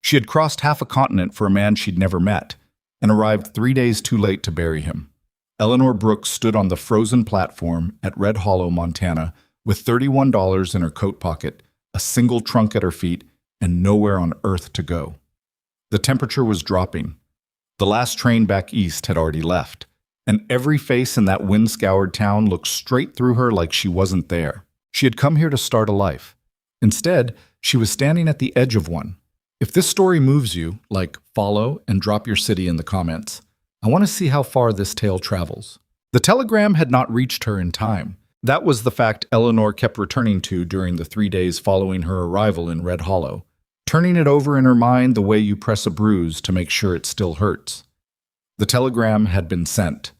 She had crossed half a continent for a man she'd never met, and arrived 3 days too late to bury him. Eleanor Brooks stood on the frozen platform at Red Hollow, Montana, with $31 in her coat pocket, a single trunk at her feet, and nowhere on earth to go. The temperature was dropping. The last train back east had already left, and every face in that wind-scoured town looked straight through her like she wasn't there. She had come here to start a life. Instead, she was standing at the edge of one. If this story moves you, follow and drop your city in the comments. I want to see how far this tale travels. The telegram had not reached her in time. That was the fact Eleanor kept returning to during the 3 days following her arrival in Red Hollow, turning it over in her mind the way you press a bruise to make sure it still hurts. The telegram had been sent.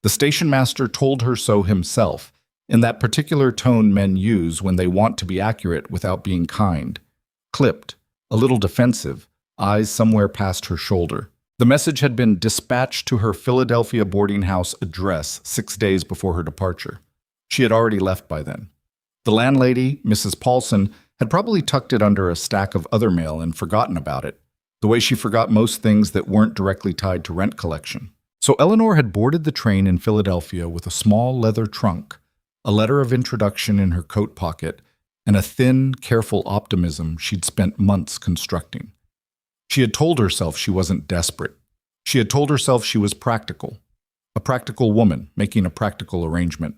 The station master told her so himself, in that particular tone men use when they want to be accurate without being kind. Clipped, a little defensive, eyes somewhere past her shoulder. The message had been dispatched to her Philadelphia boarding house address 6 days before her departure. She had already left by then. The landlady, Mrs. Paulson, had probably tucked it under a stack of other mail and forgotten about it, the way she forgot most things that weren't directly tied to rent collection. So Eleanor had boarded the train in Philadelphia with a small leather trunk, a letter of introduction in her coat pocket, and a thin, careful optimism she'd spent months constructing. She had told herself she wasn't desperate. She had told herself she was practical, a practical woman making a practical arrangement.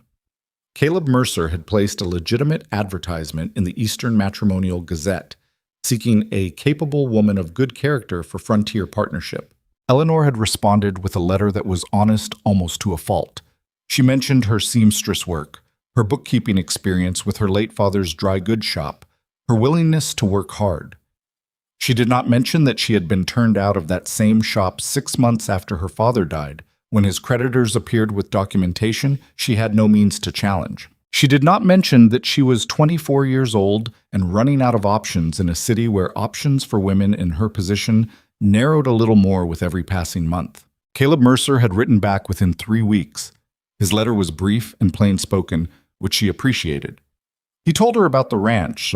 Caleb Mercer had placed a legitimate advertisement in the Eastern Matrimonial Gazette, seeking a capable woman of good character for Frontier Partnership. Eleanor had responded with a letter that was honest almost to a fault. She mentioned her seamstress work, her bookkeeping experience with her late father's dry goods shop, her willingness to work hard. She did not mention that she had been turned out of that same shop 6 months after her father died, when his creditors appeared with documentation she had no means to challenge. She did not mention that she was 24 years old and running out of options in a city where options for women in her position narrowed a little more with every passing month. Caleb Mercer had written back within 3 weeks. His letter was brief and plain-spoken, which she appreciated. He told her about the ranch,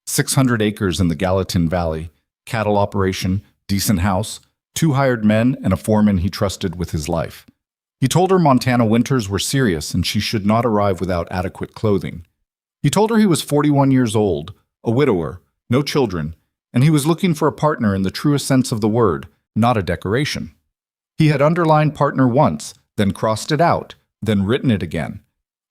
600 acres in the Gallatin Valley, cattle operation, decent house, 2 hired men, and a foreman he trusted with his life. He told her Montana winters were serious and she should not arrive without adequate clothing. He told her he was 41 years old, a widower, no children, and he was looking for a partner in the truest sense of the word, not a decoration. He had underlined partner once, then crossed it out, then written it again.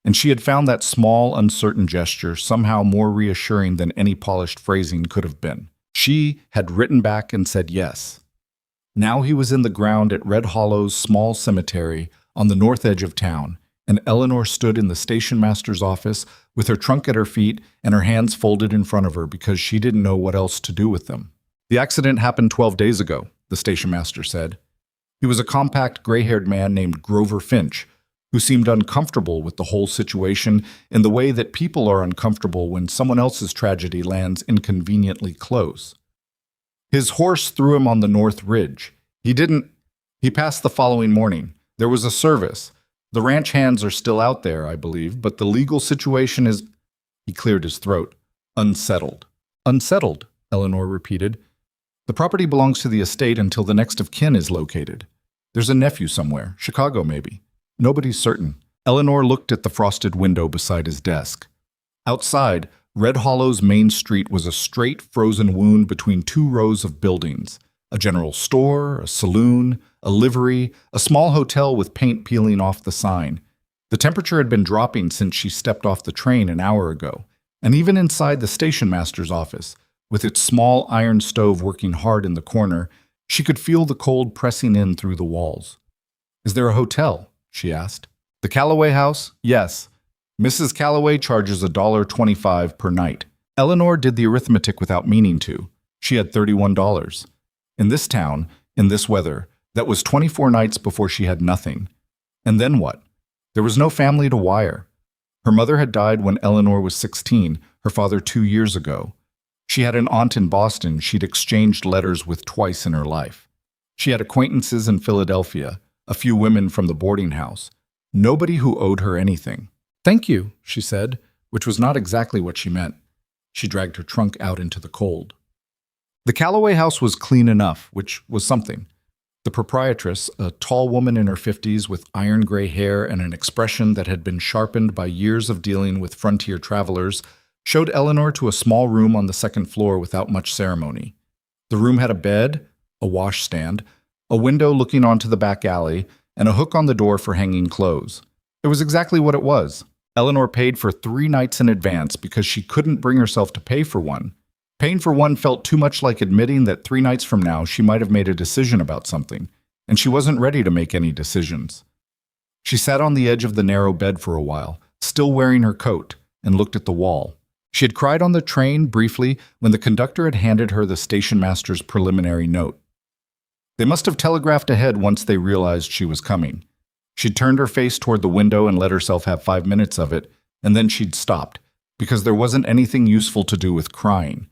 And she had found that small, uncertain gesture somehow more reassuring than any polished phrasing could have been. She had written back and said yes. Now he was in the ground at Red Hollow's small cemetery on the north edge of town, and Eleanor stood in the station master's office with her trunk at her feet and her hands folded in front of her because she didn't know what else to do with them. The accident happened 12 days ago, the station master said. He was a compact, gray-haired man named Grover Finch, who seemed uncomfortable with the whole situation in the way that people are uncomfortable when someone else's tragedy lands inconveniently close. His horse threw him on the North Ridge. He passed the following morning. There was a service. The ranch hands are still out there, I believe, but the legal situation is, he cleared his throat, unsettled. Unsettled, Eleanor repeated. The property belongs to the estate until the next of kin is located. There's a nephew somewhere, Chicago maybe. Nobody's certain. Eleanor looked at the frosted window beside his desk. Outside, Red Hollow's main street was a straight, frozen wound between 2 rows of buildings. A general store, a saloon, a livery, a small hotel with paint peeling off the sign. The temperature had been dropping since she stepped off the train an hour ago, and even inside the station master's office, with its small iron stove working hard in the corner, she could feel the cold pressing in through the walls. "Is there a hotel?" she asked. "The Calloway house?" "Yes. Mrs. Calloway charges $1.25 per night." Eleanor did the arithmetic without meaning to. She had $31. In this town, in this weather, that was 24 nights before she had nothing. And then what? There was no family to wire. Her mother had died when Eleanor was 16, her father 2 years ago. She had an aunt in Boston she'd exchanged letters with twice in her life. She had acquaintances in Philadelphia, a few women from the boarding house. Nobody who owed her anything. "Thank you," she said, which was not exactly what she meant. She dragged her trunk out into the cold. The Calloway house was clean enough, which was something. The proprietress, a tall woman in her 50s with iron gray hair and an expression that had been sharpened by years of dealing with frontier travelers, showed Eleanor to a small room on the second floor without much ceremony. The room had a bed, a washstand, a window looking onto the back alley, and a hook on the door for hanging clothes. It was exactly what it was. Eleanor paid for 3 nights in advance because she couldn't bring herself to pay for one. Paying for one felt too much like admitting that 3 nights from now she might have made a decision about something, and she wasn't ready to make any decisions. She sat on the edge of the narrow bed for a while, still wearing her coat, and looked at the wall. She had cried on the train briefly when the conductor had handed her the station master's preliminary note. They must have telegraphed ahead once they realized she was coming. She'd turned her face toward the window and let herself have 5 minutes of it, and then she'd stopped, because there wasn't anything useful to do with crying.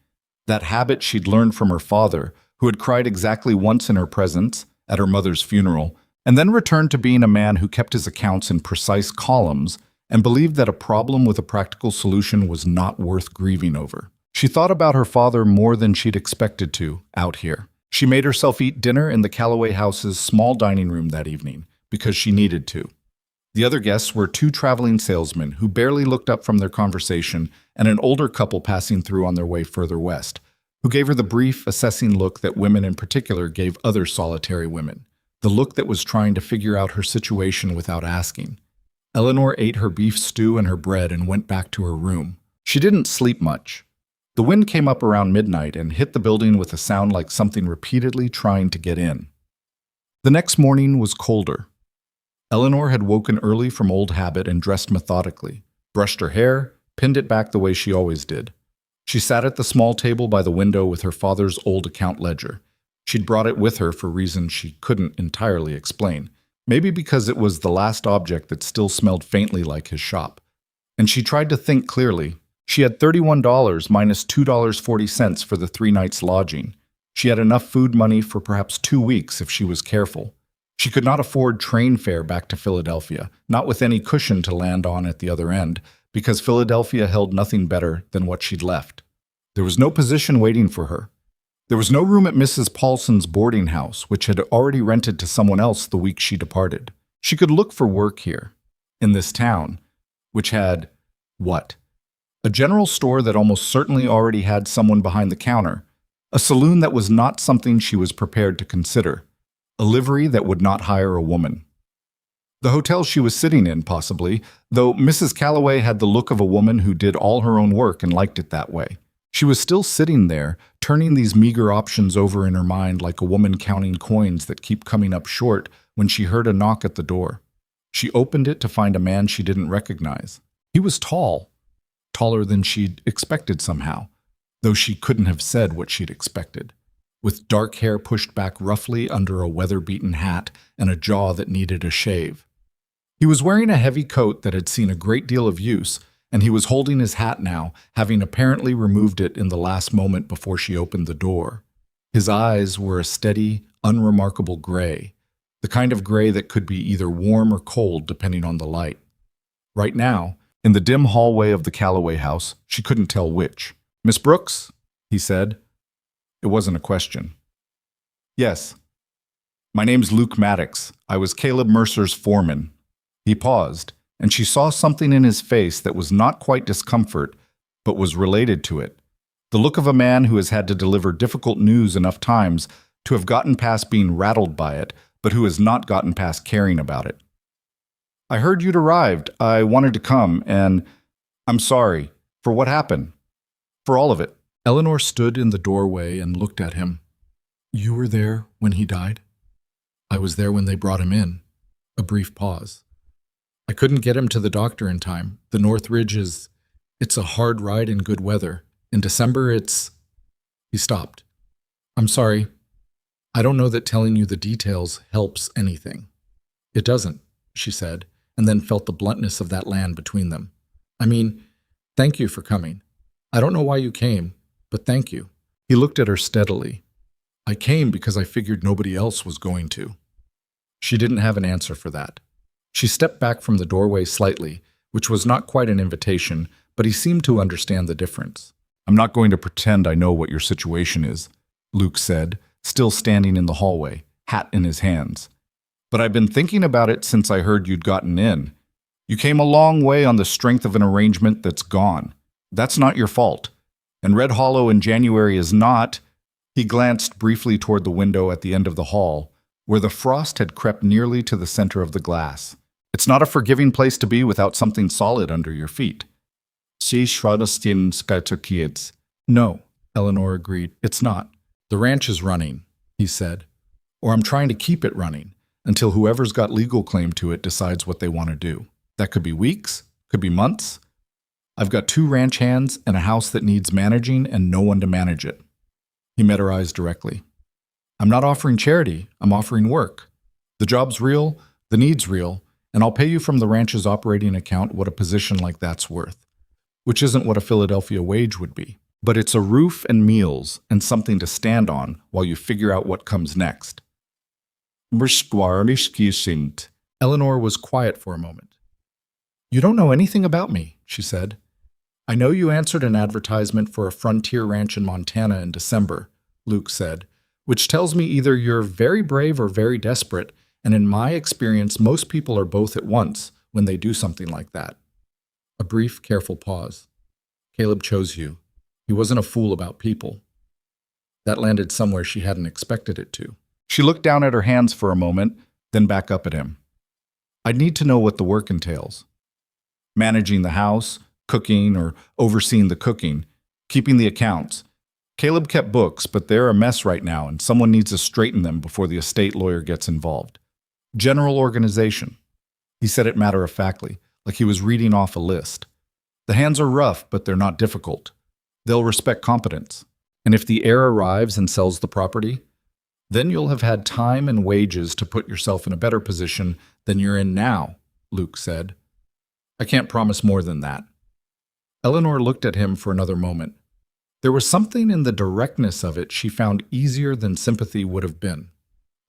That habit she'd learned from her father, who had cried exactly once in her presence, at her mother's funeral, and then returned to being a man who kept his accounts in precise columns and believed that a problem with a practical solution was not worth grieving over. She thought about her father more than she'd expected to, out here. She made herself eat dinner in the Calloway house's small dining room that evening, because she needed to. The other guests were 2 traveling salesmen who barely looked up from their conversation and an older couple passing through on their way further west, who gave her the brief, assessing look that women in particular gave other solitary women, the look that was trying to figure out her situation without asking. Eleanor ate her beef stew and her bread and went back to her room. She didn't sleep much. The wind came up around midnight and hit the building with a sound like something repeatedly trying to get in. The next morning was colder. Eleanor had woken early from old habit and dressed methodically, brushed her hair, pinned it back the way she always did. She sat at the small table by the window with her father's old account ledger. She'd brought it with her for reasons she couldn't entirely explain, maybe because it was the last object that still smelled faintly like his shop. And she tried to think clearly. She had $31 minus $2.40 for the 3 nights lodging. She had enough food money for perhaps 2 weeks if she was careful. She could not afford train fare back to Philadelphia, not with any cushion to land on at the other end, because Philadelphia held nothing better than what she'd left. There was no position waiting for her. There was no room at Mrs. Paulson's boarding house, which had already rented to someone else the week she departed. She could look for work here, in this town, which had, what? A general store that almost certainly already had someone behind the counter, a saloon that was not something she was prepared to consider, a livery that would not hire a woman. The hotel she was sitting in, possibly, though Mrs. Calloway had the look of a woman who did all her own work and liked it that way. She was still sitting there, turning these meager options over in her mind like a woman counting coins that keep coming up short when she heard a knock at the door. She opened it to find a man she didn't recognize. He was tall, taller than she'd expected somehow, though she couldn't have said what she'd expected, with dark hair pushed back roughly under a weather-beaten hat and a jaw that needed a shave. He was wearing a heavy coat that had seen a great deal of use, and he was holding his hat now, having apparently removed it in the last moment before she opened the door. His eyes were a steady, unremarkable gray, the kind of gray that could be either warm or cold depending on the light. Right now, in the dim hallway of the Calloway house, she couldn't tell which. "Miss Brooks?" he said. It wasn't a question. "Yes. My name's Luke Maddox. I was Caleb Mercer's foreman." He paused, and she saw something in his face that was not quite discomfort, but was related to it. The look of a man who has had to deliver difficult news enough times to have gotten past being rattled by it, but who has not gotten past caring about it. "I heard you'd arrived. I wanted to come, and I'm sorry for what happened. For all of it." Eleanor stood in the doorway and looked at him. "You were there when he died?" "I was there when they brought him in." A brief pause. "I couldn't get him to the doctor in time. The North Ridge it's a hard ride in good weather. In December, He stopped. "I'm sorry. I don't know that telling you the details helps anything." "It doesn't," she said, and then felt the bluntness of that land between them. "I mean, thank you for coming. I don't know why you came, but thank you." He looked at her steadily. "I came because I figured nobody else was going to." She didn't have an answer for that. She stepped back from the doorway slightly, which was not quite an invitation, but he seemed to understand the difference. "I'm not going to pretend I know what your situation is. Luke said, still standing in the hallway, hat in his hands. "But I've been thinking about it since I heard you'd gotten in. You came a long way on the strength of an arrangement that's gone. That's not your fault. And Red Hollow in January is not—" He glanced briefly toward the window at the end of the hall, where the frost had crept nearly to the center of the glass. "It's not a forgiving place to be without something solid under your feet." "Sie schwadestin kids." "No," Eleanor agreed, "it's not. The ranch is running," he said. "Or I'm trying to keep it running until whoever's got legal claim to it decides what they want to do. That could be weeks, could be months. I've got 2 ranch hands and a house that needs managing and no one to manage it." He met her eyes directly. "I'm not offering charity, I'm offering work. The job's real, the need's real, and I'll pay you from the ranch's operating account what a position like that's worth. Which isn't what a Philadelphia wage would be. But it's a roof and meals and something to stand on while you figure out what comes next." Eleanor was quiet for a moment. "You don't know anything about me," she said. "I know you answered an advertisement for a frontier ranch in Montana in December," Luke said, "which tells me either you're very brave or very desperate, and in my experience, most people are both at once when they do something like that." A brief, careful pause. "Caleb chose you. He wasn't a fool about people." That landed somewhere she hadn't expected it to. She looked down at her hands for a moment, then back up at him. "I'd need to know what the work entails. Managing the house, cooking or overseeing the cooking, keeping the accounts. Caleb kept books, but they're a mess right now and someone needs to straighten them before the estate lawyer gets involved. General organization." He said it matter-of-factly, like he was reading off a list. "The hands are rough, but they're not difficult. They'll respect competence. And if the heir arrives and sells the property, then you'll have had time and wages to put yourself in a better position than you're in now," Luke said. "I can't promise more than that." Eleanor looked at him for another moment. There was something in the directness of it she found easier than sympathy would have been.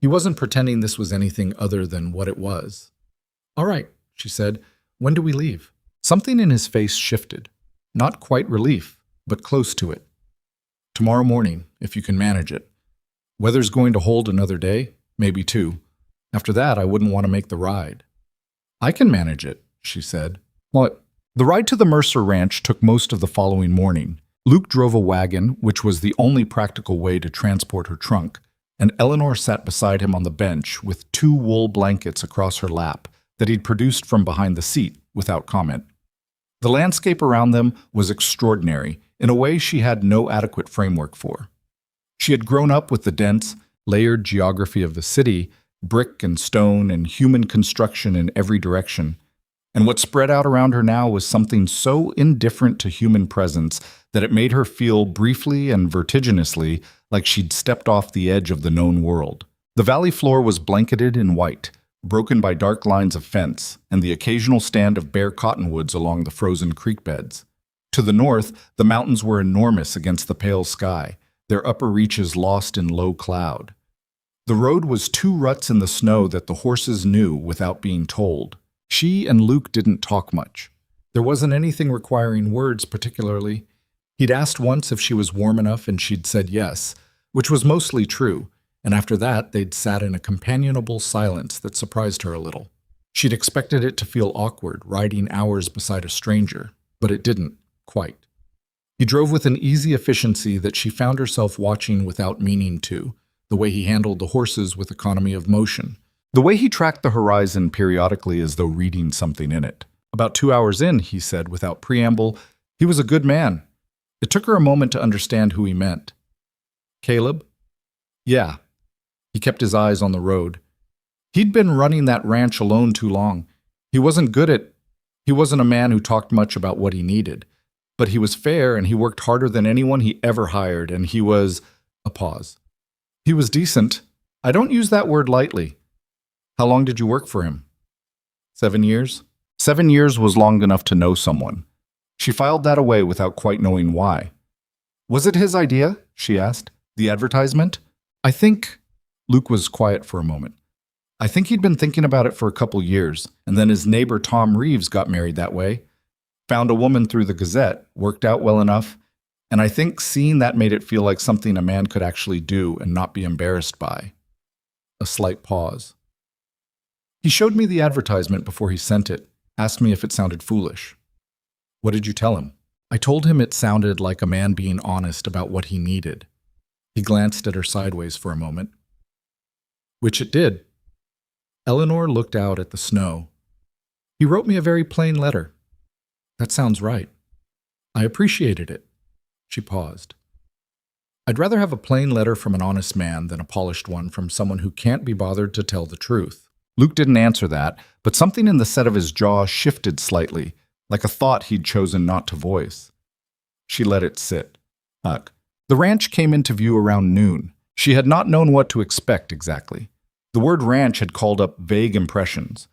He wasn't pretending this was anything other than what it was. "All right," she said. "When do we leave?" Something in his face shifted. Not quite relief, but close to it. "Tomorrow morning, if you can manage it. Weather's going to hold another day, maybe 2. After that, I wouldn't want to make the ride." "I can manage it," she said. "What?" The ride to the Mercer Ranch took most of the following morning. Luke drove a wagon, which was the only practical way to transport her trunk, and Eleanor sat beside him on the bench with 2 wool blankets across her lap that he'd produced from behind the seat without comment. The landscape around them was extraordinary in a way she had no adequate framework for. She had grown up with the dense, layered geography of the city, brick and stone and human construction in every direction, and what spread out around her now was something so indifferent to human presence that it made her feel briefly and vertiginously like she'd stepped off the edge of the known world. The valley floor was blanketed in white, broken by dark lines of fence and the occasional stand of bare cottonwoods along the frozen creek beds. To the north, the mountains were enormous against the pale sky, their upper reaches lost in low cloud. The road was 2 ruts in the snow that the horses knew without being told. She and Luke didn't talk much. There wasn't anything requiring words particularly. He'd asked once if she was warm enough and she'd said yes, which was mostly true, and after that they'd sat in a companionable silence that surprised her a little. She'd expected it to feel awkward, riding hours beside a stranger, but it didn't, quite. He drove with an easy efficiency that she found herself watching without meaning to, the way he handled the horses with economy of motion, the way he tracked the horizon periodically as though reading something in it. About 2 hours in, he said without preamble, he was a good man. It took her a moment to understand who he meant. "Caleb?" "Yeah." He kept his eyes on the road. He'd been running that ranch alone too long. He wasn't a man who talked much about what he needed. But he was fair and he worked harder than anyone he ever hired, and he was— a pause. "He was decent. I don't use that word lightly." "How long did you work for him?" 7 years. 7 years was long enough to know someone. She filed that away without quite knowing why. "Was it his idea?" she asked. "The advertisement?" "I think—" Luke was quiet for a moment. "I think he'd been thinking about it for a couple years, and then his neighbor Tom Reeves got married that way. Found a woman through the Gazette, worked out well enough. And I think seeing that made it feel like something a man could actually do and not be embarrassed by. A slight pause. He showed me the advertisement before he sent it, asked me if it sounded foolish. What did you tell him? I told him it sounded like a man being honest about what he needed. He glanced at her sideways for a moment. Which it did. Eleanor looked out at the snow. He wrote me a very plain letter. That sounds right. I appreciated it. She paused. I'd rather have a plain letter from an honest man than a polished one from someone who can't be bothered to tell the truth. Luke didn't answer that, but something in the set of his jaw shifted slightly, like a thought he'd chosen not to voice. She let it sit. Ugh. The ranch came into view around noon. She had not known what to expect exactly. The word ranch had called up vague impressions.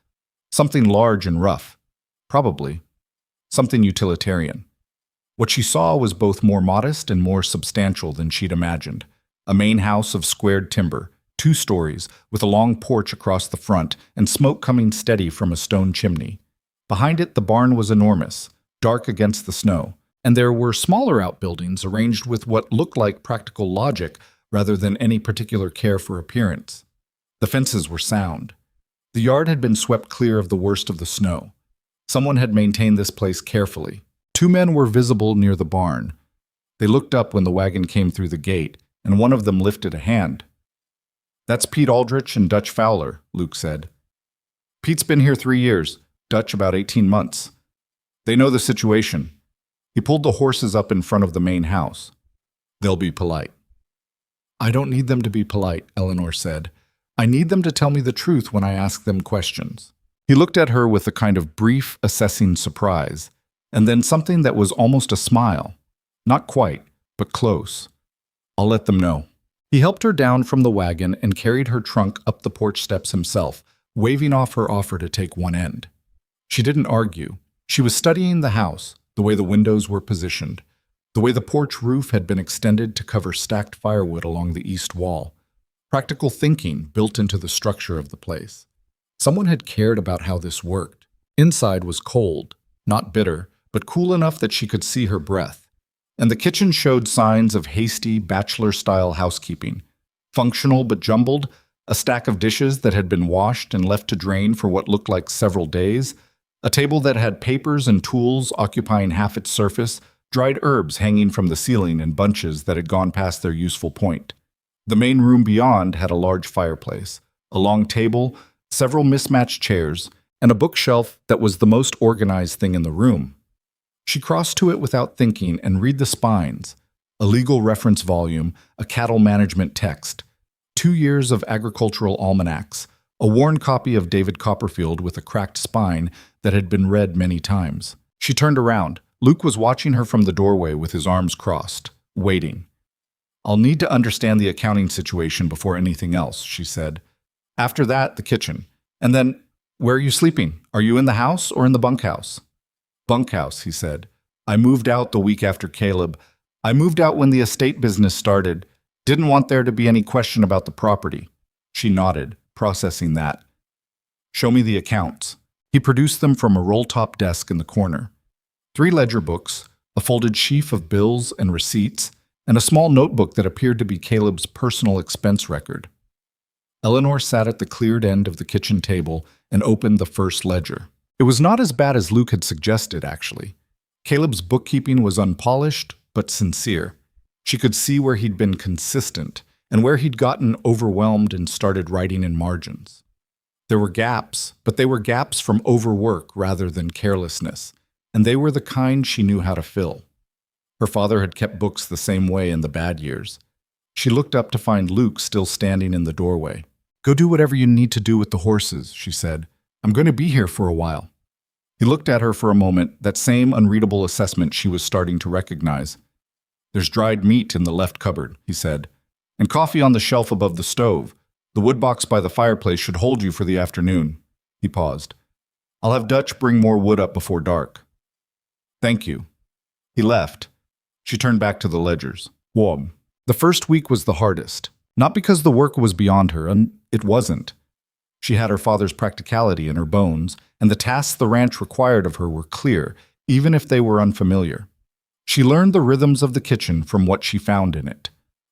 Something large and rough. Probably. Something utilitarian. What she saw was both more modest and more substantial than she'd imagined. A main house of squared timber, 2 stories, with a long porch across the front and smoke coming steady from a stone chimney. Behind it, the barn was enormous, dark against the snow, and there were smaller outbuildings arranged with what looked like practical logic rather than any particular care for appearance. The fences were sound. The yard had been swept clear of the worst of the snow. Someone had maintained this place carefully. 2 men were visible near the barn. They looked up when the wagon came through the gate, and one of them lifted a hand. That's Pete Aldrich and Dutch Fowler, Luke said. Pete's been here 3 years, Dutch about 18 months. They know the situation. He pulled the horses up in front of the main house. They'll be polite. I don't need them to be polite, Eleanor said. I need them to tell me the truth when I ask them questions. He looked at her with a kind of brief, assessing surprise, and then something that was almost a smile. Not quite, but close. I'll let them know. He helped her down from the wagon and carried her trunk up the porch steps himself, waving off her offer to take one end. She didn't argue. She was studying the house, the way the windows were positioned, the way the porch roof had been extended to cover stacked firewood along the east wall. Practical thinking built into the structure of the place. Someone had cared about how this worked. Inside was cold, not bitter, but cool enough that she could see her breath. And the kitchen showed signs of hasty, bachelor-style housekeeping. Functional but jumbled, a stack of dishes that had been washed and left to drain for what looked like several days, a table that had papers and tools occupying half its surface, dried herbs hanging from the ceiling in bunches that had gone past their useful point. The main room beyond had a large fireplace, a long table, several mismatched chairs, and a bookshelf that was the most organized thing in the room. She crossed to it without thinking and read the spines, a legal reference volume, a cattle management text, 2 years of agricultural almanacs, a worn copy of David Copperfield with a cracked spine that had been read many times. She turned around. Luke was watching her from the doorway with his arms crossed, waiting. I'll need to understand the accounting situation before anything else, she said. After that, the kitchen. And then, where are you sleeping? Are you in the house or in the bunkhouse? Bunkhouse, he said. I moved out the week after Caleb. I moved out when the estate business started. Didn't want there to be any question about the property. She nodded, processing that. Show me the accounts. He produced them from a roll-top desk in the corner. 3 ledger books, a folded sheaf of bills and receipts, and a small notebook that appeared to be Caleb's personal expense record. Eleanor sat at the cleared end of the kitchen table and opened the first ledger. It was not as bad as Luke had suggested, actually. Caleb's bookkeeping was unpolished, but sincere. She could see where he'd been consistent and where he'd gotten overwhelmed and started writing in margins. There were gaps, but they were gaps from overwork rather than carelessness, and they were the kind she knew how to fill. Her father had kept books the same way in the bad years. She looked up to find Luke still standing in the doorway. Go do whatever you need to do with the horses, she said. I'm going to be here for a while. He looked at her for a moment, that same unreadable assessment she was starting to recognize. There's dried meat in the left cupboard, he said, and coffee on the shelf above the stove. The wood box by the fireplace should hold you for the afternoon. He paused. I'll have Dutch bring more wood up before dark. Thank you. He left. She turned back to the ledgers. Warm. The first week was the hardest. Not because the work was beyond her, and it wasn't. She had her father's practicality in her bones, and the tasks the ranch required of her were clear, even if they were unfamiliar. She learned the rhythms of the kitchen from what she found in it.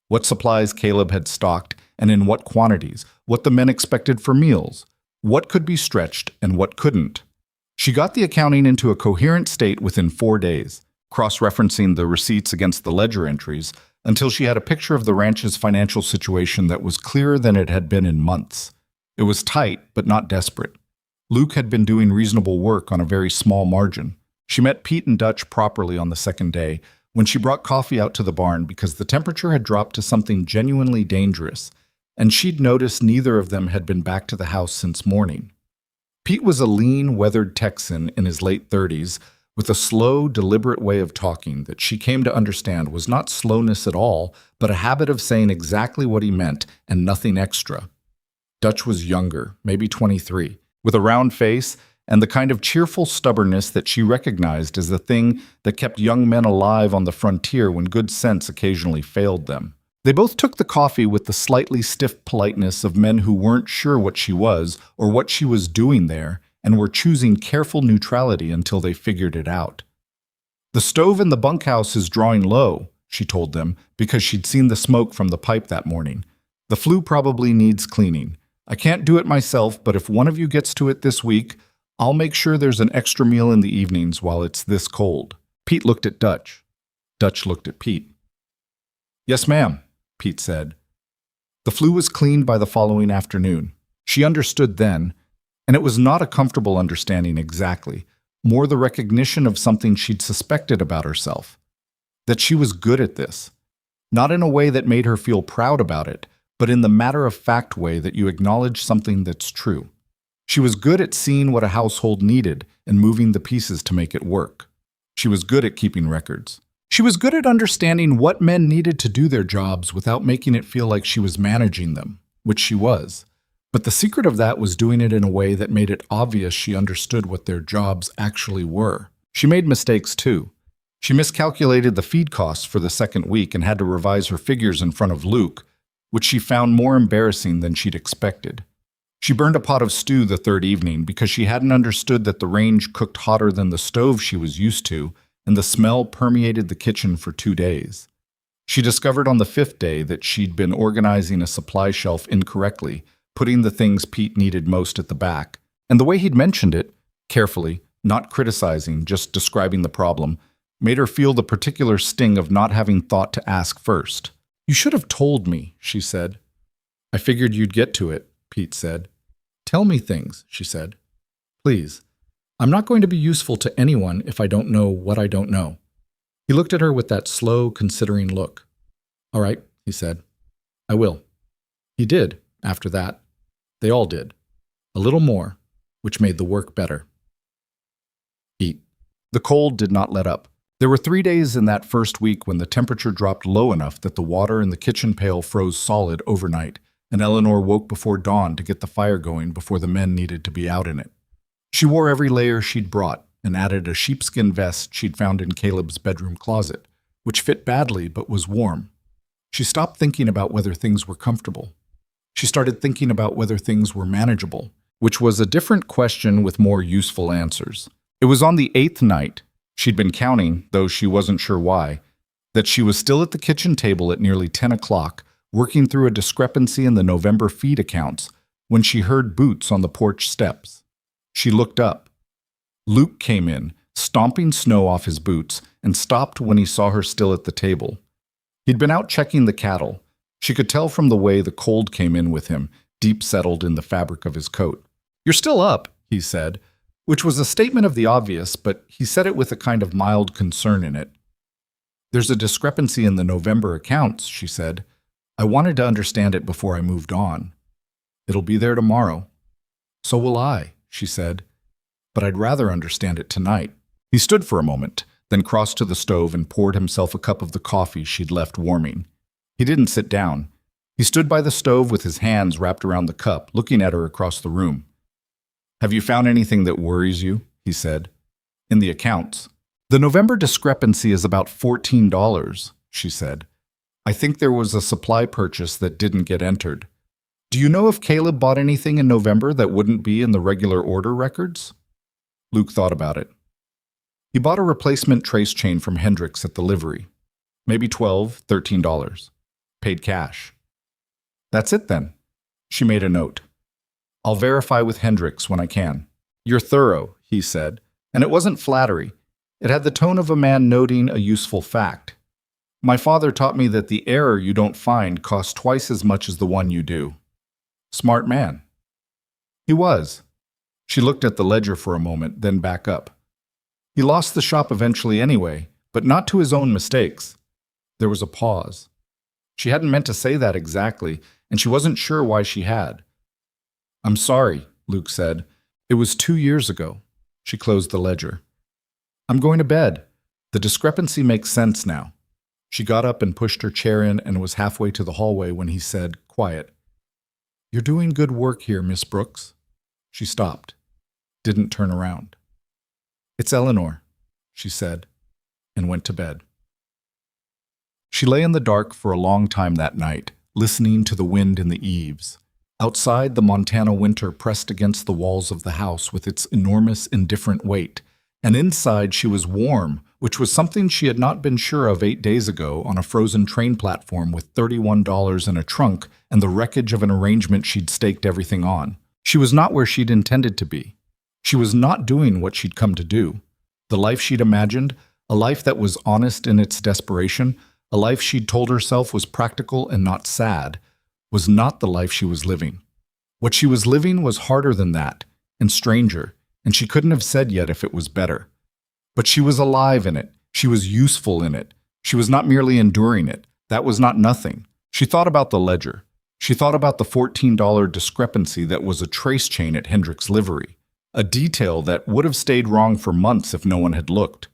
What supplies Caleb had stocked and in what quantities, what the men expected for meals, what could be stretched and what couldn't. She got the accounting into a coherent state within 4 days, cross-referencing the receipts against the ledger entries until she had a picture of the ranch's financial situation that was clearer than it had been in months. It was tight, but not desperate. Luke had been doing reasonable work on a very small margin. She met Pete and Dutch properly on the second day, when she brought coffee out to the barn because the temperature had dropped to something genuinely dangerous, and she'd noticed neither of them had been back to the house since morning. Pete was a lean, weathered Texan in his late 30s, with a slow, deliberate way of talking that she came to understand was not slowness at all, but a habit of saying exactly what he meant and nothing extra. Dutch was younger, maybe 23, with a round face and the kind of cheerful stubbornness that she recognized as the thing that kept young men alive on the frontier when good sense occasionally failed them. They both took the coffee with the slightly stiff politeness of men who weren't sure what she was or what she was doing there and were choosing careful neutrality until they figured it out. "The stove in the bunkhouse is drawing low," she told them, because she'd seen the smoke from the pipe that morning. "The flue probably needs cleaning. I can't do it myself, but if one of you gets to it this week, I'll make sure there's an extra meal in the evenings while it's this cold." Pete looked at Dutch. Dutch looked at Pete. "Yes, ma'am," Pete said. The flue was cleaned by the following afternoon. She understood then, and it was not a comfortable understanding exactly, more the recognition of something she'd suspected about herself. That she was good at this. Not in a way that made her feel proud about it, but in the matter-of-fact way that you acknowledge something that's true. She was good at seeing what a household needed and moving the pieces to make it work. She was good at keeping records. She was good at understanding what men needed to do their jobs without making it feel like she was managing them, which she was. But the secret of that was doing it in a way that made it obvious she understood what their jobs actually were. She made mistakes too. She miscalculated the feed costs for the second week and had to revise her figures in front of Luke, which she found more embarrassing than she'd expected. She burned a pot of stew the third evening because she hadn't understood that the range cooked hotter than the stove she was used to, and the smell permeated the kitchen for 2 days. She discovered on the 5th day that she'd been organizing a supply shelf incorrectly, putting the things Pete needed most at the back. And the way he'd mentioned it, carefully, not criticizing, just describing the problem, made her feel the particular sting of not having thought to ask first. "You should have told me," she said. "I figured you'd get to it," Pete said. "Tell me things," she said. "Please. I'm not going to be useful to anyone if I don't know what I don't know." He looked at her with that slow, considering look. "All right," he said. "I will." He did, after that. They all did. A little more, which made the work better. Eat. The cold did not let up. There were 3 days in that first week when the temperature dropped low enough that the water in the kitchen pail froze solid overnight, and Eleanor woke before dawn to get the fire going before the men needed to be out in it. She wore every layer she'd brought and added a sheepskin vest she'd found in Caleb's bedroom closet, which fit badly but was warm. She stopped thinking about whether things were comfortable. She started thinking about whether things were manageable, which was a different question with more useful answers. It was on the 8th night, she'd been counting, though she wasn't sure why, that she was still at the kitchen table at nearly 10 o'clock, working through a discrepancy in the November feed accounts, when she heard boots on the porch steps. She looked up. Luke came in, stomping snow off his boots, and stopped when he saw her still at the table. He'd been out checking the cattle. She could tell from the way the cold came in with him, deep settled in the fabric of his coat. "You're still up," he said, which was a statement of the obvious, but he said it with a kind of mild concern in it. "There's a discrepancy in the November accounts," she said. "I wanted to understand it before I moved on. It'll be there tomorrow." "So will I," she said, "but I'd rather understand it tonight." He stood for a moment, then crossed to the stove and poured himself a cup of the coffee she'd left warming. He didn't sit down. He stood by the stove with his hands wrapped around the cup, looking at her across the room. "Have you found anything that worries you?" he said. "In the accounts." "The November discrepancy is about $14, she said. "I think there was a supply purchase that didn't get entered. Do you know if Caleb bought anything in November that wouldn't be in the regular order records?" Luke thought about it. He bought a replacement trace chain from Hendricks at the livery. Maybe $12, $13. Paid cash. That's it then. She made a note. I'll verify with Hendricks when I can. You're thorough, he said, and it wasn't flattery. It had the tone of a man noting a useful fact. My father taught me that the error you don't find costs twice as much as the one you do. Smart man. He was. She looked at the ledger for a moment, then back up. He lost the shop eventually anyway, but not to his own mistakes. There was a pause. She hadn't meant to say that exactly, and she wasn't sure why she had. I'm sorry, Luke said. It was 2 years ago. She closed the ledger. I'm going to bed. The discrepancy makes sense now. She got up and pushed her chair in and was halfway to the hallway when he said, quiet, You're doing good work here, Miss Brooks. She stopped, didn't turn around. It's Eleanor, she said, and went to bed. She lay in the dark for a long time that night, listening to the wind in the eaves. Outside, the Montana winter pressed against the walls of the house with its enormous, indifferent weight, and inside she was warm, which was something she had not been sure of 8 days ago on a frozen train platform with $31 in a trunk and the wreckage of an arrangement she'd staked everything on. She was not where she'd intended to be. She was not doing what she'd come to do. The life she'd imagined, a life that was honest in its desperation, a life she'd told herself was practical and not sad, was not the life she was living. What she was living was harder than that, and stranger, and she couldn't have said yet if it was better. But she was alive in it. She was useful in it. She was not merely enduring it. That was not nothing. She thought about the ledger. She thought about the $14 discrepancy that was a trace chain at Hendricks' livery, a detail that would have stayed wrong for months if no one had looked.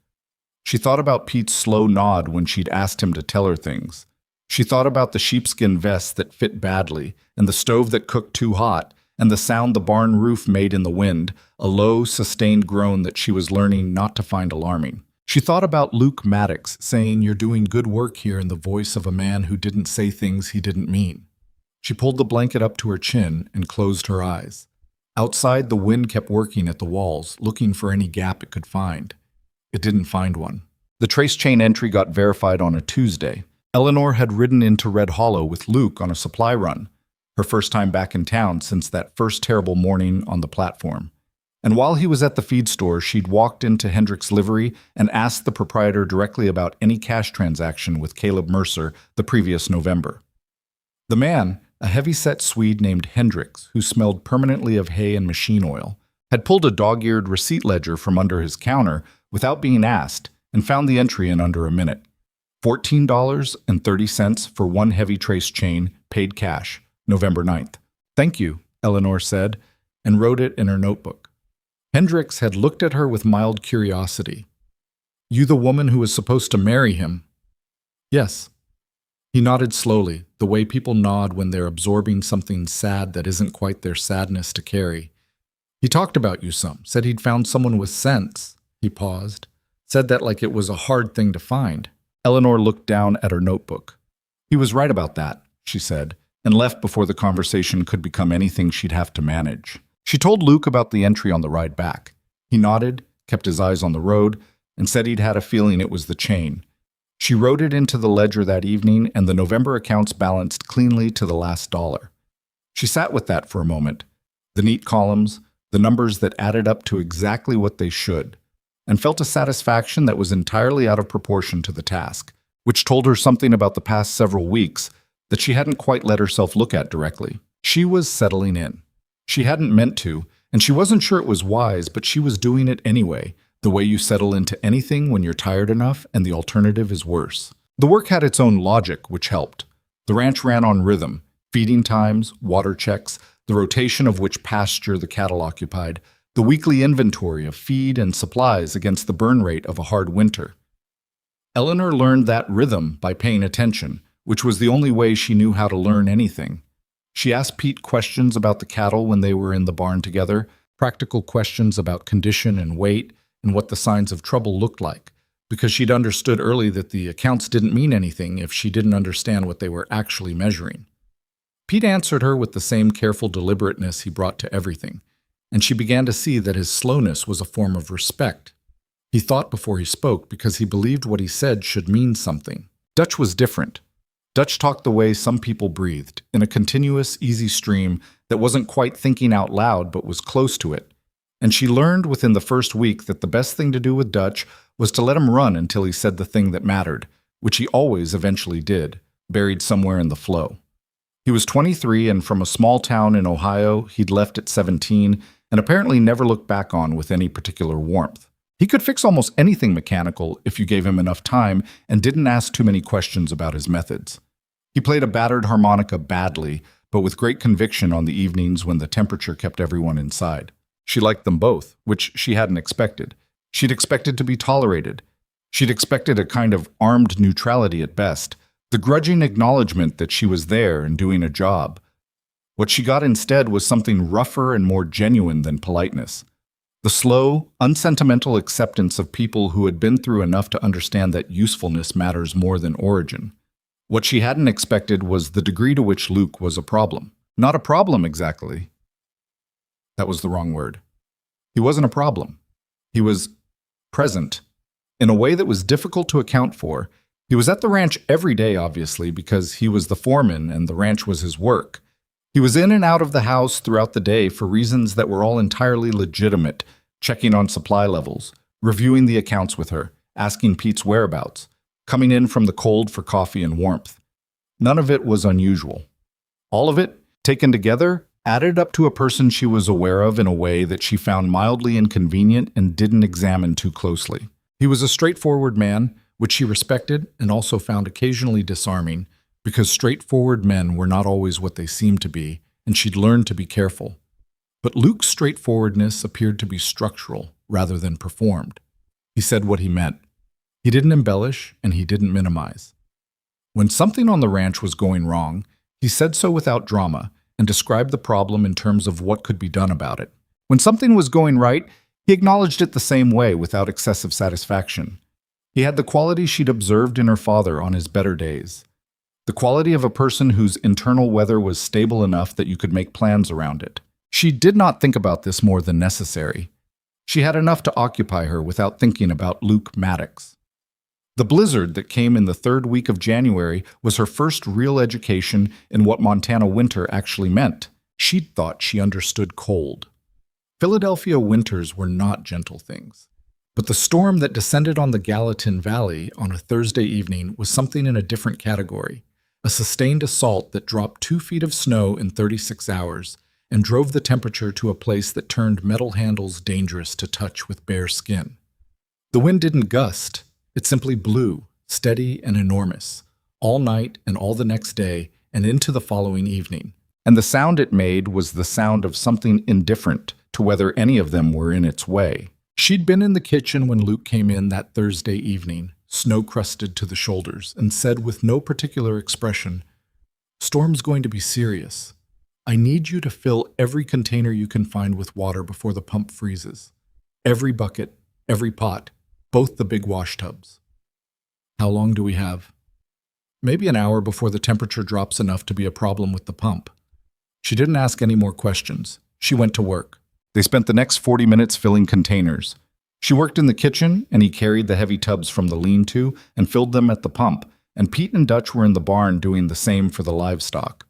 She thought about Pete's slow nod when she'd asked him to tell her things. She thought about the sheepskin vest that fit badly, and the stove that cooked too hot, and the sound the barn roof made in the wind, a low, sustained groan that she was learning not to find alarming. She thought about Luke Maddox saying, "You're doing good work here," in the voice of a man who didn't say things he didn't mean. She pulled the blanket up to her chin and closed her eyes. Outside, the wind kept working at the walls, looking for any gap it could find. It didn't find one. The trace chain entry got verified on a Tuesday. Eleanor had ridden into Red Hollow with Luke on a supply run, her first time back in town since that first terrible morning on the platform. And while he was at the feed store, she'd walked into Hendricks' livery and asked the proprietor directly about any cash transaction with Caleb Mercer the previous November. The man, a heavy-set Swede named Hendricks, who smelled permanently of hay and machine oil, had pulled a dog-eared receipt ledger from under his counter without being asked and found the entry in under a minute. $14.30 for one heavy trace chain, paid cash, November 9th. Thank you, Eleanor said, and wrote it in her notebook. Hendricks had looked at her with mild curiosity. You the woman who was supposed to marry him? Yes. He nodded slowly, the way people nod when they're absorbing something sad that isn't quite their sadness to carry. He talked about you some, said he'd found someone with sense. He paused, said that like it was a hard thing to find. Eleanor looked down at her notebook. He was right about that, she said, and left before the conversation could become anything she'd have to manage. She told Luke about the entry on the ride back. He nodded, kept his eyes on the road, and said he'd had a feeling it was the chain. She wrote it into the ledger that evening, and the November accounts balanced cleanly to the last dollar. She sat with that for a moment, the neat columns, the numbers that added up to exactly what they should, and felt a satisfaction that was entirely out of proportion to the task, which told her something about the past several weeks that she hadn't quite let herself look at directly. She was settling in. She hadn't meant to, and she wasn't sure it was wise, but she was doing it anyway, the way you settle into anything when you're tired enough and the alternative is worse. The work had its own logic, which helped. The ranch ran on rhythm, feeding times, water checks, the rotation of which pasture the cattle occupied, the weekly inventory of feed and supplies against the burn rate of a hard winter. Eleanor learned that rhythm by paying attention, which was the only way she knew how to learn anything. She asked Pete questions about the cattle when they were in the barn together, practical questions about condition and weight and what the signs of trouble looked like, because she'd understood early that the accounts didn't mean anything if she didn't understand what they were actually measuring. Pete answered her with the same careful deliberateness he brought to everything, and she began to see that his slowness was a form of respect. He thought before he spoke because he believed what he said should mean something. Dutch was different. Dutch talked the way some people breathed, in a continuous, easy stream that wasn't quite thinking out loud but was close to it. And she learned within the first week that the best thing to do with Dutch was to let him run until he said the thing that mattered, which he always eventually did, buried somewhere in the flow. He was 23 and from a small town in Ohio he'd left at 17 and apparently never looked back on with any particular warmth. He could fix almost anything mechanical if you gave him enough time and didn't ask too many questions about his methods. He played a battered harmonica badly, but with great conviction on the evenings when the temperature kept everyone inside. She liked them both, which she hadn't expected. She'd expected to be tolerated. She'd expected a kind of armed neutrality at best, the grudging acknowledgement that she was there and doing a job. What she got instead was something rougher and more genuine than politeness. The slow, unsentimental acceptance of people who had been through enough to understand that usefulness matters more than origin. What she hadn't expected was the degree to which Luke was a problem. Not a problem exactly. That was the wrong word. He wasn't a problem. He was present, in a way that was difficult to account for. He was at the ranch every day, obviously, because he was the foreman and the ranch was his work. He was in and out of the house throughout the day for reasons that were all entirely legitimate, checking on supply levels, reviewing the accounts with her, asking Pete's whereabouts, coming in from the cold for coffee and warmth. None of it was unusual. All of it, taken together, added up to a person she was aware of in a way that she found mildly inconvenient and didn't examine too closely. He was a straightforward man, which she respected and also found occasionally disarming, because straightforward men were not always what they seemed to be, and she'd learned to be careful. But Luke's straightforwardness appeared to be structural rather than performed. He said what he meant. He didn't embellish, and he didn't minimize. When something on the ranch was going wrong, he said so without drama and described the problem in terms of what could be done about it. When something was going right, he acknowledged it the same way without excessive satisfaction. He had the quality she'd observed in her father on his better days. The quality of a person whose internal weather was stable enough that you could make plans around it. She did not think about this more than necessary. She had enough to occupy her without thinking about Luke Maddox. The blizzard that came in the third week of January was her first real education in what Montana winter actually meant. She'd thought she understood cold. Philadelphia winters were not gentle things. But the storm that descended on the Gallatin Valley on a Thursday evening was something in a different category. A sustained assault that dropped 2 feet of snow in 36 hours and drove the temperature to a place that turned metal handles dangerous to touch with bare skin. The wind didn't gust. It simply blew, steady and enormous, all night and all the next day and into the following evening. And the sound it made was the sound of something indifferent to whether any of them were in its way. She'd been in the kitchen when Luke came in that Thursday evening, snow-crusted to the shoulders, and said with no particular expression, "Storm's going to be serious. I need you to fill every container you can find with water before the pump freezes. Every bucket, every pot, both the big wash tubs." "How long do we have?" "Maybe an hour before the temperature drops enough to be a problem with the pump." She didn't ask any more questions. She went to work. They spent the next 40 minutes filling containers. She worked in the kitchen, and he carried the heavy tubs from the lean-to and filled them at the pump, and Pete and Dutch were in the barn doing the same for the livestock.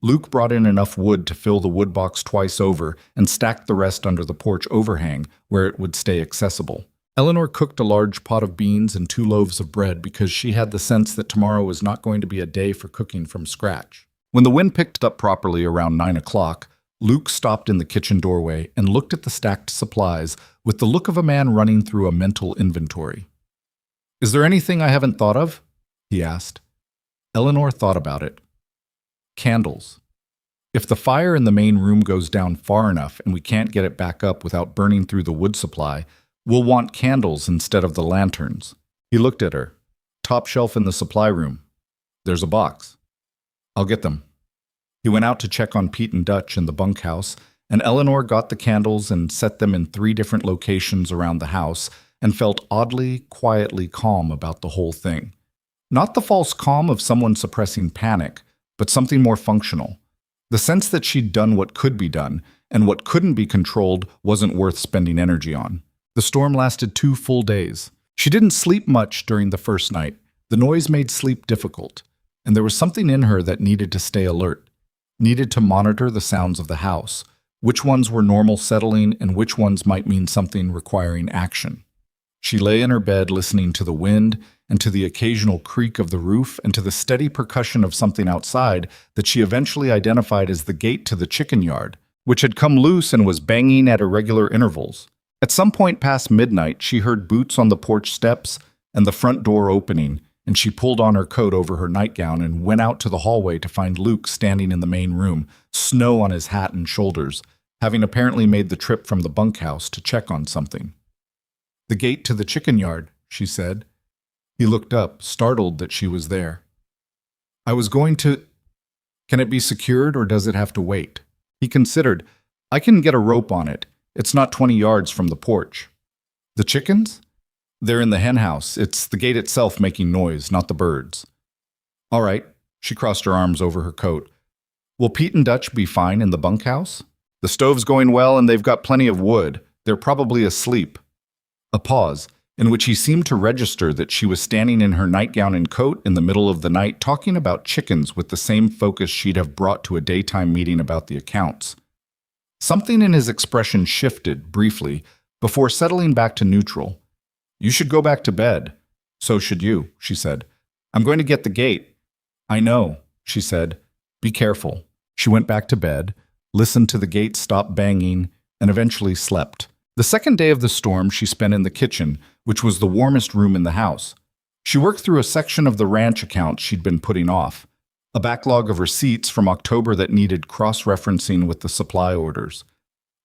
Luke brought in enough wood to fill the wood box twice over and stacked the rest under the porch overhang where it would stay accessible. Eleanor cooked a large pot of beans and 2 loaves of bread because she had the sense that tomorrow was not going to be a day for cooking from scratch. When the wind picked up properly around 9 o'clock, Luke stopped in the kitchen doorway and looked at the stacked supplies with the look of a man running through a mental inventory. "Is there anything I haven't thought of?" he asked. Eleanor thought about it. Candles. If the fire in the main room goes down far enough and we can't get it back up without burning through the wood supply, we'll want candles instead of the lanterns. He looked at her. "Top shelf in the supply room. There's a box. I'll get them." He went out to check on Pete and Dutch in the bunkhouse, and Eleanor got the candles and set them in 3 different locations around the house and felt oddly, quietly calm about the whole thing. Not the false calm of someone suppressing panic, but something more functional. The sense that she'd done what could be done, and what couldn't be controlled wasn't worth spending energy on. The storm lasted 2 full days. She didn't sleep much during the first night. The noise made sleep difficult, and there was something in her that needed to stay alert, needed to monitor the sounds of the house, which ones were normal settling and which ones might mean something requiring action. She lay in her bed listening to the wind and to the occasional creak of the roof and to the steady percussion of something outside that she eventually identified as the gate to the chicken yard, which had come loose and was banging at irregular intervals. At some point past midnight, she heard boots on the porch steps and the front door opening, and she pulled on her coat over her nightgown and went out to the hallway to find Luke standing in the main room, snow on his hat and shoulders, having apparently made the trip from the bunkhouse to check on something. "The gate to the chicken yard," she said. He looked up, startled that she was there. "I was going to... Can it be secured or does it have to wait?" He considered. "I can get a rope on it. It's not 20 yards from the porch." "The chickens?" "They're in the hen house. It's the gate itself making noise, not the birds." "All right." She crossed her arms over her coat. "Will Pete and Dutch be fine in the bunkhouse?" "The stove's going well and they've got plenty of wood. They're probably asleep." A pause, in which he seemed to register that she was standing in her nightgown and coat in the middle of the night talking about chickens with the same focus she'd have brought to a daytime meeting about the accounts. Something in his expression shifted, briefly, before settling back to neutral. "You should go back to bed." "So should you," she said. "I'm going to get the gate." "I know," she said. "Be careful." She went back to bed, listened to the gate stop banging, and eventually slept. The second day of the storm she spent in the kitchen, which was the warmest room in the house. She worked through a section of the ranch accounts she'd been putting off, a backlog of receipts from October that needed cross-referencing with the supply orders.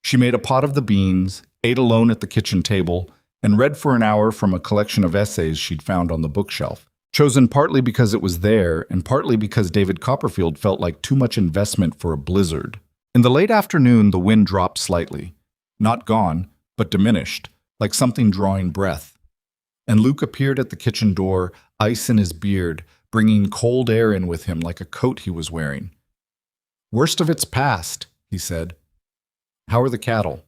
She made a pot of the beans, ate alone at the kitchen table, and read for an hour from a collection of essays she'd found on the bookshelf, chosen partly because it was there and partly because David Copperfield felt like too much investment for a blizzard. In the late afternoon, the wind dropped slightly. Not gone, but diminished, like something drawing breath. And Luke appeared at the kitchen door, ice in his beard, bringing cold air in with him like a coat he was wearing. "Worst of it's past," he said. "How are the cattle?"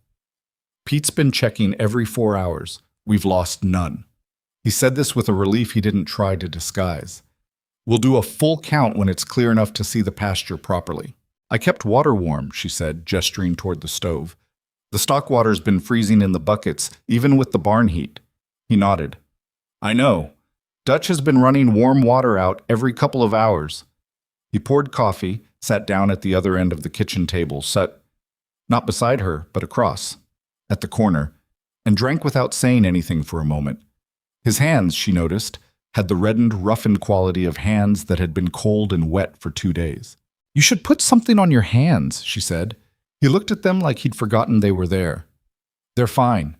"Pete's been checking every 4 hours. We've lost none." He said this with a relief he didn't try to disguise. "We'll do a full count when it's clear enough to see the pasture properly." "I kept water warm," she said, gesturing toward the stove. "The stock water's been freezing in the buckets, even with the barn heat." He nodded. "I know. Dutch has been running warm water out every couple of hours." He poured coffee, sat down at the other end of the kitchen table, not beside her, but across, at the corner, and drank without saying anything for a moment. His hands, she noticed, had the reddened, roughened quality of hands that had been cold and wet for 2 days. "You should put something on your hands," she said. He looked at them like he'd forgotten they were there. "They're fine.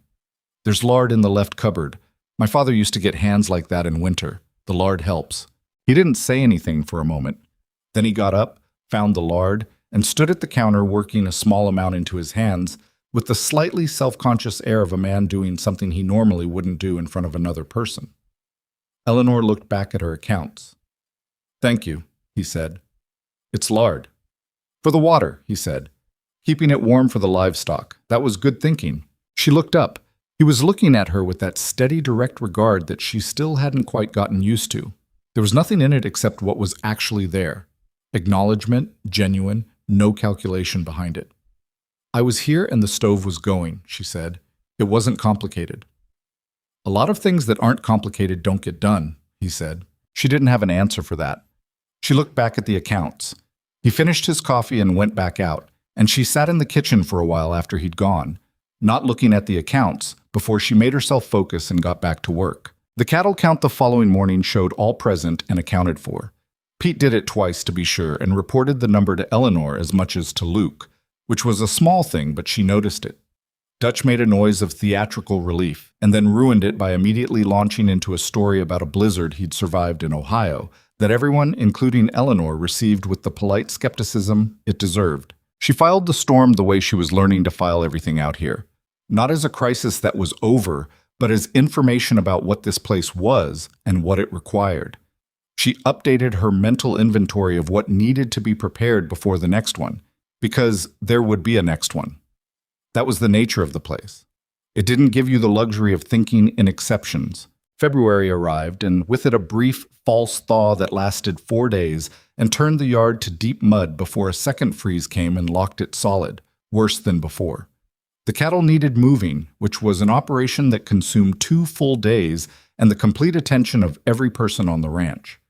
There's lard in the left cupboard. My father used to get hands like that in winter. The lard helps." He didn't say anything for a moment. Then he got up, found the lard, and stood at the counter working a small amount into his hands with the slightly self-conscious air of a man doing something he normally wouldn't do in front of another person. Eleanor looked back at her accounts. "Thank you," he said. "It's lard." "For the water," he said. "Keeping it warm for the livestock. That was good thinking." She looked up. He was looking at her with that steady, direct regard that she still hadn't quite gotten used to. There was nothing in it except what was actually there. Acknowledgement, genuine, no calculation behind it. "I was here and the stove was going," she said. "It wasn't complicated." "A lot of things that aren't complicated don't get done," he said. She didn't have an answer for that. She looked back at the accounts. He finished his coffee and went back out, and she sat in the kitchen for a while after he'd gone, not looking at the accounts, before she made herself focus and got back to work. The cattle count the following morning showed all present and accounted for. Pete did it twice to be sure and reported the number to Eleanor as much as to Luke, which was a small thing, but she noticed it. Dutch made a noise of theatrical relief, and then ruined it by immediately launching into a story about a blizzard he'd survived in Ohio that everyone, including Eleanor, received with the polite skepticism it deserved. She filed the storm the way she was learning to file everything out here. Not as a crisis that was over, but as information about what this place was and what it required. She updated her mental inventory of what needed to be prepared before the next one, because there would be a next one. That was the nature of the place. It didn't give you the luxury of thinking in exceptions. February arrived, and with it a brief, false thaw that lasted 4 days and turned the yard to deep mud before a second freeze came and locked it solid, worse than before. The cattle needed moving, which was an operation that consumed 2 full days and the complete attention of every person on the ranch.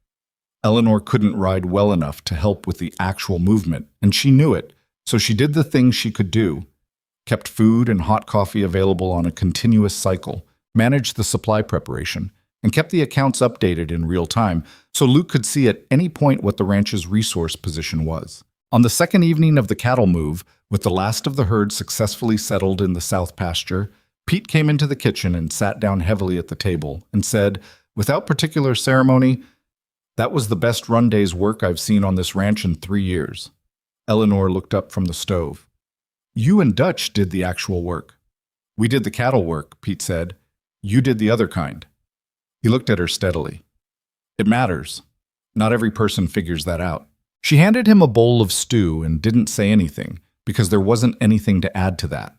Eleanor couldn't ride well enough to help with the actual movement, and she knew it, so she did the things she could do. Kept food and hot coffee available on a continuous cycle, managed the supply preparation, and kept the accounts updated in real time so Luke could see at any point what the ranch's resource position was. On the second evening of the cattle move, with the last of the herd successfully settled in the south pasture, Pete came into the kitchen and sat down heavily at the table and said, without particular ceremony, "That was the best run day's work I've seen on this ranch in 3 years." Eleanor looked up from the stove. "You and Dutch did the actual work." "We did the cattle work," Pete said. "You did the other kind." He looked at her steadily. "It matters. Not every person figures that out." She handed him a bowl of stew and didn't say anything, because there wasn't anything to add to that.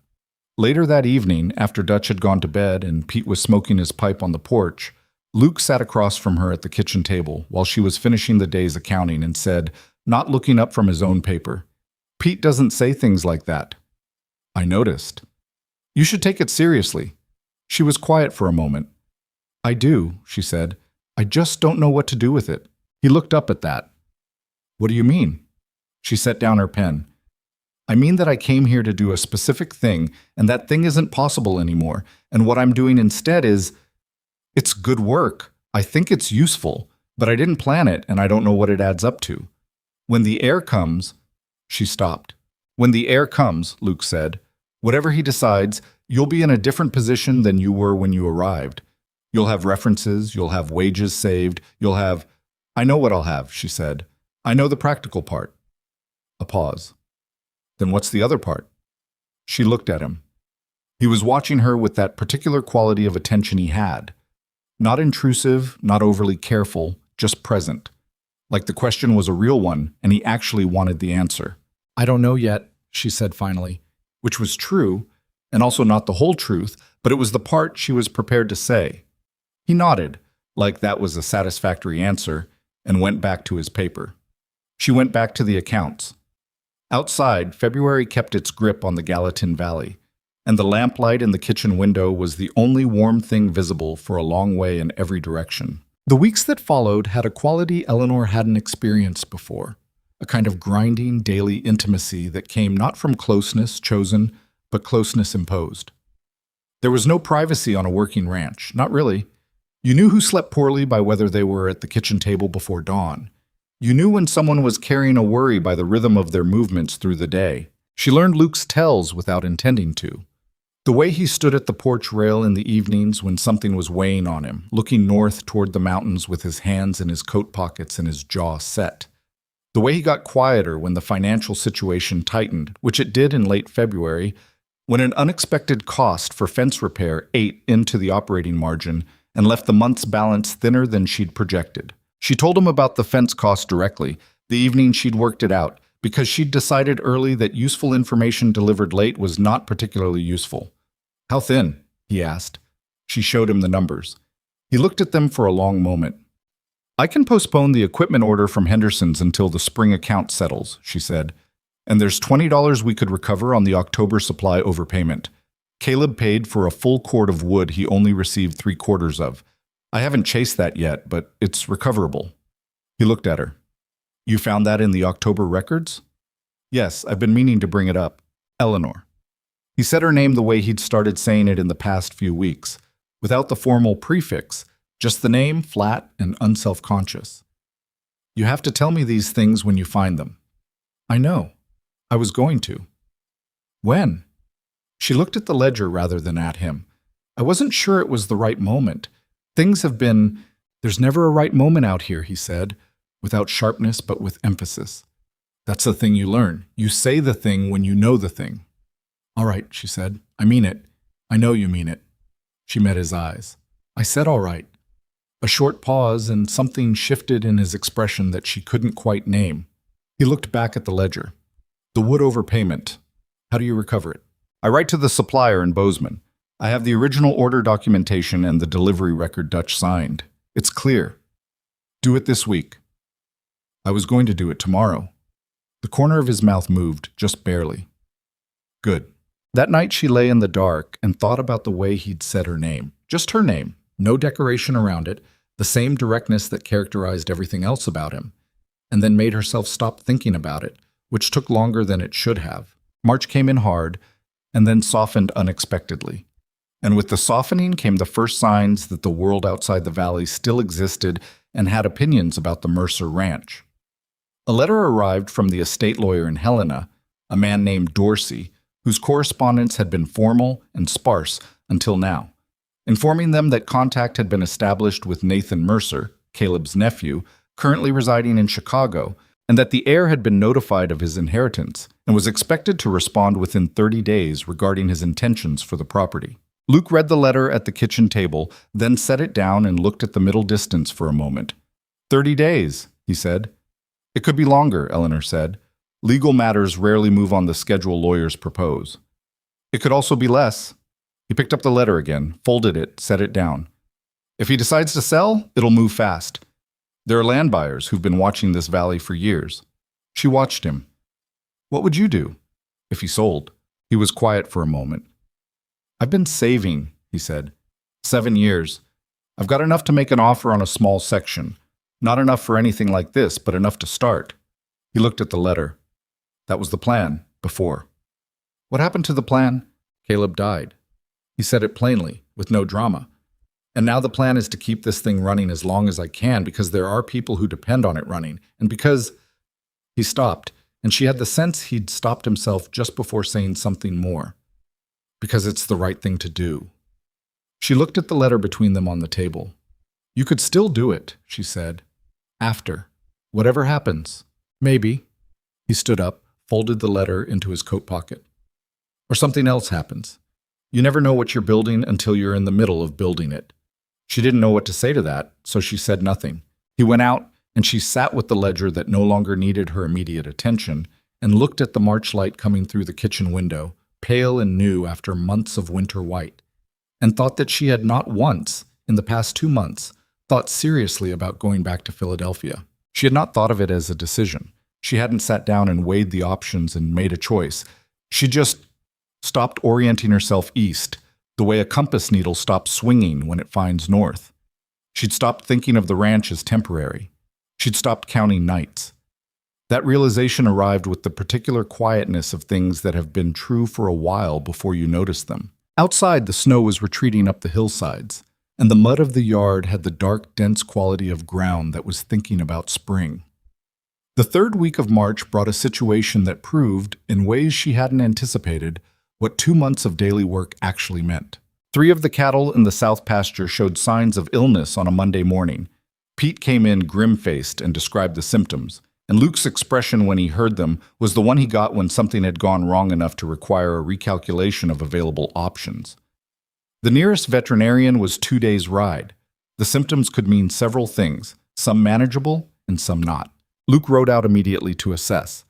Later that evening, after Dutch had gone to bed and Pete was smoking his pipe on the porch, Luke sat across from her at the kitchen table while she was finishing the day's accounting and said, not looking up from his own paper, "Pete doesn't say things like that." "I noticed." "You should take it seriously." She was quiet for a moment. "I do," she said. "I just don't know what to do with it." He looked up at that. "What do you mean?" She set down her pen. "I mean that I came here to do a specific thing, and that thing isn't possible anymore, and what I'm doing instead is... It's good work. I think it's useful, but I didn't plan it, and I don't know what it adds up to. When the heir comes..." She stopped. "When the heir comes," Luke said, "whatever he decides, you'll be in a different position than you were when you arrived. You'll have references, you'll have wages saved, you'll have..." "I know what I'll have," she said. "I know the practical part." A pause. "Then what's the other part?" She looked at him. He was watching her with that particular quality of attention he had. Not intrusive, not overly careful, just present. Like the question was a real one, and he actually wanted the answer. "I don't know yet," she said finally, which was true, and also not the whole truth, but it was the part she was prepared to say. He nodded, like that was a satisfactory answer, and went back to his paper. She went back to the accounts. Outside, February kept its grip on the Gallatin Valley, and the lamplight in the kitchen window was the only warm thing visible for a long way in every direction. The weeks that followed had a quality Eleanor hadn't experienced before, a kind of grinding daily intimacy that came not from closeness chosen, but closeness imposed. There was no privacy on a working ranch, not really. You knew who slept poorly by whether they were at the kitchen table before dawn. You knew when someone was carrying a worry by the rhythm of their movements through the day. She learned Luke's tells without intending to. The way he stood at the porch rail in the evenings when something was weighing on him, looking north toward the mountains with his hands in his coat pockets and his jaw set. The way he got quieter when the financial situation tightened, which it did in late February, when an unexpected cost for fence repair ate into the operating margin and left the month's balance thinner than she'd projected. She told him about the fence cost directly, the evening she'd worked it out, because she'd decided early that useful information delivered late was not particularly useful. "How thin?" he asked. She showed him the numbers. He looked at them for a long moment. "I can postpone the equipment order from Henderson's until the spring account settles," she said. "And there's $20 we could recover on the October supply overpayment. Caleb paid for a full cord of wood he only received 3/4 of. I haven't chased that yet, but it's recoverable." He looked at her. "You found that in the October records?" "Yes, I've been meaning to bring it up. Eleanor." He said her name the way he'd started saying it in the past few weeks, without the formal prefix, just the name, flat and unself-conscious. "You have to tell me these things when you find them." "I know. I was going to." "When?" She looked at the ledger rather than at him. "I wasn't sure it was the right moment. Things have been..." "There's never a right moment out here," he said, without sharpness but with emphasis. "That's the thing you learn. You say the thing when you know the thing." "All right," she said. "I mean it. I know you mean it." She met his eyes. "I said all right." A short pause, and something shifted in his expression that she couldn't quite name. He looked back at the ledger. "The wood overpayment. How do you recover it?" "I write to the supplier in Bozeman. I have the original order documentation and the delivery record Dutch signed. It's clear. Do it this week. I was going to do it tomorrow. The corner of his mouth moved, just barely. Good. That night she lay in the dark and thought about the way he'd said her name. Just her name, no decoration around it, the same directness that characterized everything else about him, and then made herself stop thinking about it, which took longer than it should have. March came in hard, and then softened unexpectedly. And with the softening came the first signs that the world outside the valley still existed and had opinions about the Mercer Ranch. A letter arrived from the estate lawyer in Helena, a man named Dorsey, whose correspondence had been formal and sparse until now, informing them that contact had been established with Nathan Mercer, Caleb's nephew, currently residing in Chicago, and that the heir had been notified of his inheritance and was expected to respond within 30 days regarding his intentions for the property. Luke read the letter at the kitchen table, then set it down and looked at the middle distance for a moment. 30 days, he said. It could be longer, Eleanor said. Legal matters rarely move on the schedule lawyers propose. It could also be less. He picked up the letter again, folded it, set it down. If he decides to sell, it'll move fast. There are land buyers who've been watching this valley for years. She watched him. What would you do if he sold? He was quiet for a moment. I've been saving, he said. 7 years. I've got enough to make an offer on a small section. Not enough for anything like this, but enough to start. He looked at the letter. That was the plan, before. What happened to the plan? Caleb died. He said it plainly, with no drama. And now the plan is to keep this thing running as long as I can because there are people who depend on it running, and because... He stopped, and she had the sense he'd stopped himself just before saying something more. Because it's the right thing to do. She looked at the letter between them on the table. You could still do it, she said. After. Whatever happens. Maybe. He stood up, folded the letter into his coat pocket. Or something else happens. You never know what you're building until you're in the middle of building it. She didn't know what to say to that, so she said nothing. He went out, and she sat with the ledger that no longer needed her immediate attention and looked at the March light coming through the kitchen window, pale and new after months of winter white, and thought that she had not once, in the past 2 months, thought seriously about going back to Philadelphia. She had not thought of it as a decision. She hadn't sat down and weighed the options and made a choice. She just stopped orienting herself east, the way a compass needle stops swinging when it finds north. She'd stopped thinking of the ranch as temporary. She'd stopped counting nights. That realization arrived with the particular quietness of things that have been true for a while before you notice them. Outside, the snow was retreating up the hillsides, and the mud of the yard had the dark, dense quality of ground that was thinking about spring. The third week of March brought a situation that proved, in ways she hadn't anticipated, what 2 months of daily work actually meant. 3 of the cattle in the south pasture showed signs of illness on a Monday morning. Pete came in grim-faced and described the symptoms, and Luke's expression when he heard them was the one he got when something had gone wrong enough to require a recalculation of available options. The nearest veterinarian was 2 days' ride. The symptoms could mean several things, some manageable and some not. Luke rode out immediately to assess.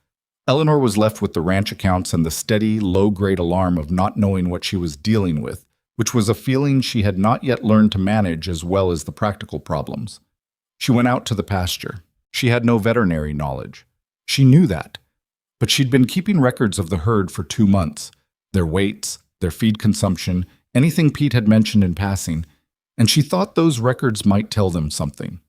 Eleanor was left with the ranch accounts and the steady, low-grade alarm of not knowing what she was dealing with, which was a feeling she had not yet learned to manage as well as the practical problems. She went out to the pasture. She had no veterinary knowledge. She knew that. But she'd been keeping records of the herd for 2 months, their weights, their feed consumption, anything Pete had mentioned in passing, and she thought those records might tell them something.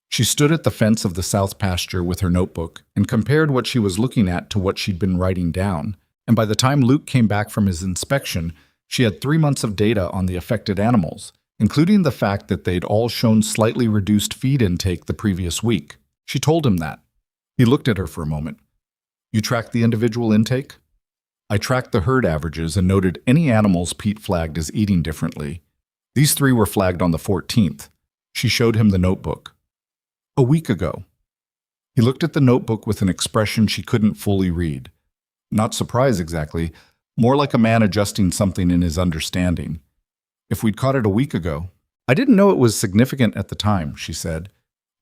She stood at the fence of the south pasture with her notebook and compared what she was looking at to what she'd been writing down, and by the time Luke came back from his inspection, she had 3 months of data on the affected animals, including the fact that they'd all shown slightly reduced feed intake the previous week. She told him that. He looked at her for a moment. You tracked the individual intake? I tracked the herd averages and noted any animals Pete flagged as eating differently. These 3 were flagged on the 14th. She showed him the notebook. A week ago. He looked at the notebook with an expression she couldn't fully read. Not surprise exactly, more like a man adjusting something in his understanding. If we'd caught it a week ago. I didn't know it was significant at the time, she said.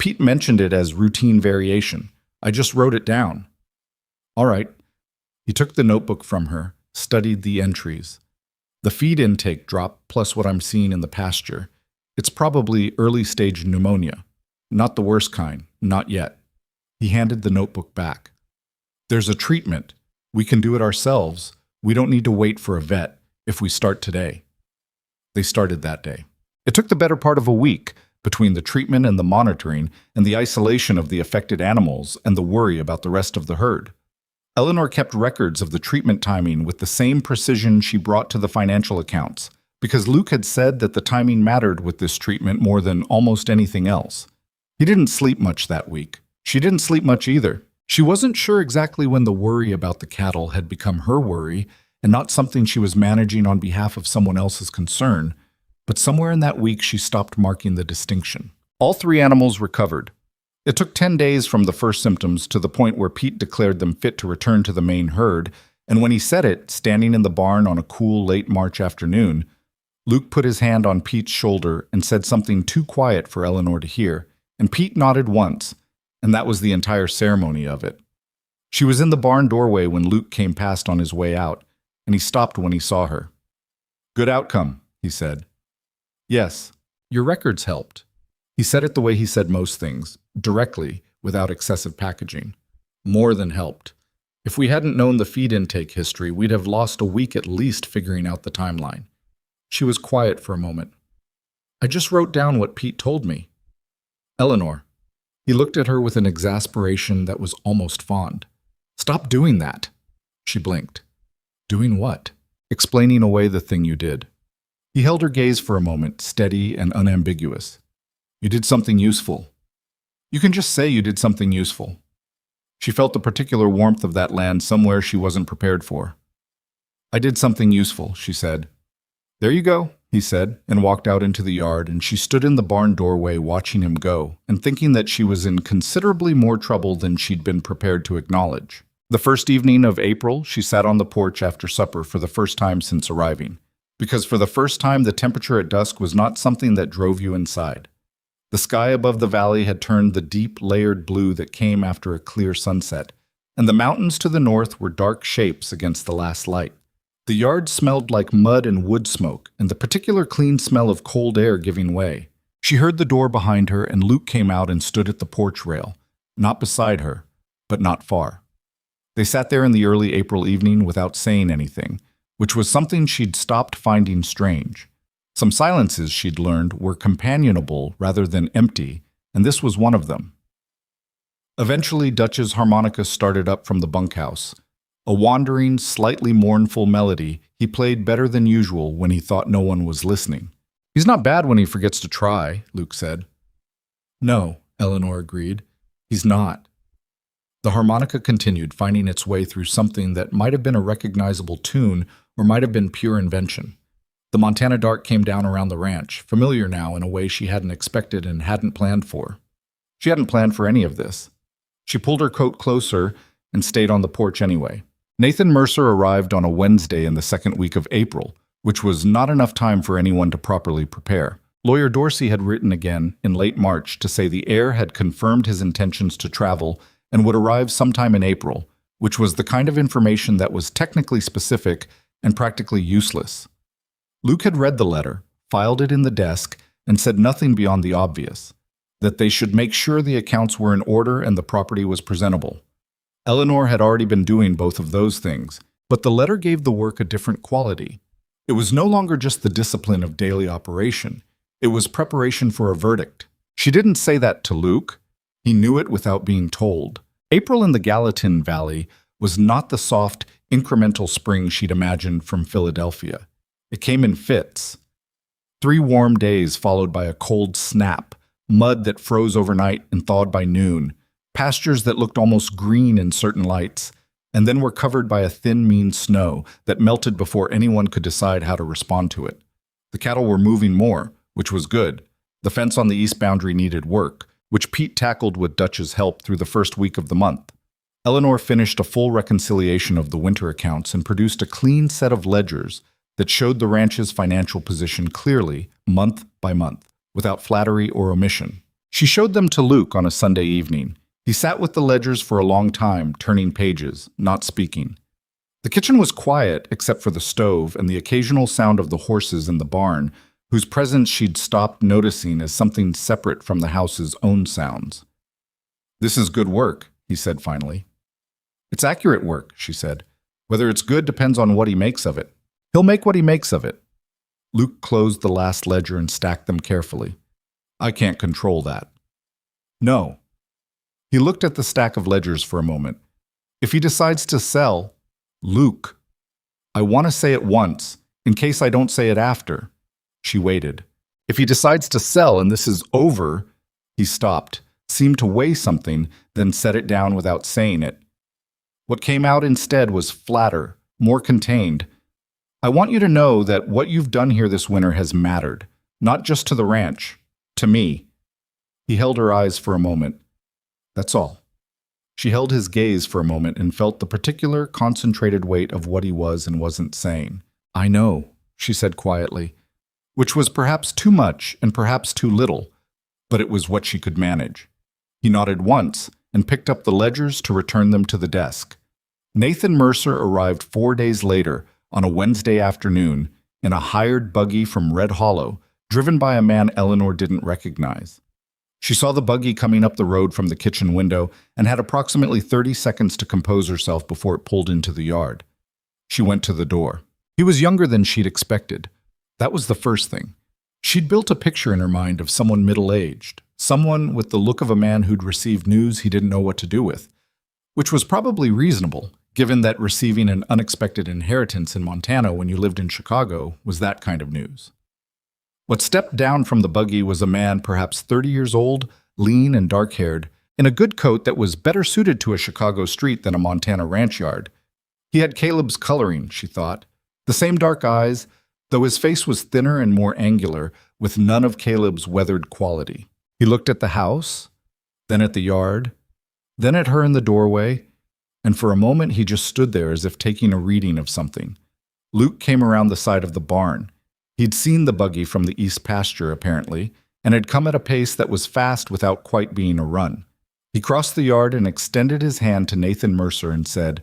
Pete mentioned it as routine variation. I just wrote it down. All right. He took the notebook from her, studied the entries. The feed intake drop plus what I'm seeing in the pasture. It's probably early-stage pneumonia. Not the worst kind, not yet. He handed the notebook back. There's a treatment. We can do it ourselves. We don't need to wait for a vet if we start today. They started that day. It took the better part of a week between the treatment and the monitoring and the isolation of the affected animals and the worry about the rest of the herd. Eleanor kept records of the treatment timing with the same precision she brought to the financial accounts, because Luke had said that the timing mattered with this treatment more than almost anything else. He didn't sleep much that week. She didn't sleep much either. She wasn't sure exactly when the worry about the cattle had become her worry and not something she was managing on behalf of someone else's concern, but somewhere in that week she stopped marking the distinction. All 3 animals recovered. It took 10 days from the first symptoms to the point where Pete declared them fit to return to the main herd, and when he said it, standing in the barn on a cool late March afternoon, Luke put his hand on Pete's shoulder and said something too quiet for Eleanor to hear, and Pete nodded once, and that was the entire ceremony of it. She was in the barn doorway when Luke came past on his way out, and he stopped when he saw her. "Good outcome," he said. "Yes, your records helped." He said it the way he said most things, directly, without excessive packaging. More than helped. If we hadn't known the feed intake history, we'd have lost a week at least figuring out the timeline. She was quiet for a moment. "I just wrote down what Pete told me." "Eleanor." He looked at her with an exasperation that was almost fond. "Stop doing that." She blinked. "Doing what?" "Explaining away the thing you did." He held her gaze for a moment, steady and unambiguous. "You did something useful. You can just say you did something useful." She felt the particular warmth of that land somewhere she wasn't prepared for. "I did something useful," she said. "There you go," he said, and walked out into the yard, and she stood in the barn doorway watching him go, and thinking that she was in considerably more trouble than she'd been prepared to acknowledge. The first evening of April, she sat on the porch after supper for the first time since arriving, because for the first time the temperature at dusk was not something that drove you inside. The sky above the valley had turned the deep, layered blue that came after a clear sunset, and the mountains to the north were dark shapes against the last light. The yard smelled like mud and wood smoke, and the particular clean smell of cold air giving way. She heard the door behind her, and Luke came out and stood at the porch rail, not beside her, but not far. They sat there in the early April evening without saying anything, which was something she'd stopped finding strange. Some silences, she'd learned, were companionable rather than empty, and this was one of them. Eventually, Dutch's harmonica started up from the bunkhouse. A wandering, slightly mournful melody he played better than usual when he thought no one was listening. "He's not bad when he forgets to try," Luke said. "No," Eleanor agreed. "He's not." The harmonica continued, finding its way through something that might have been a recognizable tune or might have been pure invention. The Montana dark came down around the ranch, familiar now in a way she hadn't expected and hadn't planned for. She hadn't planned for any of this. She pulled her coat closer and stayed on the porch anyway. Nathan Mercer arrived on a Wednesday in the second week of April, which was not enough time for anyone to properly prepare. Lawyer Dorsey had written again in late March to say the heir had confirmed his intentions to travel and would arrive sometime in April, which was the kind of information that was technically specific and practically useless. Luke had read the letter, filed it in the desk, and said nothing beyond the obvious, that they should make sure the accounts were in order and the property was presentable. Eleanor had already been doing both of those things, but the letter gave the work a different quality. It was no longer just the discipline of daily operation. It was preparation for a verdict. She didn't say that to Luke. He knew it without being told. April in the Gallatin Valley was not the soft, incremental spring she'd imagined from Philadelphia. It came in fits. 3 warm days followed by a cold snap, mud that froze overnight and thawed by noon, pastures that looked almost green in certain lights, and then were covered by a thin, mean snow that melted before anyone could decide how to respond to it. The cattle were moving more, which was good. The fence on the east boundary needed work, which Pete tackled with Dutch's help through the first week of the month. Eleanor finished a full reconciliation of the winter accounts and produced a clean set of ledgers that showed the ranch's financial position clearly, month by month, without flattery or omission. She showed them to Luke on a Sunday evening. He sat with the ledgers for a long time, turning pages, not speaking. The kitchen was quiet except for the stove and the occasional sound of the horses in the barn, whose presence she'd stopped noticing as something separate from the house's own sounds. "This is good work," he said finally. "It's accurate work," she said. "Whether it's good depends on what he makes of it. He'll make what he makes of it." Luke closed the last ledger and stacked them carefully. "I can't control that." "No." He looked at the stack of ledgers for a moment. "If he decides to sell—" "Luke, I want to say it once, in case I don't say it after." She waited. "If he decides to sell and this is over—" He stopped, seemed to weigh something, then set it down without saying it. What came out instead was flatter, more contained. "I want you to know that what you've done here this winter has mattered, not just to the ranch, to me." He held her eyes for a moment. "That's all." She held his gaze for a moment and felt the particular, concentrated weight of what he was and wasn't saying. "I know," she said quietly, which was perhaps too much and perhaps too little, but it was what she could manage. He nodded once and picked up the ledgers to return them to the desk. Nathan Mercer arrived 4 days later, on a Wednesday afternoon, in a hired buggy from Red Hollow, driven by a man Eleanor didn't recognize. She saw the buggy coming up the road from the kitchen window and had approximately 30 seconds to compose herself before it pulled into the yard. She went to the door. He was younger than she'd expected. That was the first thing. She'd built a picture in her mind of someone middle-aged, someone with the look of a man who'd received news he didn't know what to do with, which was probably reasonable, given that receiving an unexpected inheritance in Montana when you lived in Chicago was that kind of news. What stepped down from the buggy was a man perhaps 30 years old, lean and dark-haired, in a good coat that was better suited to a Chicago street than a Montana ranch yard. He had Caleb's coloring, she thought, the same dark eyes, though his face was thinner and more angular, with none of Caleb's weathered quality. He looked at the house, then at the yard, then at her in the doorway, and for a moment he just stood there as if taking a reading of something. Luke came around the side of the barn. He'd seen the buggy from the east pasture, apparently, and had come at a pace that was fast without quite being a run. He crossed the yard and extended his hand to Nathan Mercer and said,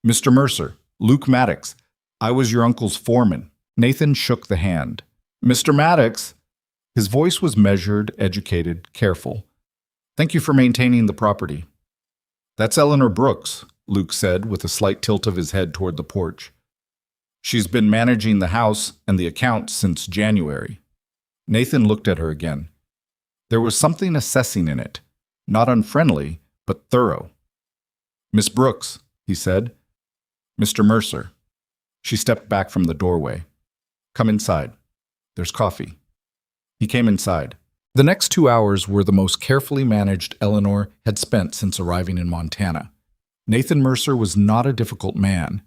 "Mr. Mercer, Luke Maddox, I was your uncle's foreman." Nathan shook the hand. "Mr. Maddox." His voice was measured, educated, careful. "Thank you for maintaining the property." "That's Eleanor Brooks," Luke said, with a slight tilt of his head toward the porch. "She's been managing the house and the accounts since January." Nathan looked at her again. There was something assessing in it, not unfriendly, but thorough. "Miss Brooks," he said. "Mr. Mercer." She stepped back from the doorway. "Come inside. There's coffee." He came inside. The next 2 hours were the most carefully managed Eleanor had spent since arriving in Montana. Nathan Mercer was not a difficult man.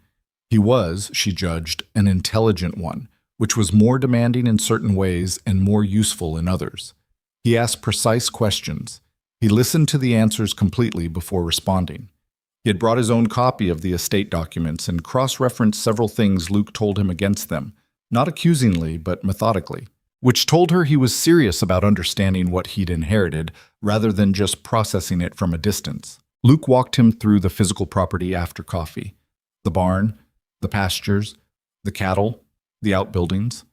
He was, she judged, an intelligent one, which was more demanding in certain ways and more useful in others. He asked precise questions. He listened to the answers completely before responding. He had brought his own copy of the estate documents and cross-referenced several things Luke told him against them, not accusingly but methodically, which told her he was serious about understanding what he'd inherited rather than just processing it from a distance. Luke walked him through the physical property after coffee. The barn, the pastures, the cattle, the outbuildings.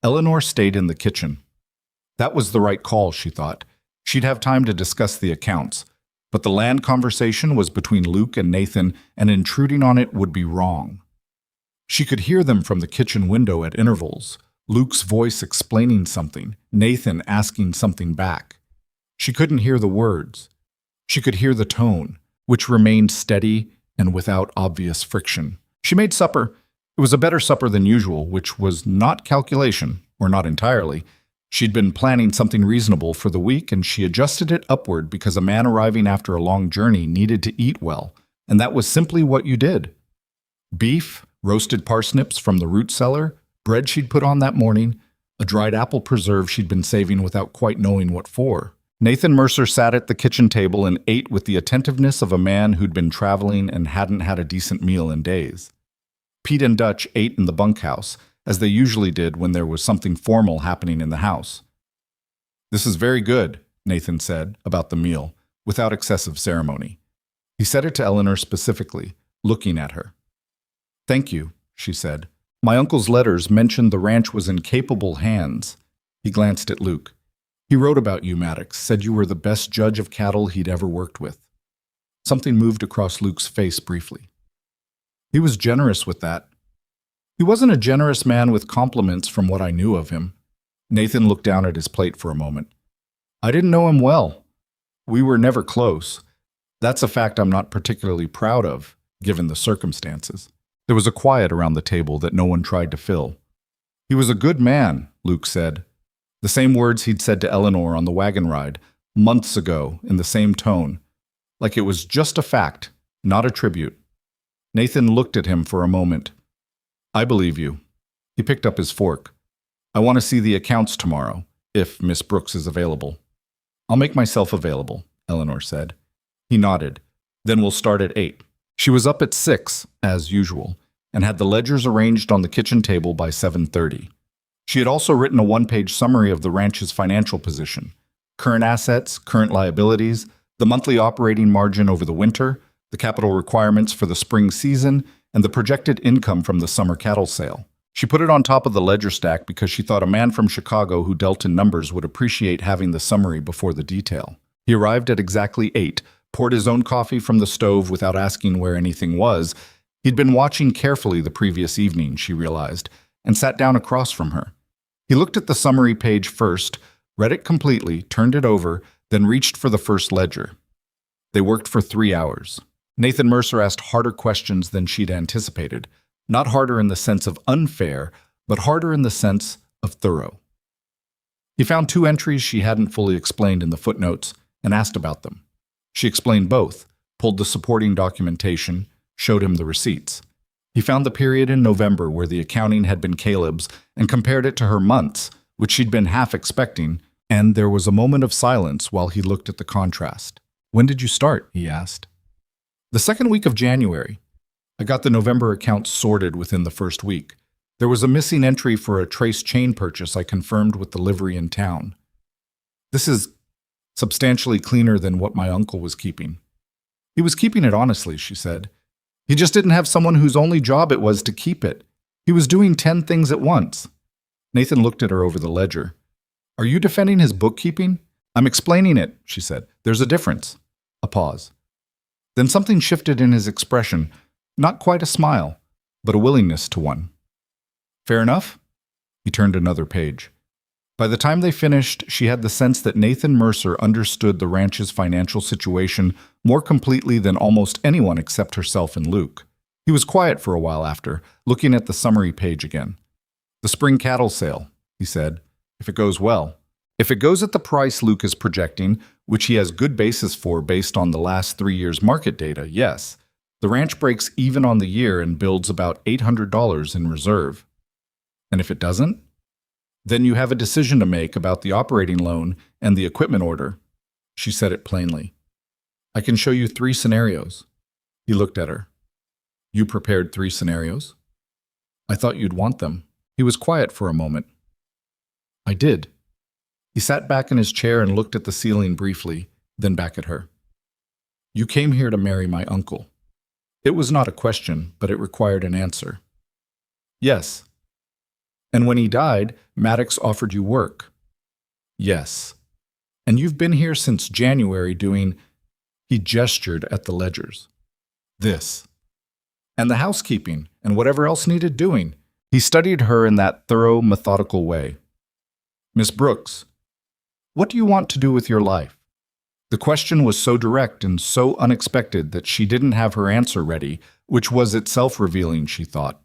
Eleanor stayed in the kitchen. That was the right call, she thought. She'd have time to discuss the accounts, but the land conversation was between Luke and Nathan, and intruding on it would be wrong. She could hear them from the kitchen window at intervals, Luke's voice explaining something, Nathan asking something back. She couldn't hear the words. She could hear the tone, which remained steady and without obvious friction. She made supper. It was a better supper than usual, which was not calculation, or not entirely. She'd been planning something reasonable for the week, and she adjusted it upward because a man arriving after a long journey needed to eat well, and that was simply what you did. Beef, roasted parsnips from the root cellar, bread she'd put on that morning, a dried apple preserve she'd been saving without quite knowing what for. Nathan Mercer sat at the kitchen table and ate with the attentiveness of a man who'd been traveling and hadn't had a decent meal in days. Pete and Dutch ate in the bunkhouse, as they usually did when there was something formal happening in the house. "This is very good," Nathan said about the meal, without excessive ceremony. He said it to Eleanor specifically, looking at her. Thank you, she said. My uncle's letters mentioned the ranch was in capable hands. He glanced at Luke. He wrote about you, Maddox, said you were the best judge of cattle he'd ever worked with. Something moved across Luke's face briefly. He was generous with that. He wasn't a generous man with compliments from what I knew of him. Nathan looked down at his plate for a moment. I didn't know him well. We were never close. That's a fact I'm not particularly proud of, given the circumstances. There was a quiet around the table that no one tried to fill. He was a good man, Luke said. The same words he'd said to Eleanor on the wagon ride, months ago, in the same tone. Like it was just a fact, not a tribute. Nathan looked at him for a moment. I believe you. He picked up his fork. I want to see the accounts tomorrow, if Miss Brooks is available. I'll make myself available, Eleanor said. He nodded. Then we'll start at 8. She was up at 6, as usual, and had the ledgers arranged on the kitchen table by 7:30. She had also written a one-page summary of the ranch's financial position, current assets, current liabilities, the monthly operating margin over the winter, the capital requirements for the spring season, and the projected income from the summer cattle sale. She put it on top of the ledger stack because she thought a man from Chicago who dealt in numbers would appreciate having the summary before the detail. He arrived at exactly 8, poured his own coffee from the stove without asking where anything was. He'd been watching carefully the previous evening, she realized, and sat down across from her. He looked at the summary page first, read it completely, turned it over, then reached for the first ledger. They worked for 3 hours. Nathan Mercer asked harder questions than she'd anticipated. Not harder in the sense of unfair, but harder in the sense of thorough. He found 2 entries she hadn't fully explained in the footnotes and asked about them. She explained both, pulled the supporting documentation, showed him the receipts. He found the period in November where the accounting had been Caleb's and compared it to her months, which she'd been half expecting, and there was a moment of silence while he looked at the contrast. When did you start? He asked. The second week of January. I got the November accounts sorted within the first week. There was a missing entry for a trace chain purchase I confirmed with the livery in town. This is substantially cleaner than what my uncle was keeping. He was keeping it honestly, she said. He just didn't have someone whose only job it was to keep it. He was doing 10 things at once. Nathan looked at her over the ledger. Are you defending his bookkeeping? I'm explaining it, she said. There's a difference. A pause. Then something shifted in his expression. Not quite a smile, but a willingness to one. Fair enough? He turned another page. By the time they finished, she had the sense that Nathan Mercer understood the ranch's financial situation more completely than almost anyone except herself and Luke. He was quiet for a while after, looking at the summary page again. The spring cattle sale, he said, if it goes well. If it goes at the price Luke is projecting, which he has good basis for based on the last 3 years' market data, yes. The ranch breaks even on the year and builds about $800 in reserve. And if it doesn't? Then you have a decision to make about the operating loan and the equipment order. She said it plainly. I can show you 3 scenarios. He looked at her. You prepared 3 scenarios? I thought you'd want them. He was quiet for a moment. I did. He sat back in his chair and looked at the ceiling briefly, then back at her. You came here to marry my uncle. It was not a question, but it required an answer. Yes. And when he died, Maddox offered you work. Yes. And you've been here since January doing, he gestured at the ledgers. This. And the housekeeping, and whatever else needed doing. He studied her in that thorough, methodical way. Miss Brooks, what do you want to do with your life? The question was so direct and so unexpected that she didn't have her answer ready, which was itself revealing, she thought.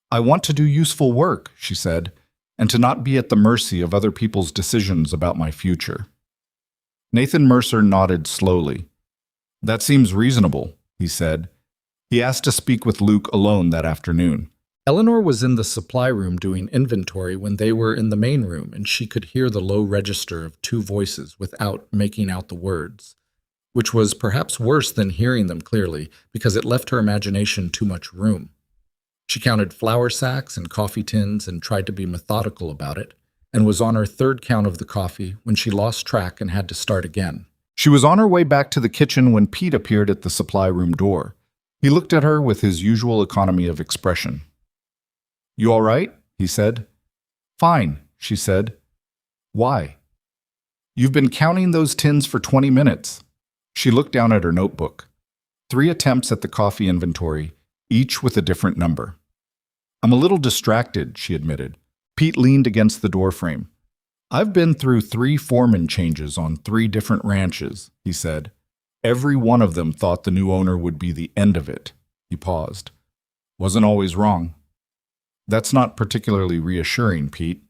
I want to do useful work, she said, and to not be at the mercy of other people's decisions about my future. Nathan Mercer nodded slowly. That seems reasonable, he said. He asked to speak with Luke alone that afternoon. Eleanor was in the supply room doing inventory when they were in the main room, and she could hear the low register of 2 voices without making out the words, which was perhaps worse than hearing them clearly because it left her imagination too much room. She counted flour sacks and coffee tins and tried to be methodical about it, and was on her 3rd count of the coffee when she lost track and had to start again. She was on her way back to the kitchen when Pete appeared at the supply room door. He looked at her with his usual economy of expression. "You all right?" he said. "Fine," she said. "Why?" "You've been counting those tins for 20 minutes." She looked down at her notebook. 3 attempts at the coffee inventory, each with a different number. "I'm a little distracted," she admitted. Pete leaned against the doorframe. "I've been through 3 foreman changes on 3 different ranches," he said. "Every one of them thought the new owner would be the end of it." He paused. "Wasn't always wrong." "That's not particularly reassuring, Pete."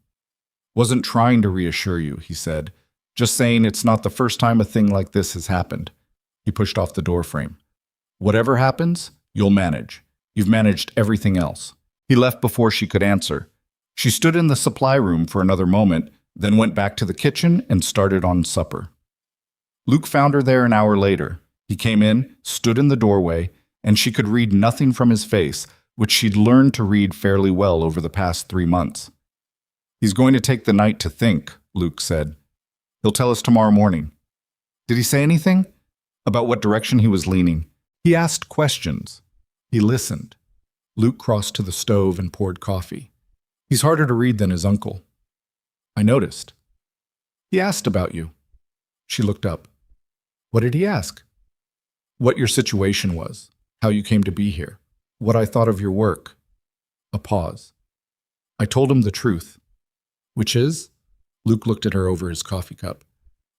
"Wasn't trying to reassure you," he said. "Just saying it's not the first time a thing like this has happened." He pushed off the doorframe. "Whatever happens, you'll manage. You've managed everything else." He left before she could answer. She stood in the supply room for another moment, then went back to the kitchen and started on supper. Luke found her there an hour later. He came in, stood in the doorway, and she could read nothing from his face, which she'd learned to read fairly well over the past 3 months. "He's going to take the night to think," Luke said. "He'll tell us tomorrow morning." "Did he say anything?" "About what direction he was leaning." "He asked questions." He listened. Luke crossed to the stove and poured coffee. "He's harder to read than his uncle." "I noticed." "He asked about you." She looked up. "What did he ask?" "What your situation was, how you came to be here, what I thought of your work." A pause. "I told him the truth." "Which is?" Luke looked at her over his coffee cup.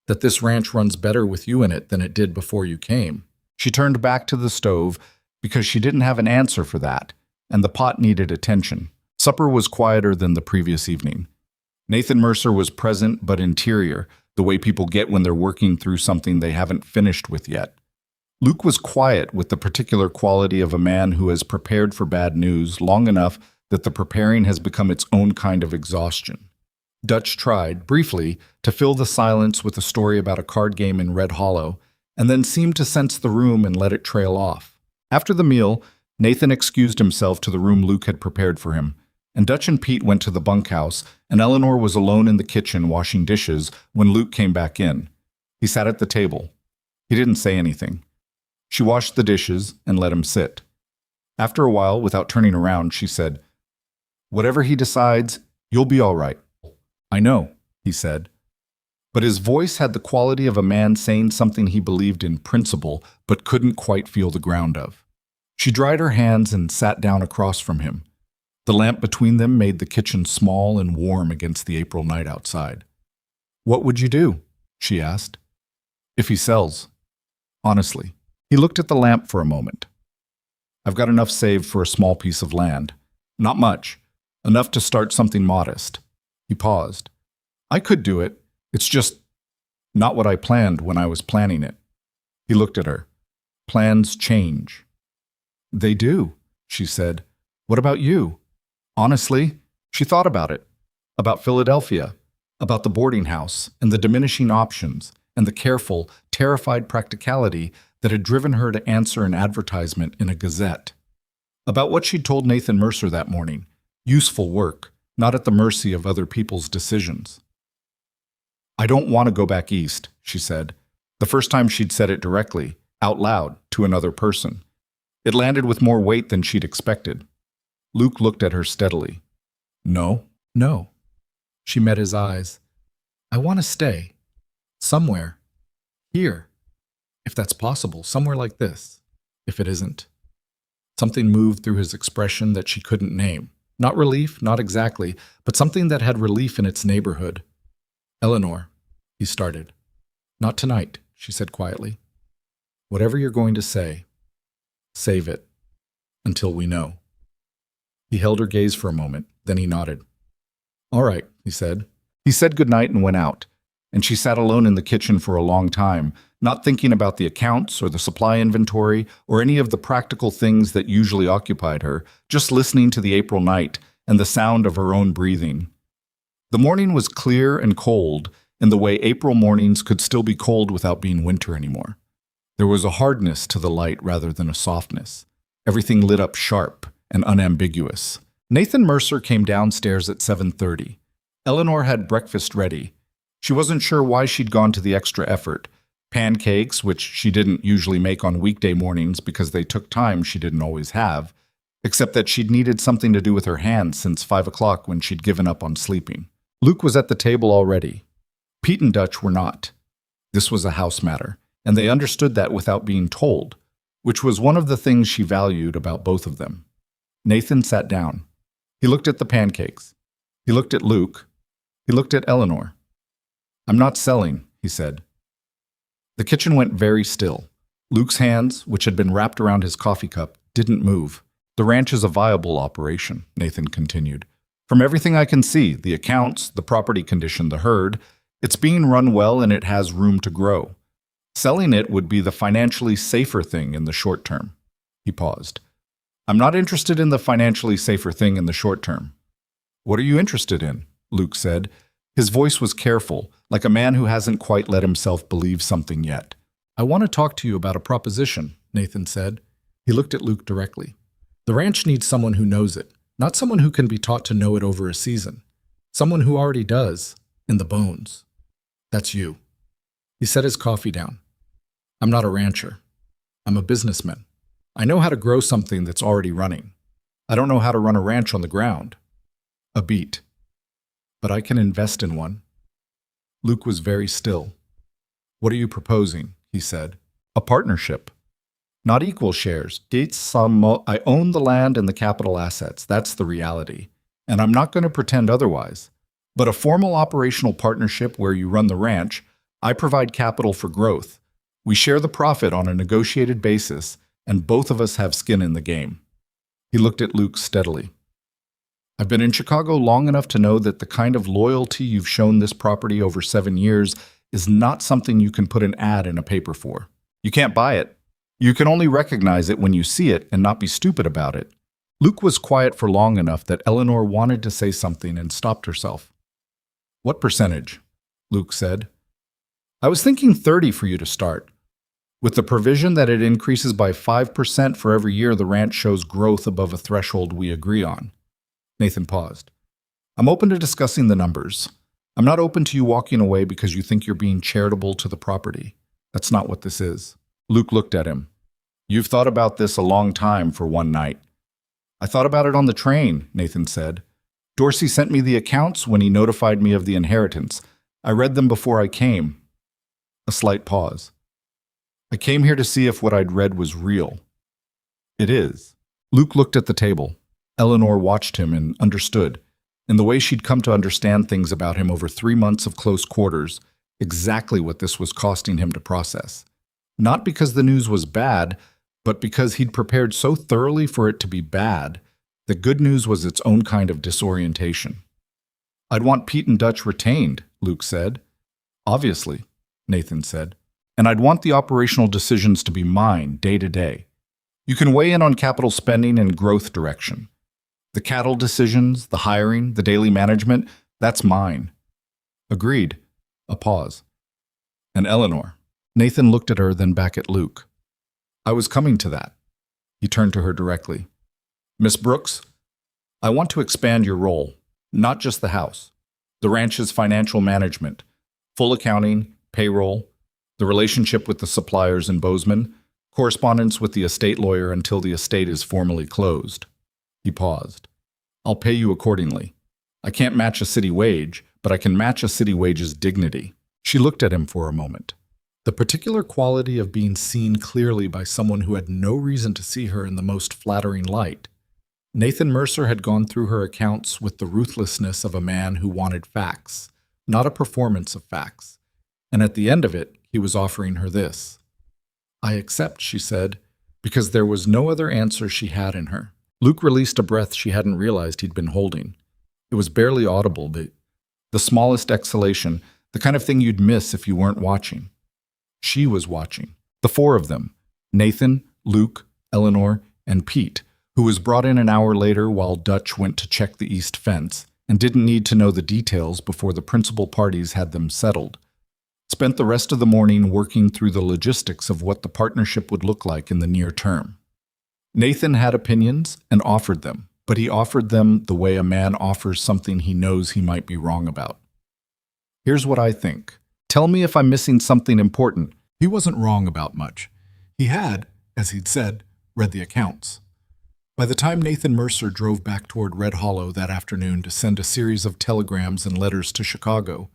"That this ranch runs better with you in it than it did before you came." She turned back to the stove because she didn't have an answer for that, and the pot needed attention. Supper was quieter than the previous evening. Nathan Mercer was present but interior, the way people get when they're working through something they haven't finished with yet. Luke was quiet with the particular quality of a man who has prepared for bad news long enough that the preparing has become its own kind of exhaustion. Dutch tried, briefly, to fill the silence with a story about a card game in Red Hollow, and then seemed to sense the room and let it trail off. After the meal, Nathan excused himself to the room Luke had prepared for him, and Dutch and Pete went to the bunkhouse, and Eleanor was alone in the kitchen washing dishes when Luke came back in. He sat at the table. He didn't say anything. She washed the dishes and let him sit. After a while, without turning around, she said, "Whatever he decides, you'll be all right." "I know," he said. But his voice had the quality of a man saying something he believed in principle but couldn't quite feel the ground of. She dried her hands and sat down across from him. The lamp between them made the kitchen small and warm against the April night outside. "What would you do?" she asked. "If he sells. Honestly." He looked at the lamp for a moment. "I've got enough saved for a small piece of land. Not much. Enough to start something modest." He paused. "I could do it. It's just not what I planned when I was planning it." He looked at her. "Plans change." "They do," she said. "What about you?" Honestly, she thought about it. About Philadelphia. About the boarding house and the diminishing options and the careful, terrified practicality that had driven her to answer an advertisement in a gazette. About what she'd told Nathan Mercer that morning. Useful work, not at the mercy of other people's decisions. "I don't want to go back east," she said. The first time she'd said it directly, out loud, to another person. It landed with more weight than she'd expected. Luke looked at her steadily. No. She met his eyes. "I want to stay. Somewhere. Here. If that's possible, somewhere like this. If it isn't." Something moved through his expression that she couldn't name. Not relief, not exactly, but something that had relief in its neighborhood. "Eleanor," he started. "Not tonight," she said quietly. "Whatever you're going to say, save it. Until we know." He held her gaze for a moment, then he nodded. "All right," he said. He said goodnight and went out, and she sat alone in the kitchen for a long time, not thinking about the accounts or the supply inventory or any of the practical things that usually occupied her, just listening to the April night and the sound of her own breathing. The morning was clear and cold, in the way April mornings could still be cold without being winter anymore. There was a hardness to the light rather than a softness. Everything lit up sharp and unambiguous. Nathan Mercer came downstairs at 7:30. Eleanor had breakfast ready. She wasn't sure why she'd gone to the extra effort. pancakes, which she didn't usually make on weekday mornings because they took time she didn't always have, except that she'd needed something to do with her hands since 5 o'clock when she'd given up on sleeping. Luke was at the table already. Pete and Dutch were not. This was a house matter, and they understood that without being told, which was one of the things she valued about both of them. Nathan sat down. He looked at the pancakes. He looked at Luke. He looked at Eleanor. "I'm not selling," he said. The kitchen went very still. Luke's hands, which had been wrapped around his coffee cup, didn't move. "The ranch is a viable operation," Nathan continued. "From everything I can see, the accounts, the property condition, the herd, it's being run well and it has room to grow. Selling it would be the financially safer thing in the short term." He paused. "I'm not interested in the financially safer thing in the short term." "What are you interested in?" Luke said. His voice was careful, like a man who hasn't quite let himself believe something yet. "I want to talk to you about a proposition," Nathan said. He looked at Luke directly. "The ranch needs someone who knows it, not someone who can be taught to know it over a season. Someone who already does, in the bones. That's you." He set his coffee down. "I'm not a rancher. I'm a businessman. I know how to grow something that's already running. I don't know how to run a ranch on the ground. A beat. But I can invest in one." Luke was very still. "What are you proposing?" he said. "A partnership. Not equal shares. I own the land and the capital assets. That's the reality. And I'm not going to pretend otherwise. But a formal operational partnership where you run the ranch, I provide capital for growth. We share the profit on a negotiated basis, and both of us have skin in the game." He looked at Luke steadily. "I've been in Chicago long enough to know that the kind of loyalty you've shown this property over 7 years is not something you can put an ad in a paper for. You can't buy it. You can only recognize it when you see it and not be stupid about it." Luke was quiet for long enough that Eleanor wanted to say something and stopped herself. "What percentage?" Luke said. "I was thinking 30 for you to start, with the provision that it increases by 5% for every year the ranch shows growth above a threshold we agree on." Nathan paused. "I'm open to discussing the numbers. I'm not open to you walking away because you think you're being charitable to the property. That's not what this is." Luke looked at him. "You've thought about this a long time for one night." "I thought about it on the train," Nathan said. "Dorsey sent me the accounts when he notified me of the inheritance. I read them before I came." A slight pause. "I came here to see if what I'd read was real." "It is." Luke looked at the table. Eleanor watched him and understood, in the way she'd come to understand things about him over 3 months of close quarters, exactly what this was costing him to process. Not because the news was bad, but because he'd prepared so thoroughly for it to be bad that good news was its own kind of disorientation. "I'd want Pete and Dutch retained," Luke said. "Obviously," Nathan said. "And I'd want the operational decisions to be mine, day to day. You can weigh in on capital spending and growth direction. The cattle decisions, the hiring, the daily management, that's mine." "Agreed." A pause. "And Eleanor." Nathan looked at her, then back at Luke. "I was coming to that." He turned to her directly. "Miss Brooks, I want to expand your role, not just the house. The ranch's financial management, full accounting, payroll, the relationship with the suppliers in Bozeman, correspondence with the estate lawyer until the estate is formally closed." He paused. "I'll pay you accordingly. I can't match a city wage, but I can match a city wage's dignity." She looked at him for a moment. The particular quality of being seen clearly by someone who had no reason to see her in the most flattering light. Nathan Mercer had gone through her accounts with the ruthlessness of a man who wanted facts, not a performance of facts. And at the end of it, he was offering her this. "I accept," she said, because there was no other answer she had in her. Luke released a breath she hadn't realized he'd been holding. It was barely audible, the smallest exhalation, the kind of thing you'd miss if you weren't watching. She was watching. The 4 of them, Nathan, Luke, Eleanor, and Pete, who was brought in an hour later while Dutch went to check the east fence and didn't need to know the details before the principal parties had them settled. Spent the rest of the morning working through the logistics of what the partnership would look like in the near term. Nathan had opinions and offered them, but he offered them the way a man offers something he knows he might be wrong about. "Here's what I think. Tell me if I'm missing something important, He wasn't wrong about much. He had, as he'd said, read the accounts. By the time Nathan Mercer drove back toward Red Hollow that afternoon to send a series of telegrams and letters to Chicago,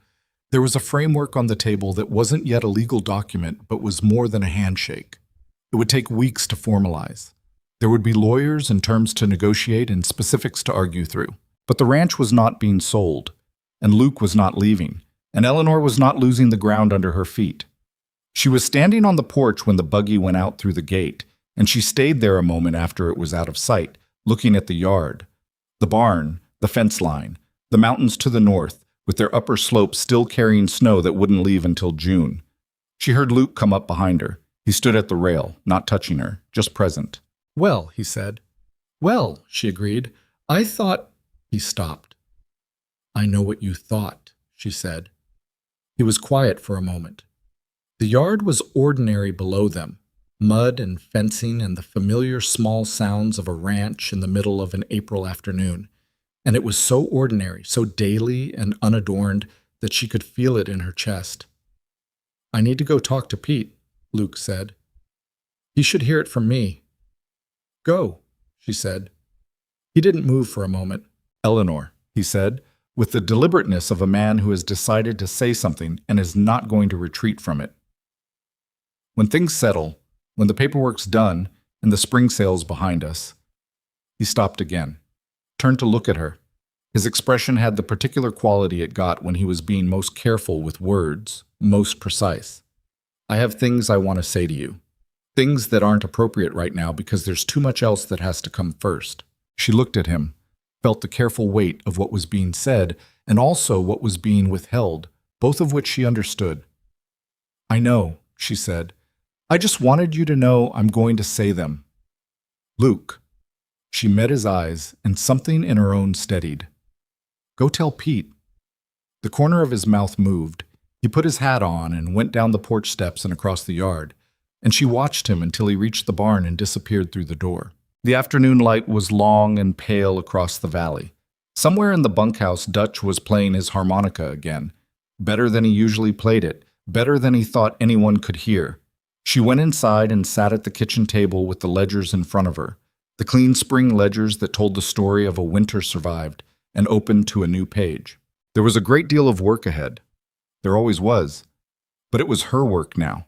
there was a framework on the table that wasn't yet a legal document but was more than a handshake. It would take weeks to formalize. There would be lawyers and terms to negotiate and specifics to argue through. But the ranch was not being sold, and Luke was not leaving, and Eleanor was not losing the ground under her feet. She was standing on the porch when the buggy went out through the gate, and she stayed there a moment after it was out of sight, looking at the yard, the barn, the fence line, the mountains to the north, with their upper slopes still carrying snow that wouldn't leave until June. She heard Luke come up behind her. He stood at the rail, not touching her, just present. "Well," he said. "Well," she agreed. "I thought—" He stopped. "I know what you thought," she said. He was quiet for a moment. The yard was ordinary below them, mud and fencing and the familiar small sounds of a ranch in the middle of an April afternoon. And it was so ordinary, so daily and unadorned that she could feel it in her chest. "I need to go talk to Pete," Luke said. "He should hear it from me." "Go," she said. He didn't move for a moment. "Eleanor," he said, with the deliberateness of a man who has decided to say something and is not going to retreat from it. "When things settle, when the paperwork's done and the spring sale's behind us—" He stopped again, turned to look at her. His expression had the particular quality it got when he was being most careful with words, most precise. "I have things I want to say to you. Things that aren't appropriate right now because there's too much else that has to come first." She looked at him, felt the careful weight of what was being said and also what was being withheld, both of which she understood. "I know," she said. "I just wanted you to know I'm going to say them." "Luke." She met his eyes, and something in her own steadied. "Go tell Pete." The corner of his mouth moved. He put his hat on and went down the porch steps and across the yard, and she watched him until he reached the barn and disappeared through the door. The afternoon light was long and pale across the valley. Somewhere in the bunkhouse, Dutch was playing his harmonica again. Better than he usually played it, better than he thought anyone could hear. She went inside and sat at the kitchen table with the ledgers in front of her, the clean spring ledgers that told the story of a winter survived and opened to a new page. There was a great deal of work ahead. There always was. But it was her work now.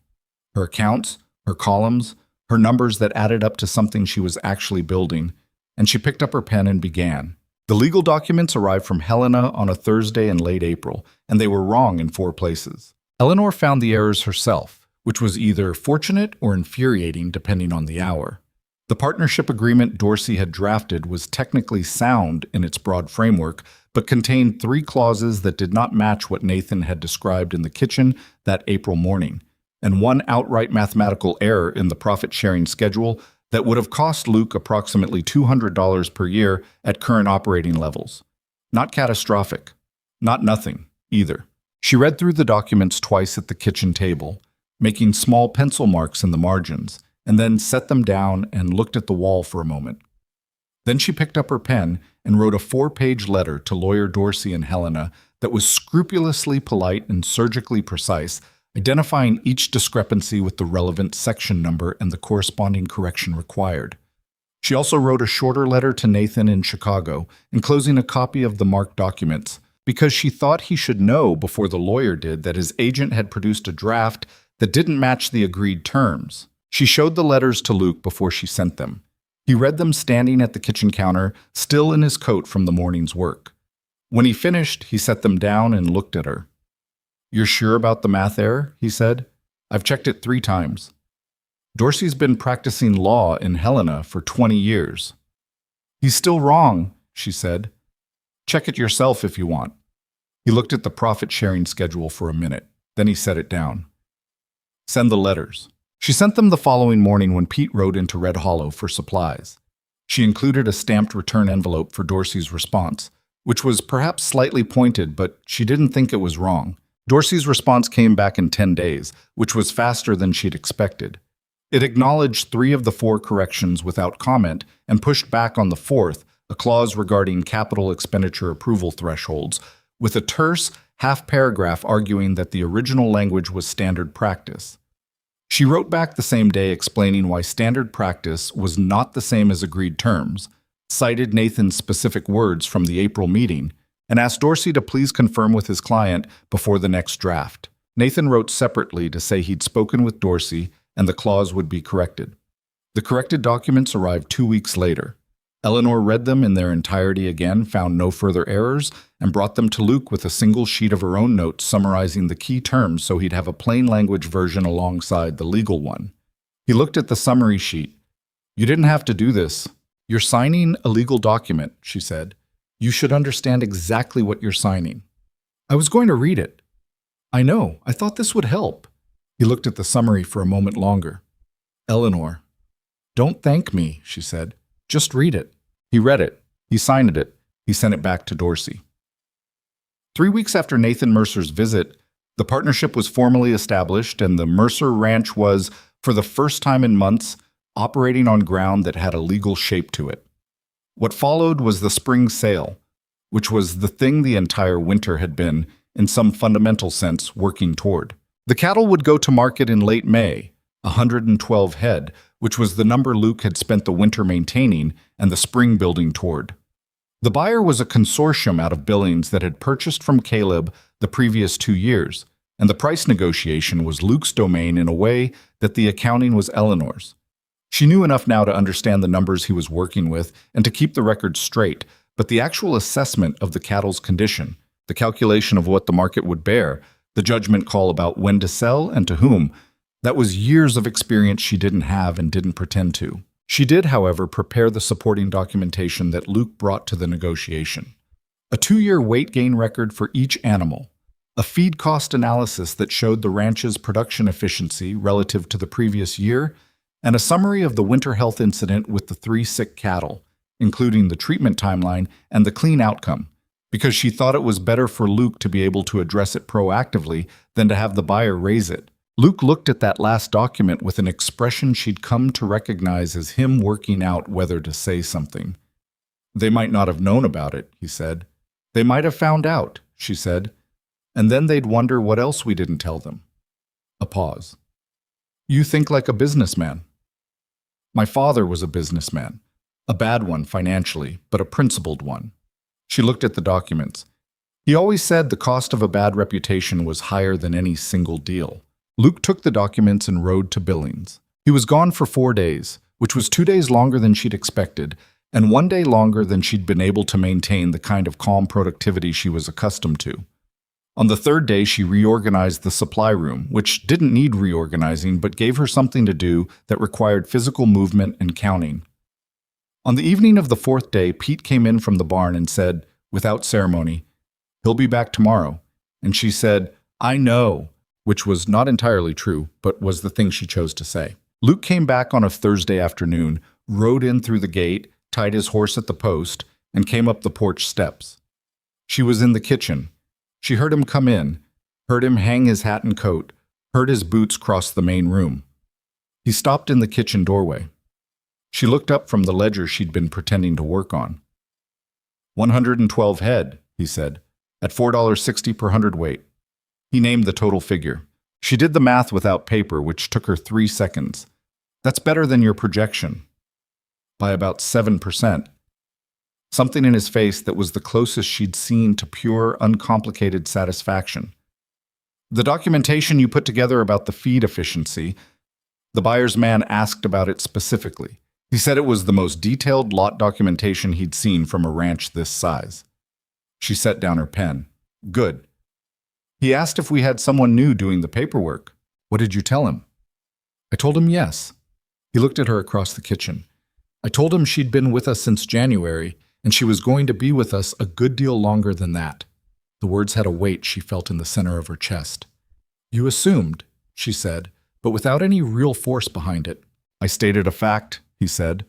Her accounts, her columns, her numbers that added up to something she was actually building, and she picked up her pen and began. The legal documents arrived from Helena on a Thursday in late April, and they were wrong in 4 places. Eleanor found the errors herself, which was either fortunate or infuriating depending on the hour. The partnership agreement Dorsey had drafted was technically sound in its broad framework, but contained 3 clauses that did not match what Nathan had described in the kitchen that April morning, and 1 outright mathematical error in the profit-sharing schedule that would have cost Luke approximately $200 per year at current operating levels. Not catastrophic. Not nothing, either. She read through the documents twice at the kitchen table, making small pencil marks in the margins, and then set them down and looked at the wall for a moment. Then she picked up her pen and wrote a 4-page letter to lawyer Dorsey and Helena that was scrupulously polite and surgically precise, identifying each discrepancy with the relevant section number and the corresponding correction required. She also wrote a shorter letter to Nathan in Chicago, enclosing a copy of the marked documents, because she thought he should know before the lawyer did that his agent had produced a draft that didn't match the agreed terms. She showed the letters to Luke before she sent them. He read them standing at the kitchen counter, still in his coat from the morning's work. When he finished, he set them down and looked at her. "You're sure about the math error?" he said. "I've checked it 3 times. Dorsey's been practicing law in Helena for 20 years. "He's still wrong," she said. "Check it yourself if you want." He looked at the profit-sharing schedule for a minute. Then he set it down. "Send the letters." She sent them the following morning when Pete rode into Red Hollow for supplies. She included a stamped return envelope for Dorsey's response, which was perhaps slightly pointed, but she didn't think it was wrong. Dorsey's response came back in 10 days, which was faster than she'd expected. It acknowledged 3 of the 4 corrections without comment and pushed back on the 4th, a clause regarding capital expenditure approval thresholds, with a terse half-paragraph arguing that the original language was standard practice. She wrote back the same day explaining why standard practice was not the same as agreed terms, cited Nathan's specific words from the April meeting, and asked Dorsey to please confirm with his client before the next draft. Nathan wrote separately to say he'd spoken with Dorsey and the clause would be corrected. The corrected documents arrived 2 weeks later. Eleanor read them in their entirety again, found no further errors, and brought them to Luke with a single sheet of her own notes summarizing the key terms so he'd have a plain language version alongside the legal one. He looked at the summary sheet. "You didn't have to do this. You're signing a legal document," she said. "You should understand exactly what you're signing." "I was going to read it." "I know. I thought this would help." He looked at the summary for a moment longer. "Eleanor, don't thank me," she said. "Just read it." He read it. He signed it. He sent it back to Dorsey. 3 weeks after Nathan Mercer's visit, the partnership was formally established and the Mercer Ranch was, for the first time in months, operating on ground that had a legal shape to it. What followed was the spring sale, which was the thing the entire winter had been, in some fundamental sense, working toward. The cattle would go to market in late May, 112 head, which was the number Luke had spent the winter maintaining and the spring building toward. The buyer was a consortium out of Billings that had purchased from Caleb the previous 2 years, and the price negotiation was Luke's domain in a way that the accounting was Eleanor's. She knew enough now to understand the numbers he was working with and to keep the record straight, but the actual assessment of the cattle's condition, the calculation of what the market would bear, the judgment call about when to sell and to whom, that was years of experience she didn't have and didn't pretend to. She did, however, prepare the supporting documentation that Luke brought to the negotiation. A 2-year weight gain record for each animal, a feed cost analysis that showed the ranch's production efficiency relative to the previous year, and a summary of the winter health incident with the 3 sick cattle, including the treatment timeline and the clean outcome, because she thought it was better for Luke to be able to address it proactively than to have the buyer raise it. Luke looked at that last document with an expression she'd come to recognize as him working out whether to say something. "They might not have known about it," he said. "They might have found out," she said. "And then they'd wonder what else we didn't tell them." A pause. "You think like a businessman." "My father was a businessman. A bad one financially, but a principled one." She looked at the documents. "He always said the cost of a bad reputation was higher than any single deal." Luke took the documents and rode to Billings. He was gone for 4 days, which was 2 days longer than she'd expected, and 1 day longer than she'd been able to maintain the kind of calm productivity she was accustomed to. On the 3rd day, she reorganized the supply room, which didn't need reorganizing but gave her something to do that required physical movement and counting. On the evening of the 4th day, Pete came in from the barn and said, without ceremony, "He'll be back tomorrow." And she said, "I know," which was not entirely true, but was the thing she chose to say. Luke came back on a Thursday afternoon, rode in through the gate, tied his horse at the post, and came up the porch steps. She was in the kitchen. She heard him come in, heard him hang his hat and coat, heard his boots cross the main room. He stopped in the kitchen doorway. She looked up from the ledger she'd been pretending to work on. 112 head, he said, at $4.60 per hundredweight. He named the total figure. She did the math without paper, which took her 3 seconds. "That's better than your projection." "By about 7%. Something in his face that was the closest she'd seen to pure, uncomplicated satisfaction. "The documentation you put together about the feed efficiency," the buyer's man asked about it specifically. He said it was the most detailed lot documentation he'd seen from a ranch this size. She set down her pen. "Good." He asked if we had someone new doing the paperwork. "What did you tell him?" "I told him yes." He looked at her across the kitchen. "I told him she'd been with us since January, and she was going to be with us a good deal longer than that." The words had a weight she felt in the center of her chest. "You assumed," she said, but without any real force behind it. "I stated a fact," he said,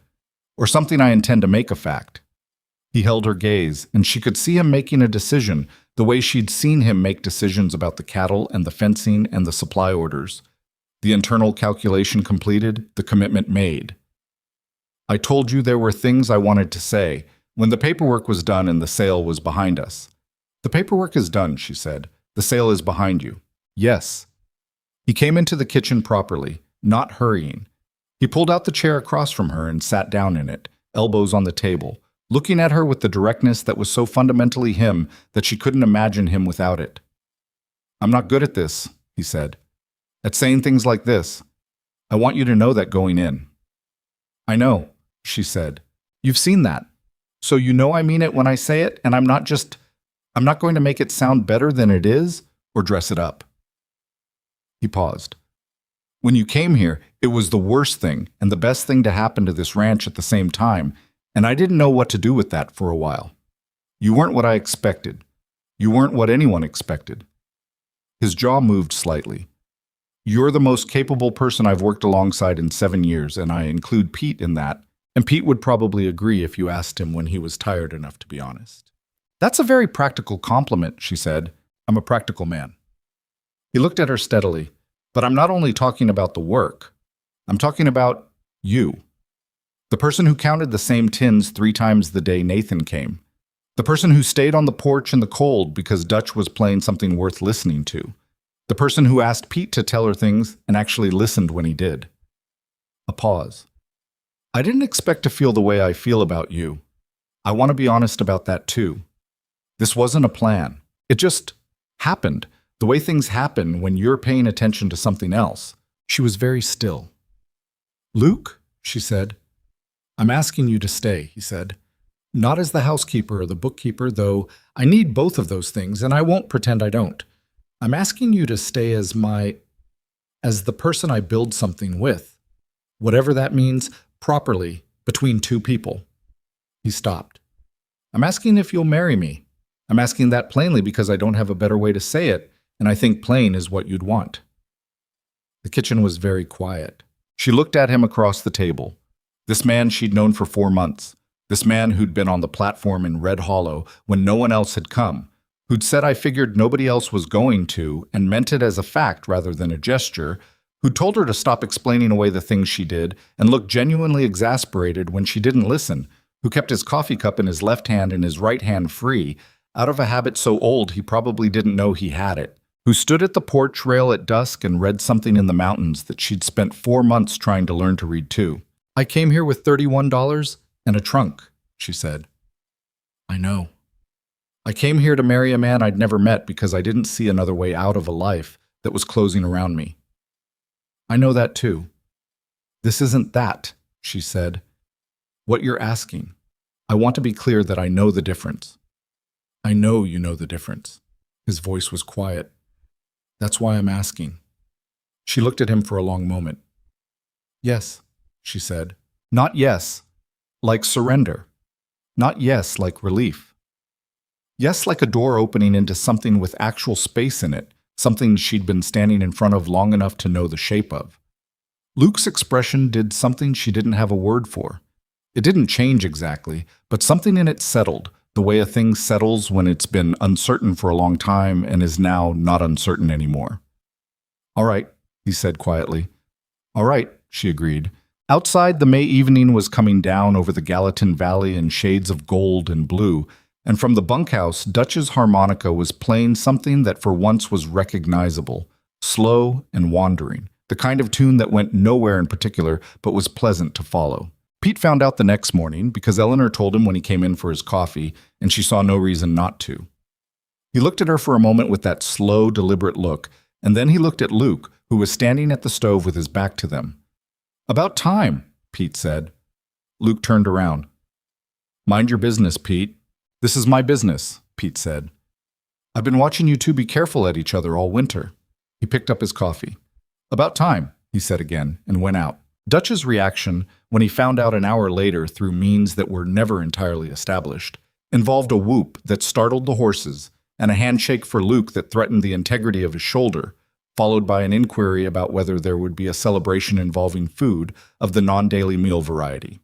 "or something I intend to make a fact." He held her gaze, and she could see him making a decision, the way she'd seen him make decisions about the cattle and the fencing and the supply orders. The internal calculation completed, the commitment made. "I told you there were things I wanted to say when the paperwork was done and the sale was behind us." "The paperwork is done," she said. "The sale is behind you." "Yes." He came into the kitchen properly, not hurrying. He pulled out the chair across from her and sat down in it, elbows on the table, looking at her with the directness that was so fundamentally him that she couldn't imagine him without it. "I'm not good at this," he said, "at saying things like this. I want you to know that going in." "I know," she said. "You've seen that. So you know I mean it when I say it, and I'm not going to make it sound better than it is or dress it up." He paused. "When you came here, it was the worst thing and the best thing to happen to this ranch at the same time, and I didn't know what to do with that for a while. You weren't what I expected. You weren't what anyone expected." His jaw moved slightly. "You're the most capable person I've worked alongside in 7 years, and I include Pete in that, and Pete would probably agree if you asked him when he was tired enough to be honest." "That's a very practical compliment," she said. "I'm a practical man." He looked at her steadily. "But I'm not only talking about the work. I'm talking about you. The person who counted the same tins 3 times the day Nathan came. The person who stayed on the porch in the cold because Dutch was playing something worth listening to. The person who asked Pete to tell her things and actually listened when he did." A pause. "I didn't expect to feel the way I feel about you. I want to be honest about that too. This wasn't a plan. It just happened, the way things happen when you're paying attention to something else." She was very still. "Luke," she said. "I'm asking you to stay," he said. "Not as the housekeeper or the bookkeeper, though I need both of those things, and I won't pretend I don't. I'm asking you to stay as the person I build something with. Whatever that means, properly, between 2 people." He stopped. "I'm asking if you'll marry me. I'm asking that plainly because I don't have a better way to say it, and I think plain is what you'd want." The kitchen was very quiet. She looked at him across the table. This man she'd known for 4 months. This man who'd been on the platform in Red Hollow when no one else had come, who'd said I figured nobody else was going to and meant it as a fact rather than a gesture, who told her to stop explaining away the things she did and looked genuinely exasperated when she didn't listen, who kept his coffee cup in his left hand and his right hand free, out of a habit so old he probably didn't know he had it, who stood at the porch rail at dusk and read something in the mountains that she'd spent 4 months trying to learn to read too. "I came here with $31 and a trunk," she said. "I know. I came here to marry a man I'd never met because I didn't see another way out of a life that was closing around me." "I know that too." "This isn't that," she said. "What you're asking. I want to be clear that I know the difference." "I know you know the difference." His voice was quiet. "That's why I'm asking." She looked at him for a long moment. "Yes," she said. "Not yes, like surrender. Not yes, like relief. Yes, like a door opening into something with actual space in it, something she'd been standing in front of long enough to know the shape of." Luke's expression did something she didn't have a word for. It didn't change exactly, but something in it settled, the way a thing settles when it's been uncertain for a long time and is now not uncertain anymore. "All right," he said quietly. "All right," she agreed. Outside, the May evening was coming down over the Gallatin Valley in shades of gold and blue, and from the bunkhouse, Dutch's harmonica was playing something that for once was recognizable, slow and wandering, the kind of tune that went nowhere in particular but was pleasant to follow. Pete found out the next morning because Eleanor told him when he came in for his coffee, and she saw no reason not to. He looked at her for a moment with that slow, deliberate look, and then he looked at Luke, who was standing at the stove with his back to them. "About time," Pete said. Luke turned around. "Mind your business, Pete. This is my business," Pete said. "I've been watching you two be careful at each other all winter." He picked up his coffee. "About time," he said again, and went out. Dutch's reaction, when he found out an hour later through means that were never entirely established, involved a whoop that startled the horses and a handshake for Luke that threatened the integrity of his shoulder, followed by an inquiry about whether there would be a celebration involving food of the non-daily meal variety.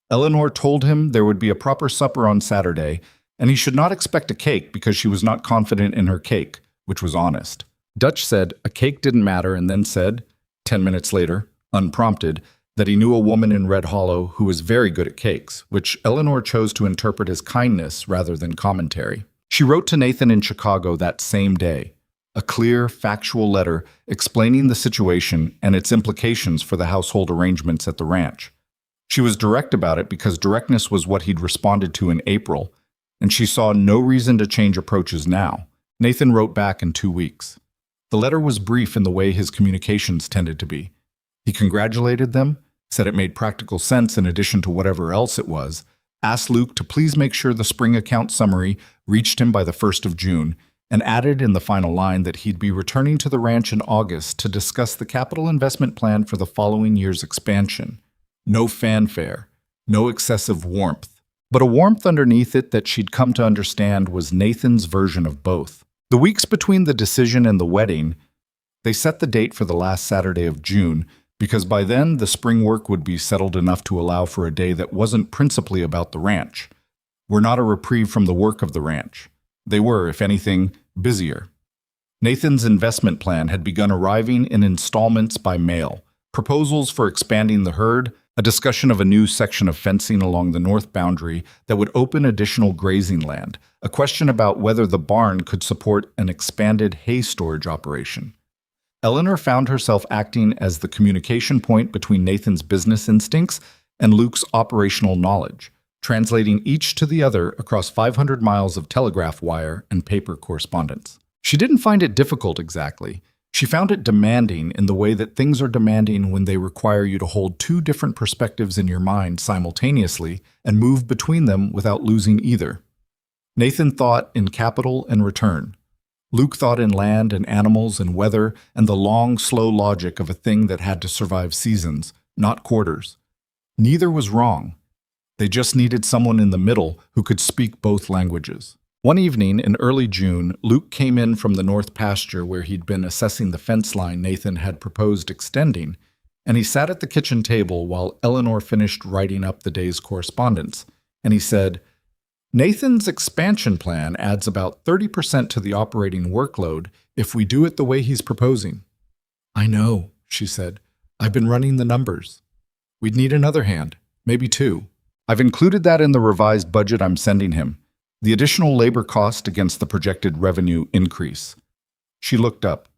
Eleanor told him there would be a proper supper on Saturday, and he should not expect a cake because she was not confident in her cake, which was honest. Dutch said a cake didn't matter and then said, 10 minutes later, unprompted, that he knew a woman in Red Hollow who was very good at cakes, which Eleanor chose to interpret as kindness rather than commentary. She wrote to Nathan in Chicago that same day, a clear, factual letter explaining the situation and its implications for the household arrangements at the ranch. She was direct about it because directness was what he'd responded to in April, and she saw no reason to change approaches now. Nathan wrote back in 2 weeks. The letter was brief in the way his communications tended to be. He congratulated them, said it made practical sense in addition to whatever else it was, asked Luke to please make sure the spring account summary reached him by the 1st of June, and added in the final line that he'd be returning to the ranch in August to discuss the capital investment plan for the following year's expansion. No fanfare, no excessive warmth, but a warmth underneath it that she'd come to understand was Nathan's version of both. The weeks between the decision and the wedding, they set the date for the last Saturday of June, because by then the spring work would be settled enough to allow for a day that wasn't principally about the ranch. Were not a reprieve from the work of the ranch. They were, if anything, busier. Nathan's investment plan had begun arriving in installments by mail. Proposals for expanding the herd, a discussion of a new section of fencing along the north boundary that would open additional grazing land, a question about whether the barn could support an expanded hay storage operation. Eleanor found herself acting as the communication point between Nathan's business instincts and Luke's operational knowledge, translating each to the other across 500 miles of telegraph wire and paper correspondence. She didn't find it difficult exactly. She found it demanding in the way that things are demanding when they require you to hold two different perspectives in your mind simultaneously and move between them without losing either. Nathan thought in capital and return. Luke thought in land and animals and weather and the long, slow logic of a thing that had to survive seasons, not quarters. Neither was wrong. They just needed someone in the middle who could speak both languages. One evening in early June, Luke came in from the north pasture where he'd been assessing the fence line Nathan had proposed extending, and he sat at the kitchen table while Eleanor finished writing up the day's correspondence, and he said, "Nathan's expansion plan adds about 30% to the operating workload if we do it the way he's proposing." "I know," she said. "I've been running the numbers. We'd need another hand, maybe two. I've included that in the revised budget I'm sending him. The additional labor cost against the projected revenue increase." She looked up.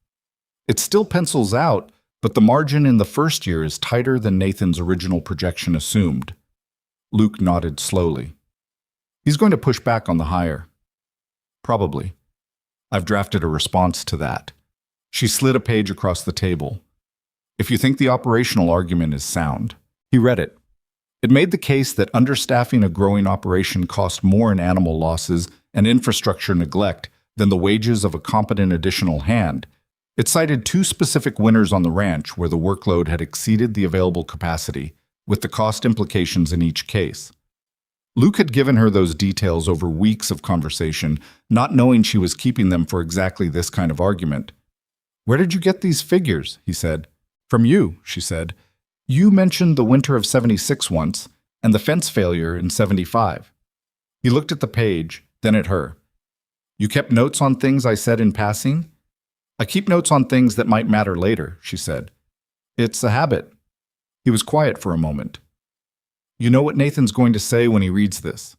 "It still pencils out, but the margin in the first year is tighter than Nathan's original projection assumed." Luke nodded slowly. "He's going to push back on the hire." "Probably. I've drafted a response to that." She slid a page across the table. "If you think the operational argument is sound." He read it. It made the case that understaffing a growing operation cost more in animal losses and infrastructure neglect than the wages of a competent additional hand. It cited two specific winters on the ranch where the workload had exceeded the available capacity, with the cost implications in each case. Luke had given her those details over weeks of conversation, not knowing she was keeping them for exactly this kind of argument. "Where did you get these figures?" he said. "From you," she said. "You mentioned the winter of 76 once, and the fence failure in 75. He looked at the page, then at her. "You kept notes on things I said in passing?" "I keep notes on things that might matter later," she said. "It's a habit." He was quiet for a moment. "You know what Nathan's going to say when he reads this?"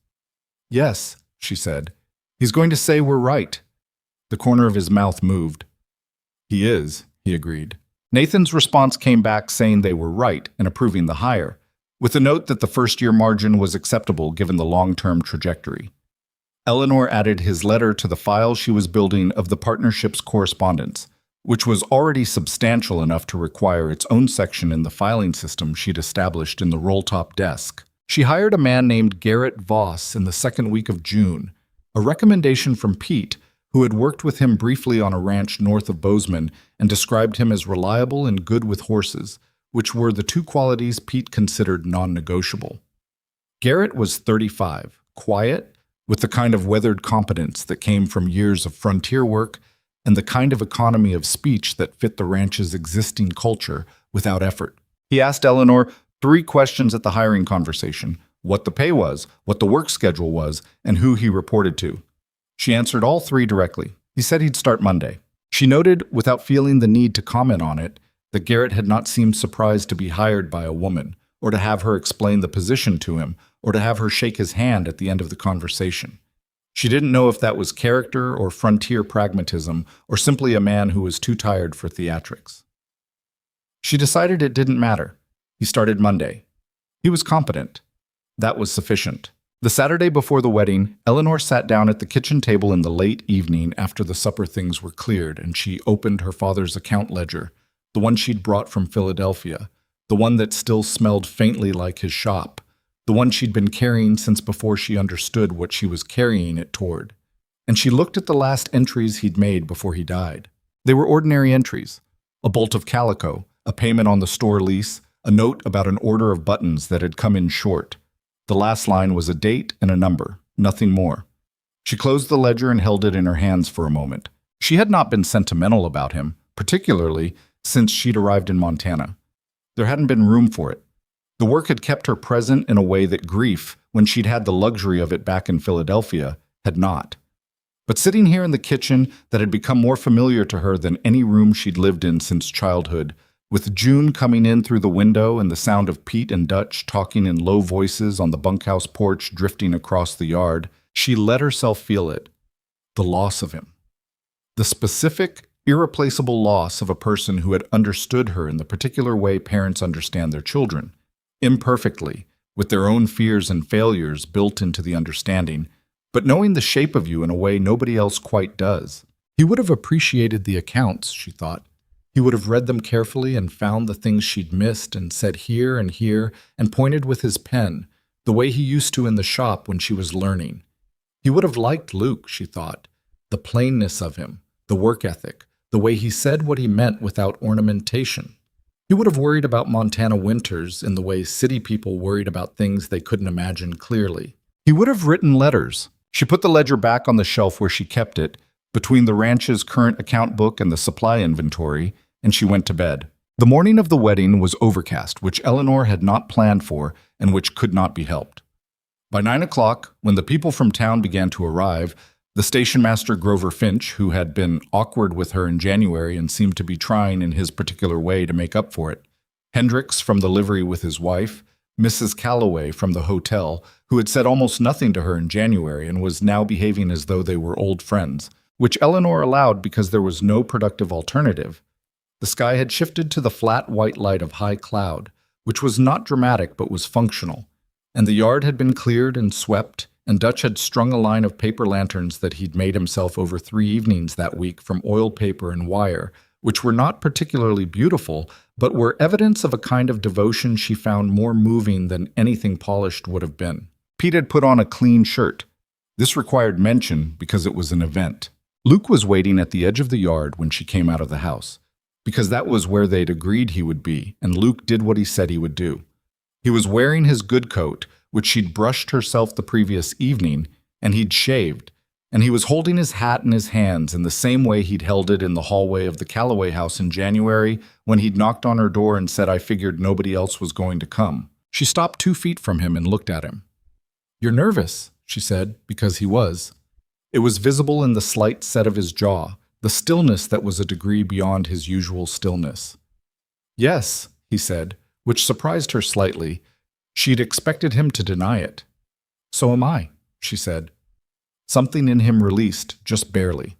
"Yes," she said. "He's going to say we're right." The corner of his mouth moved. "He is," he agreed. Nathan's response came back saying they were right and approving the hire, with a note that the first-year margin was acceptable given the long-term trajectory. Eleanor added his letter to the file she was building of the partnership's correspondence, which was already substantial enough to require its own section in the filing system she'd established in the roll-top desk. She hired a man named Garrett Voss in the second week of June, a recommendation from Pete, who had worked with him briefly on a ranch north of Bozeman and described him as reliable and good with horses, which were the two qualities Pete considered non-negotiable. Garrett was 35, quiet, with the kind of weathered competence that came from years of frontier work and the kind of economy of speech that fit the ranch's existing culture without effort. He asked Eleanor 3 questions at the hiring conversation: what the pay was, what the work schedule was, and who he reported to. She answered all 3 directly. He said he'd start Monday. She noted, without feeling the need to comment on it, that Garrett had not seemed surprised to be hired by a woman, or to have her explain the position to him, or to have her shake his hand at the end of the conversation. She didn't know if that was character or frontier pragmatism or simply a man who was too tired for theatrics. She decided it didn't matter. He started Monday. He was competent. That was sufficient. The Saturday before the wedding, Eleanor sat down at the kitchen table in the late evening after the supper things were cleared, and she opened her father's account ledger, the one she'd brought from Philadelphia, the one that still smelled faintly like his shop, the one she'd been carrying since before she understood what she was carrying it toward. And she looked at the last entries he'd made before he died. They were ordinary entries: a bolt of calico, a payment on the store lease, a note about an order of buttons that had come in short. The last line was a date and a number, nothing more. She closed the ledger and held it in her hands for a moment. She had not been sentimental about him, particularly since she'd arrived in Montana. There hadn't been room for it. The work had kept her present in a way that grief, when she'd had the luxury of it back in Philadelphia, had not. But sitting here in the kitchen that had become more familiar to her than any room she'd lived in since childhood, with June coming in through the window and the sound of Pete and Dutch talking in low voices on the bunkhouse porch drifting across the yard, she let herself feel it. The loss of him. The specific, irreplaceable loss of a person who had understood her in the particular way parents understand their children. Imperfectly, with their own fears and failures built into the understanding, but knowing the shape of you in a way nobody else quite does. He would have appreciated the accounts, she thought. He would have read them carefully and found the things she'd missed and said here and pointed with his pen, the way he used to in the shop when she was learning. He would have liked Luke, she thought, the plainness of him, the work ethic, the way he said what he meant without ornamentation. He would have worried about Montana winters in the way city people worried about things they couldn't imagine clearly. He would have written letters. She put the ledger back on the shelf where she kept it, between the ranch's current account book and the supply inventory, and she went to bed. The morning of the wedding was overcast, which Eleanor had not planned for and which could not be helped. By 9 o'clock, when the people from town began to arrive, the station master Grover Finch, who had been awkward with her in January and seemed to be trying in his particular way to make up for it, Hendricks from the livery with his wife, Mrs. Calloway from the hotel, who had said almost nothing to her in January and was now behaving as though they were old friends, which Eleanor allowed because there was no productive alternative. The sky had shifted to the flat white light of high cloud, which was not dramatic but was functional, and the yard had been cleared and swept, and Dutch had strung a line of paper lanterns that he'd made himself over 3 evenings that week from oil paper and wire, which were not particularly beautiful, but were evidence of a kind of devotion she found more moving than anything polished would have been. Pete had put on a clean shirt. This required mention because it was an event. Luke was waiting at the edge of the yard when she came out of the house, because that was where they'd agreed he would be, and Luke did what he said he would do. He was wearing his good coat, which she'd brushed herself the previous evening, and he'd shaved, and he was holding his hat in his hands in the same way he'd held it in the hallway of the Calloway house in January when he'd knocked on her door and said, "I figured nobody else was going to come." She stopped 2 feet from him and looked at him. "You're nervous," she said, because he was. It was visible in the slight set of his jaw, the stillness that was a degree beyond his usual stillness. "Yes," he said, which surprised her slightly. She'd expected him to deny it. "So am I," she said. Something in him released, just barely.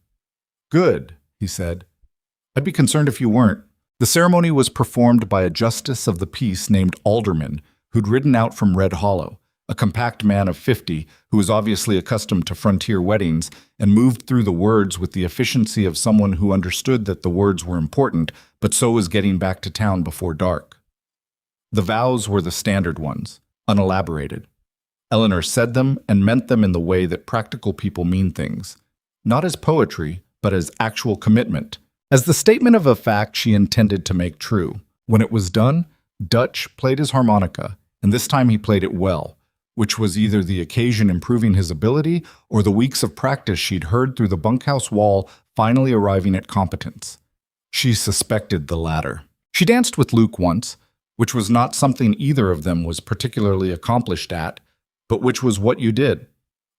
"Good," he said. "I'd be concerned if you weren't." The ceremony was performed by a justice of the peace named Alderman, who'd ridden out from Red Hollow, a compact man of 50 who was obviously accustomed to frontier weddings and moved through the words with the efficiency of someone who understood that the words were important, but so was getting back to town before dark. The vows were the standard ones, unelaborated. Eleanor said them and meant them in the way that practical people mean things, not as poetry, but as actual commitment, as the statement of a fact she intended to make true. When it was done, Dutch played his harmonica, and this time he played it well, which was either the occasion improving his ability or the weeks of practice she'd heard through the bunkhouse wall finally arriving at competence. She suspected the latter. She danced with Luke once, which was not something either of them was particularly accomplished at, but which was what you did.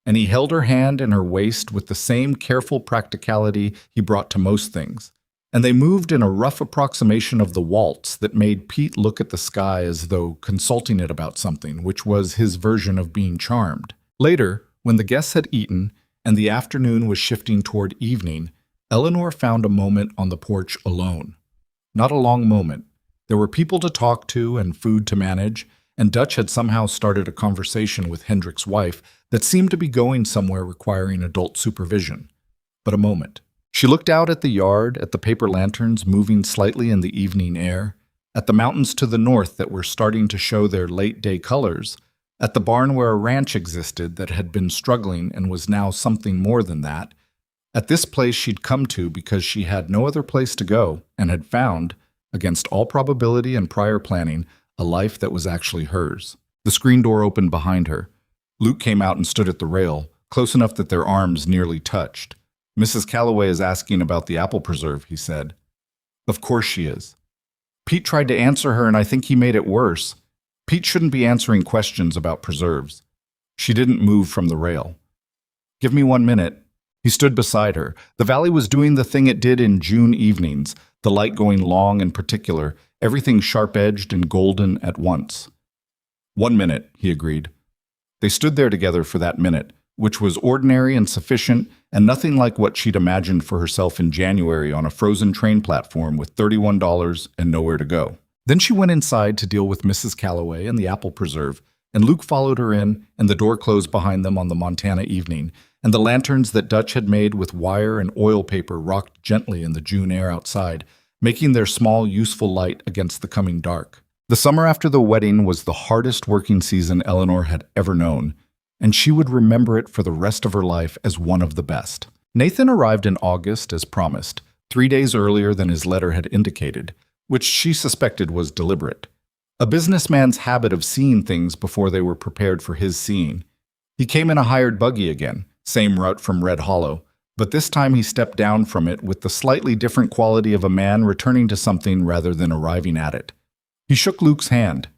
And he held her hand in her waist with the same careful practicality he brought to most things. And they moved in a rough approximation of the waltz that made Pete look at the sky as though consulting it about something, which was his version of being charmed. Later, when the guests had eaten, and the afternoon was shifting toward evening, Eleanor found a moment on the porch alone. Not a long moment. There were people to talk to and food to manage, and Dutch had somehow started a conversation with Hendrik's wife that seemed to be going somewhere requiring adult supervision. But a moment. She looked out at the yard, at the paper lanterns moving slightly in the evening air, at the mountains to the north that were starting to show their late-day colors, at the barn where a ranch existed that had been struggling and was now something more than that, at this place she'd come to because she had no other place to go and had found, against all probability and prior planning, a life that was actually hers. The screen door opened behind her. Luke came out and stood at the rail, close enough that their arms nearly touched. "Mrs. Calloway is asking about the apple preserve," he said. "Of course she is." Pete tried to answer her, and I think he made it worse. Pete shouldn't be answering questions about preserves. She didn't move from the rail. "Give me 1 minute." He stood beside her. The valley was doing the thing it did in June evenings, the light going long and particular, everything sharp-edged and golden at once. 1 minute, he agreed. They stood there together for that minute, which was ordinary and sufficient, and nothing like what she'd imagined for herself in January on a frozen train platform with $31 and nowhere to go. Then she went inside to deal with Mrs. Calloway and the apple preserve, and Luke followed her in, and the door closed behind them on the Montana evening, and the lanterns that Dutch had made with wire and oil paper rocked gently in the June air outside, making their small, useful light against the coming dark. The summer after the wedding was the hardest working season Eleanor had ever known, and she would remember it for the rest of her life as one of the best. Nathan arrived in August as promised, 3 days earlier than his letter had indicated, which she suspected was deliberate. A businessman's habit of seeing things before they were prepared for his seeing. He came in a hired buggy again, same route from Red Hollow, but this time he stepped down from it with the slightly different quality of a man returning to something rather than arriving at it. He shook Luke's hand.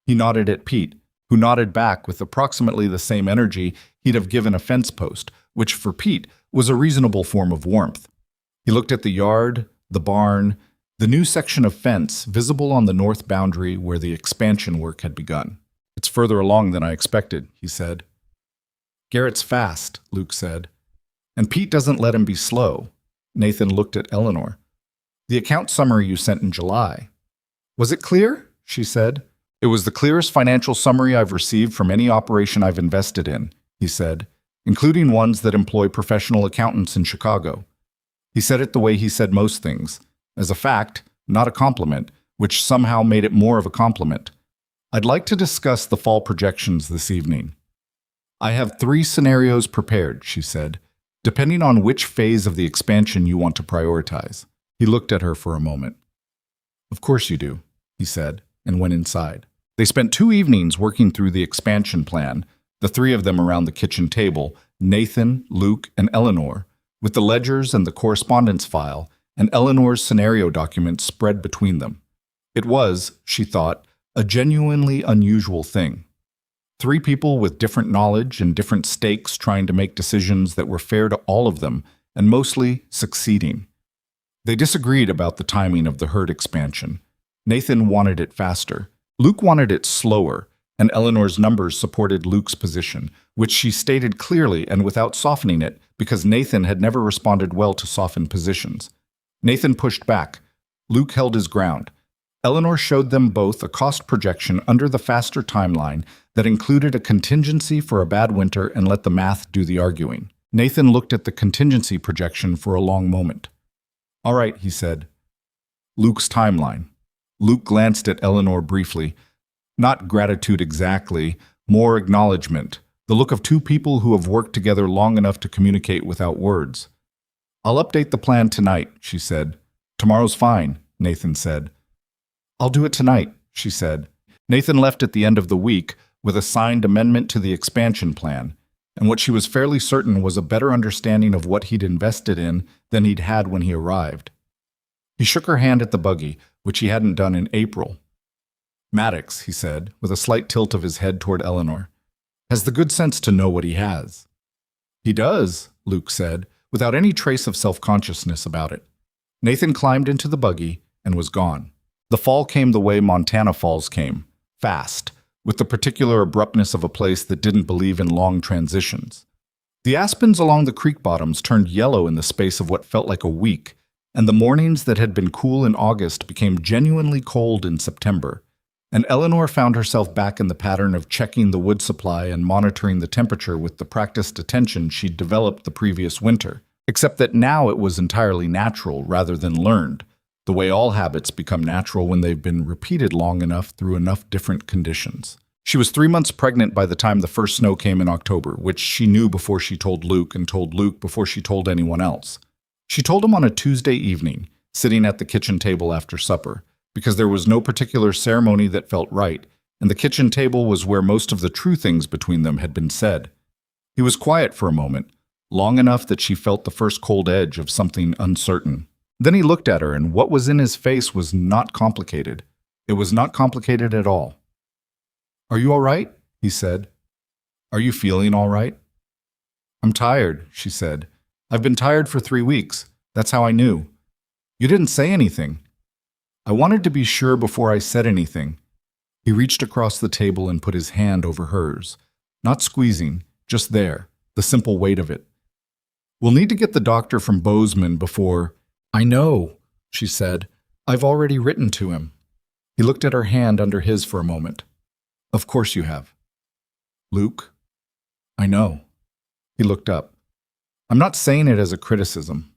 He nodded at Pete, who nodded back with approximately the same energy he'd have given a fence post, which for Pete was a reasonable form of warmth. He looked at the yard, the barn, the new section of fence visible on the north boundary where the expansion work had begun. "It's further along than I expected," he said. "Garrett's fast," Luke said. "And Pete doesn't let him be slow." Nathan looked at Eleanor. "The account summary you sent in July. Was it clear?" she said. "It was the clearest financial summary I've received from any operation I've invested in," he said, "including ones that employ professional accountants in Chicago." He said it the way he said most things, as a fact, not a compliment, which somehow made it more of a compliment. "I'd like to discuss the fall projections this evening." "I have 3 scenarios prepared," she said, "depending on which phase of the expansion you want to prioritize." He looked at her for a moment. "Of course you do," he said, and went inside. They spent 2 evenings working through the expansion plan, the 3 of them around the kitchen table, Nathan, Luke, and Eleanor, with the ledgers and the correspondence file, and Eleanor's scenario document spread between them. It was, she thought, a genuinely unusual thing. 3 people with different knowledge and different stakes trying to make decisions that were fair to all of them, and mostly succeeding. They disagreed about the timing of the herd expansion. Nathan wanted it faster. Luke wanted it slower, and Eleanor's numbers supported Luke's position, which she stated clearly and without softening it, because Nathan had never responded well to softened positions. Nathan pushed back. Luke held his ground. Eleanor showed them both a cost projection under the faster timeline that included a contingency for a bad winter and let the math do the arguing. Nathan looked at the contingency projection for a long moment. "All right," he said. "Luke's timeline." Luke glanced at Eleanor briefly. Not gratitude exactly, more acknowledgement, the look of 2 people who have worked together long enough to communicate without words. "I'll update the plan tonight," she said. "Tomorrow's fine," Nathan said. "I'll do it tonight," she said. Nathan left at the end of the week with a signed amendment to the expansion plan, and what she was fairly certain was a better understanding of what he'd invested in than he'd had when he arrived. He shook her hand at the buggy, which he hadn't done in April. "Maddox," he said, with a slight tilt of his head toward Eleanor, "has the good sense to know what he has." "He does," Luke said, without any trace of self-consciousness about it. Nathan climbed into the buggy and was gone. The fall came the way Montana falls came, fast, with the particular abruptness of a place that didn't believe in long transitions. The aspens along the creek bottoms turned yellow in the space of what felt like a week, and the mornings that had been cool in August became genuinely cold in September. And Eleanor found herself back in the pattern of checking the wood supply and monitoring the temperature with the practiced attention she'd developed the previous winter. Except that now it was entirely natural rather than learned, the way all habits become natural when they've been repeated long enough through enough different conditions. She was 3 months pregnant by the time the first snow came in October, which she knew before she told Luke and told Luke before she told anyone else. She told him on a Tuesday evening, sitting at the kitchen table after supper, because there was no particular ceremony that felt right, and the kitchen table was where most of the true things between them had been said. He was quiet for a moment, long enough that she felt the first cold edge of something uncertain. Then he looked at her, and what was in his face was not complicated. It was not complicated at all. "Are you all right?" he said. "Are you feeling all right?" "I'm tired," she said. "I've been tired for 3 weeks. That's how I knew." "You didn't say anything." "I wanted to be sure before I said anything." He reached across the table and put his hand over hers. Not squeezing, just there, the simple weight of it. "We'll need to get the doctor from Bozeman before—" "I know," she said. "I've already written to him." He looked at her hand under his for a moment. "Of course you have." "Luke?" "I know." He looked up. "I'm not saying it as a criticism."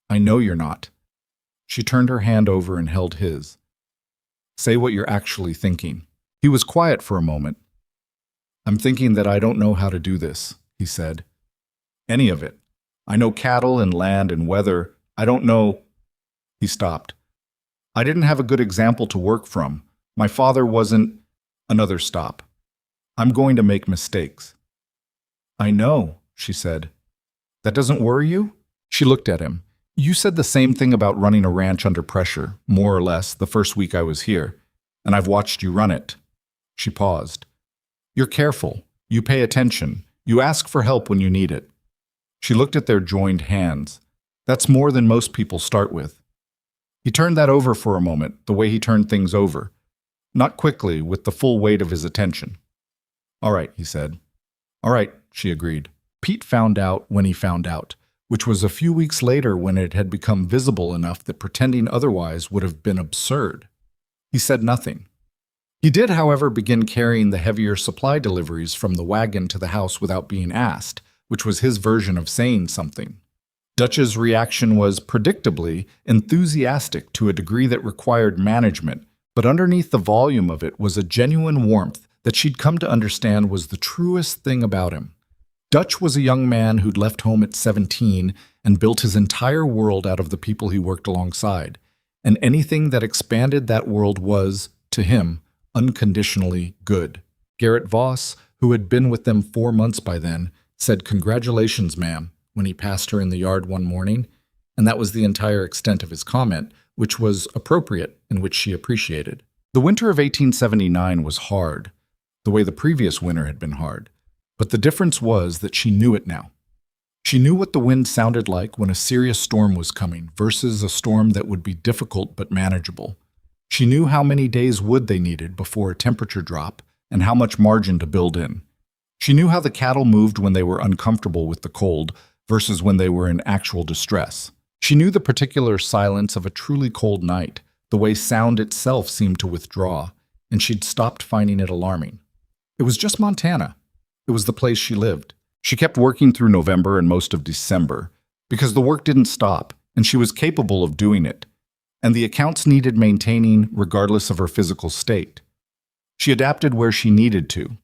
"I know you're not." She turned her hand over and held his. "Say what you're actually thinking." He was quiet for a moment. "I'm thinking that I don't know how to do this," he said. "Any of it. I know cattle and land and weather. I don't know—" He stopped. "I didn't have a good example to work from. My father wasn't—" Another stop. "I'm going to make mistakes." "I know," she said. "That doesn't worry you?" She looked at him. "You said the same thing about running a ranch under pressure, more or less, the first week I was here, and I've watched you run it." She paused. "You're careful. You pay attention. You ask for help when you need it." She looked at their joined hands. "That's more than most people start with." He turned that over for a moment, the way he turned things over. Not quickly, with the full weight of his attention. "All right," he said. "All right," she agreed. Pete found out when he found out, which was a few weeks later when it had become visible enough that pretending otherwise would have been absurd. He said nothing. He did, however, begin carrying the heavier supply deliveries from the wagon to the house without being asked, which was his version of saying something. Dutch's reaction was, predictably, enthusiastic to a degree that required management, but underneath the volume of it was a genuine warmth that she'd come to understand was the truest thing about him. Dutch was a young man who'd left home at 17 and built his entire world out of the people he worked alongside, and anything that expanded that world was, to him, unconditionally good. Garrett Voss, who had been with them 4 months by then, said, "Congratulations, ma'am," when he passed her in the yard one morning, and that was the entire extent of his comment, which was appropriate and which she appreciated. The winter of 1879 was hard, the way the previous winter had been hard, but the difference was that she knew it now. She knew what the wind sounded like when a serious storm was coming versus a storm that would be difficult but manageable. She knew how many days wood they needed before a temperature drop and how much margin to build in. She knew how the cattle moved when they were uncomfortable with the cold versus when they were in actual distress. She knew the particular silence of a truly cold night, the way sound itself seemed to withdraw, and she'd stopped finding it alarming. It was just Montana. It was the place she lived. She kept working through November and most of December, because the work didn't stop, and she was capable of doing it, and the accounts needed maintaining regardless of her physical state. She adapted where she needed to.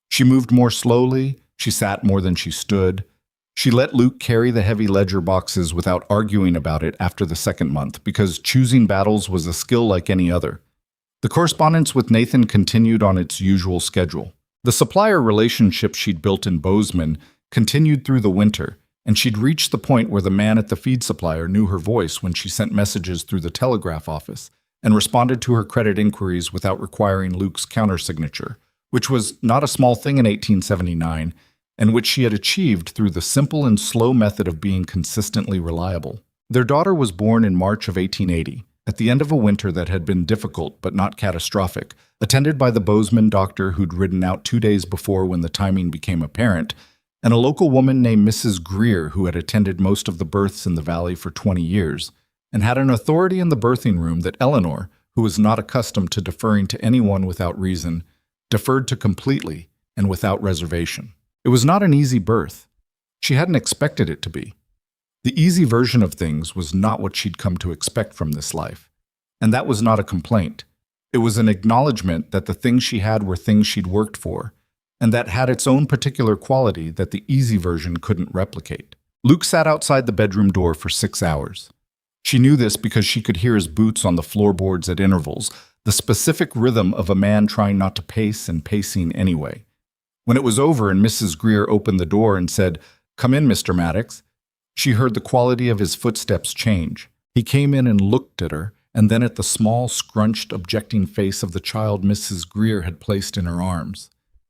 She moved more slowly, she sat more than she stood. She let Luke carry the heavy ledger boxes without arguing about it after the second month, because choosing battles was a skill like any other. The correspondence with Nathan continued on its usual schedule. The supplier relationship she'd built in Bozeman continued through the winter, and she'd reached the point where the man at the feed supplier knew her voice when she sent messages through the telegraph office and responded to her credit inquiries without requiring Luke's countersignature, which was not a small thing in 1879, and which she had achieved through the simple and slow method of being consistently reliable. Their daughter was born in March of 1880, at the end of a winter that had been difficult but not catastrophic, attended by the Bozeman doctor who'd ridden out 2 days before when the timing became apparent, and a local woman named Mrs. Greer who had attended most of the births in the valley for 20 years and had an authority in the birthing room that Eleanor, who was not accustomed to deferring to anyone without reason, deferred to completely and without reservation. It was not an easy birth. She hadn't expected it to be. The easy version of things was not what she'd come to expect from this life. And that was not a complaint. It was an acknowledgement that the things she had were things she'd worked for, and that had its own particular quality that the easy version couldn't replicate. Luke sat outside the bedroom door for 6 hours. She knew this because she could hear his boots on the floorboards at intervals, the specific rhythm of a man trying not to pace and pacing anyway. When it was over and Mrs. Greer opened the door and said, "Come in, Mr. Maddox," she heard the quality of his footsteps change. He came in and looked at her, and then at the small, scrunched, objecting face of the child Mrs. Greer had placed in her arms.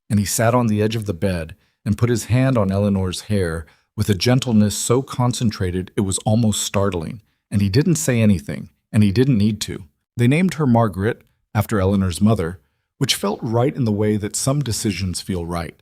And he sat on the edge of the bed and put his hand on Eleanor's hair with a gentleness so concentrated it was almost startling. And he didn't say anything, and he didn't need to. They named her Margaret, after Eleanor's mother, which felt right in the way that some decisions feel right.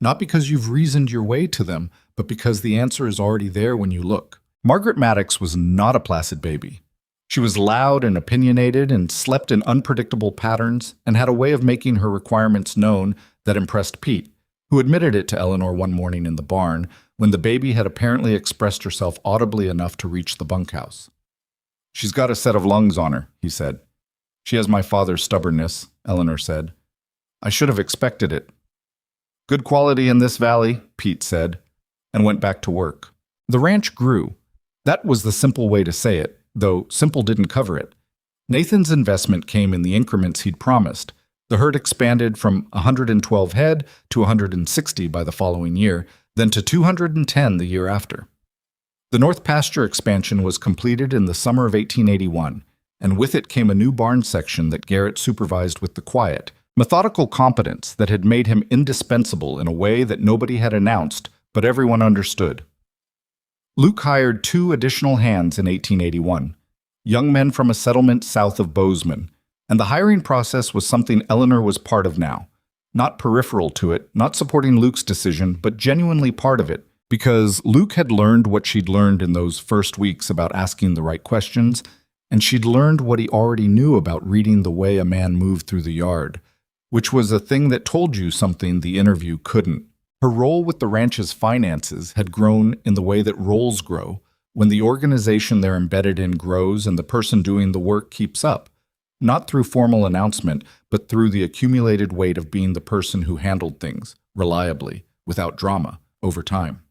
Not because you've reasoned your way to them, but because the answer is already there when you look. Margaret Maddox was not a placid baby. She was loud and opinionated and slept in unpredictable patterns and had a way of making her requirements known that impressed Pete, who admitted it to Eleanor one morning in the barn when the baby had apparently expressed herself audibly enough to reach the bunkhouse. "She's got a set of lungs on her," he said. "She has my father's stubbornness," Eleanor said. "I should have expected it." "Good quality in this valley," Pete said, and went back to work. The ranch grew. That was the simple way to say it, though simple didn't cover it. Nathan's investment came in the increments he'd promised. The herd expanded from 112 head to 160 by the following year, then to 210 the year after. The North Pasture expansion was completed in the summer of 1881, and with it came a new barn section that Garrett supervised with the quiet, methodical competence that had made him indispensable in a way that nobody had announced, but everyone understood. Luke hired 2 additional hands in 1881, young men from a settlement south of Bozeman, and the hiring process was something Eleanor was part of now. Not peripheral to it, not supporting Luke's decision, but genuinely part of it, because Luke had learned what she'd learned in those first weeks about asking the right questions, and she'd learned what he already knew about reading the way a man moved through the yard, which was a thing that told you something the interview couldn't. Her role with the ranch's finances had grown in the way that roles grow, when the organization they're embedded in grows and the person doing the work keeps up, not through formal announcement, but through the accumulated weight of being the person who handled things, reliably, without drama, over time.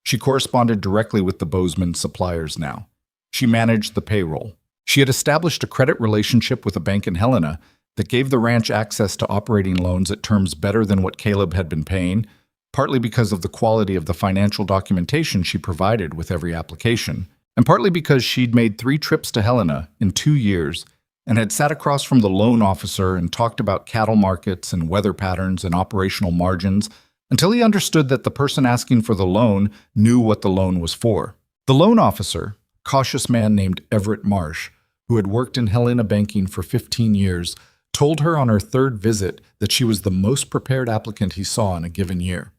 She corresponded directly with the Bozeman suppliers now. She managed the payroll. She had established a credit relationship with a bank in Helena that gave the ranch access to operating loans at terms better than what Caleb had been paying, partly because of the quality of the financial documentation she provided with every application, and partly because she'd made 3 trips to Helena in 2 years and had sat across from the loan officer and talked about cattle markets and weather patterns and operational margins until he understood that the person asking for the loan knew what the loan was for. The loan officer, a cautious man named Everett Marsh, who had worked in Helena banking for 15 years, told her on her 3rd visit that she was the most prepared applicant he saw in a given year.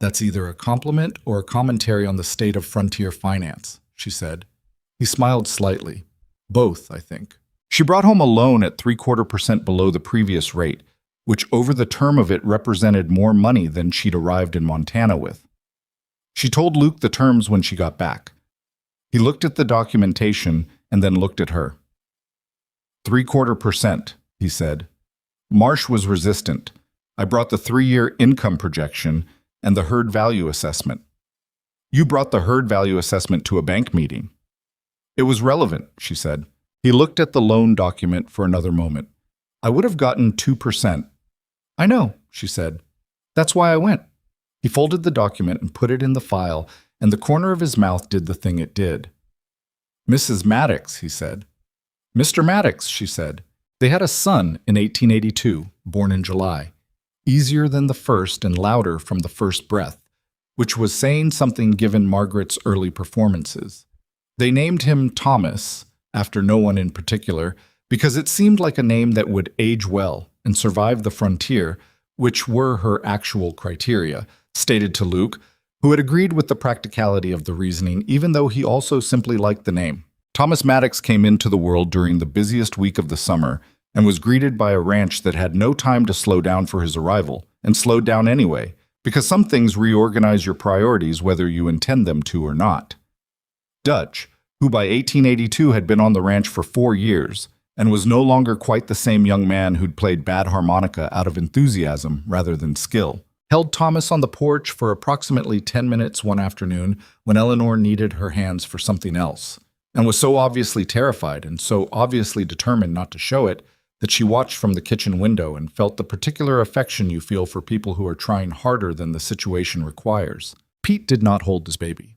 "That's either a compliment or a commentary on the state of frontier finance," she said. He smiled slightly. "Both, I think." She brought home a loan at 3/4% below the previous rate, which over the term of it represented more money than she'd arrived in Montana with. She told Luke the terms when she got back. He looked at the documentation and then looked at her. 3/4%, he said. Marsh was resistant. I brought the 3-year income projection and the herd value assessment. "You brought the herd value assessment to a bank meeting." "It was relevant," she said. He looked at the loan document for another moment. "I would have gotten 2%. "I know," she said. "That's why I went." He folded the document and put it in the file, and the corner of his mouth did the thing it did. "Mrs. Maddox," he said. "Mr. Maddox," she said. They had a son in 1882, born in July. Easier than the first and louder from the first breath, which was saying something given Margaret's early performances. They named him Thomas, after no one in particular, because it seemed like a name that would age well and survive the frontier, which were her actual criteria, stated to Luke, who had agreed with the practicality of the reasoning even though he also simply liked the name. Thomas Maddox came into the world during the busiest week of the summer and was greeted by a ranch that had no time to slow down for his arrival, and slowed down anyway, because some things reorganize your priorities whether you intend them to or not. Dutch, who by 1882 had been on the ranch for 4 years, and was no longer quite the same young man who'd played bad harmonica out of enthusiasm rather than skill, held Thomas on the porch for approximately 10 minutes one afternoon when Eleanor needed her hands for something else, and was so obviously terrified and so obviously determined not to show it that she watched from the kitchen window and felt the particular affection you feel for people who are trying harder than the situation requires. Pete did not hold his baby.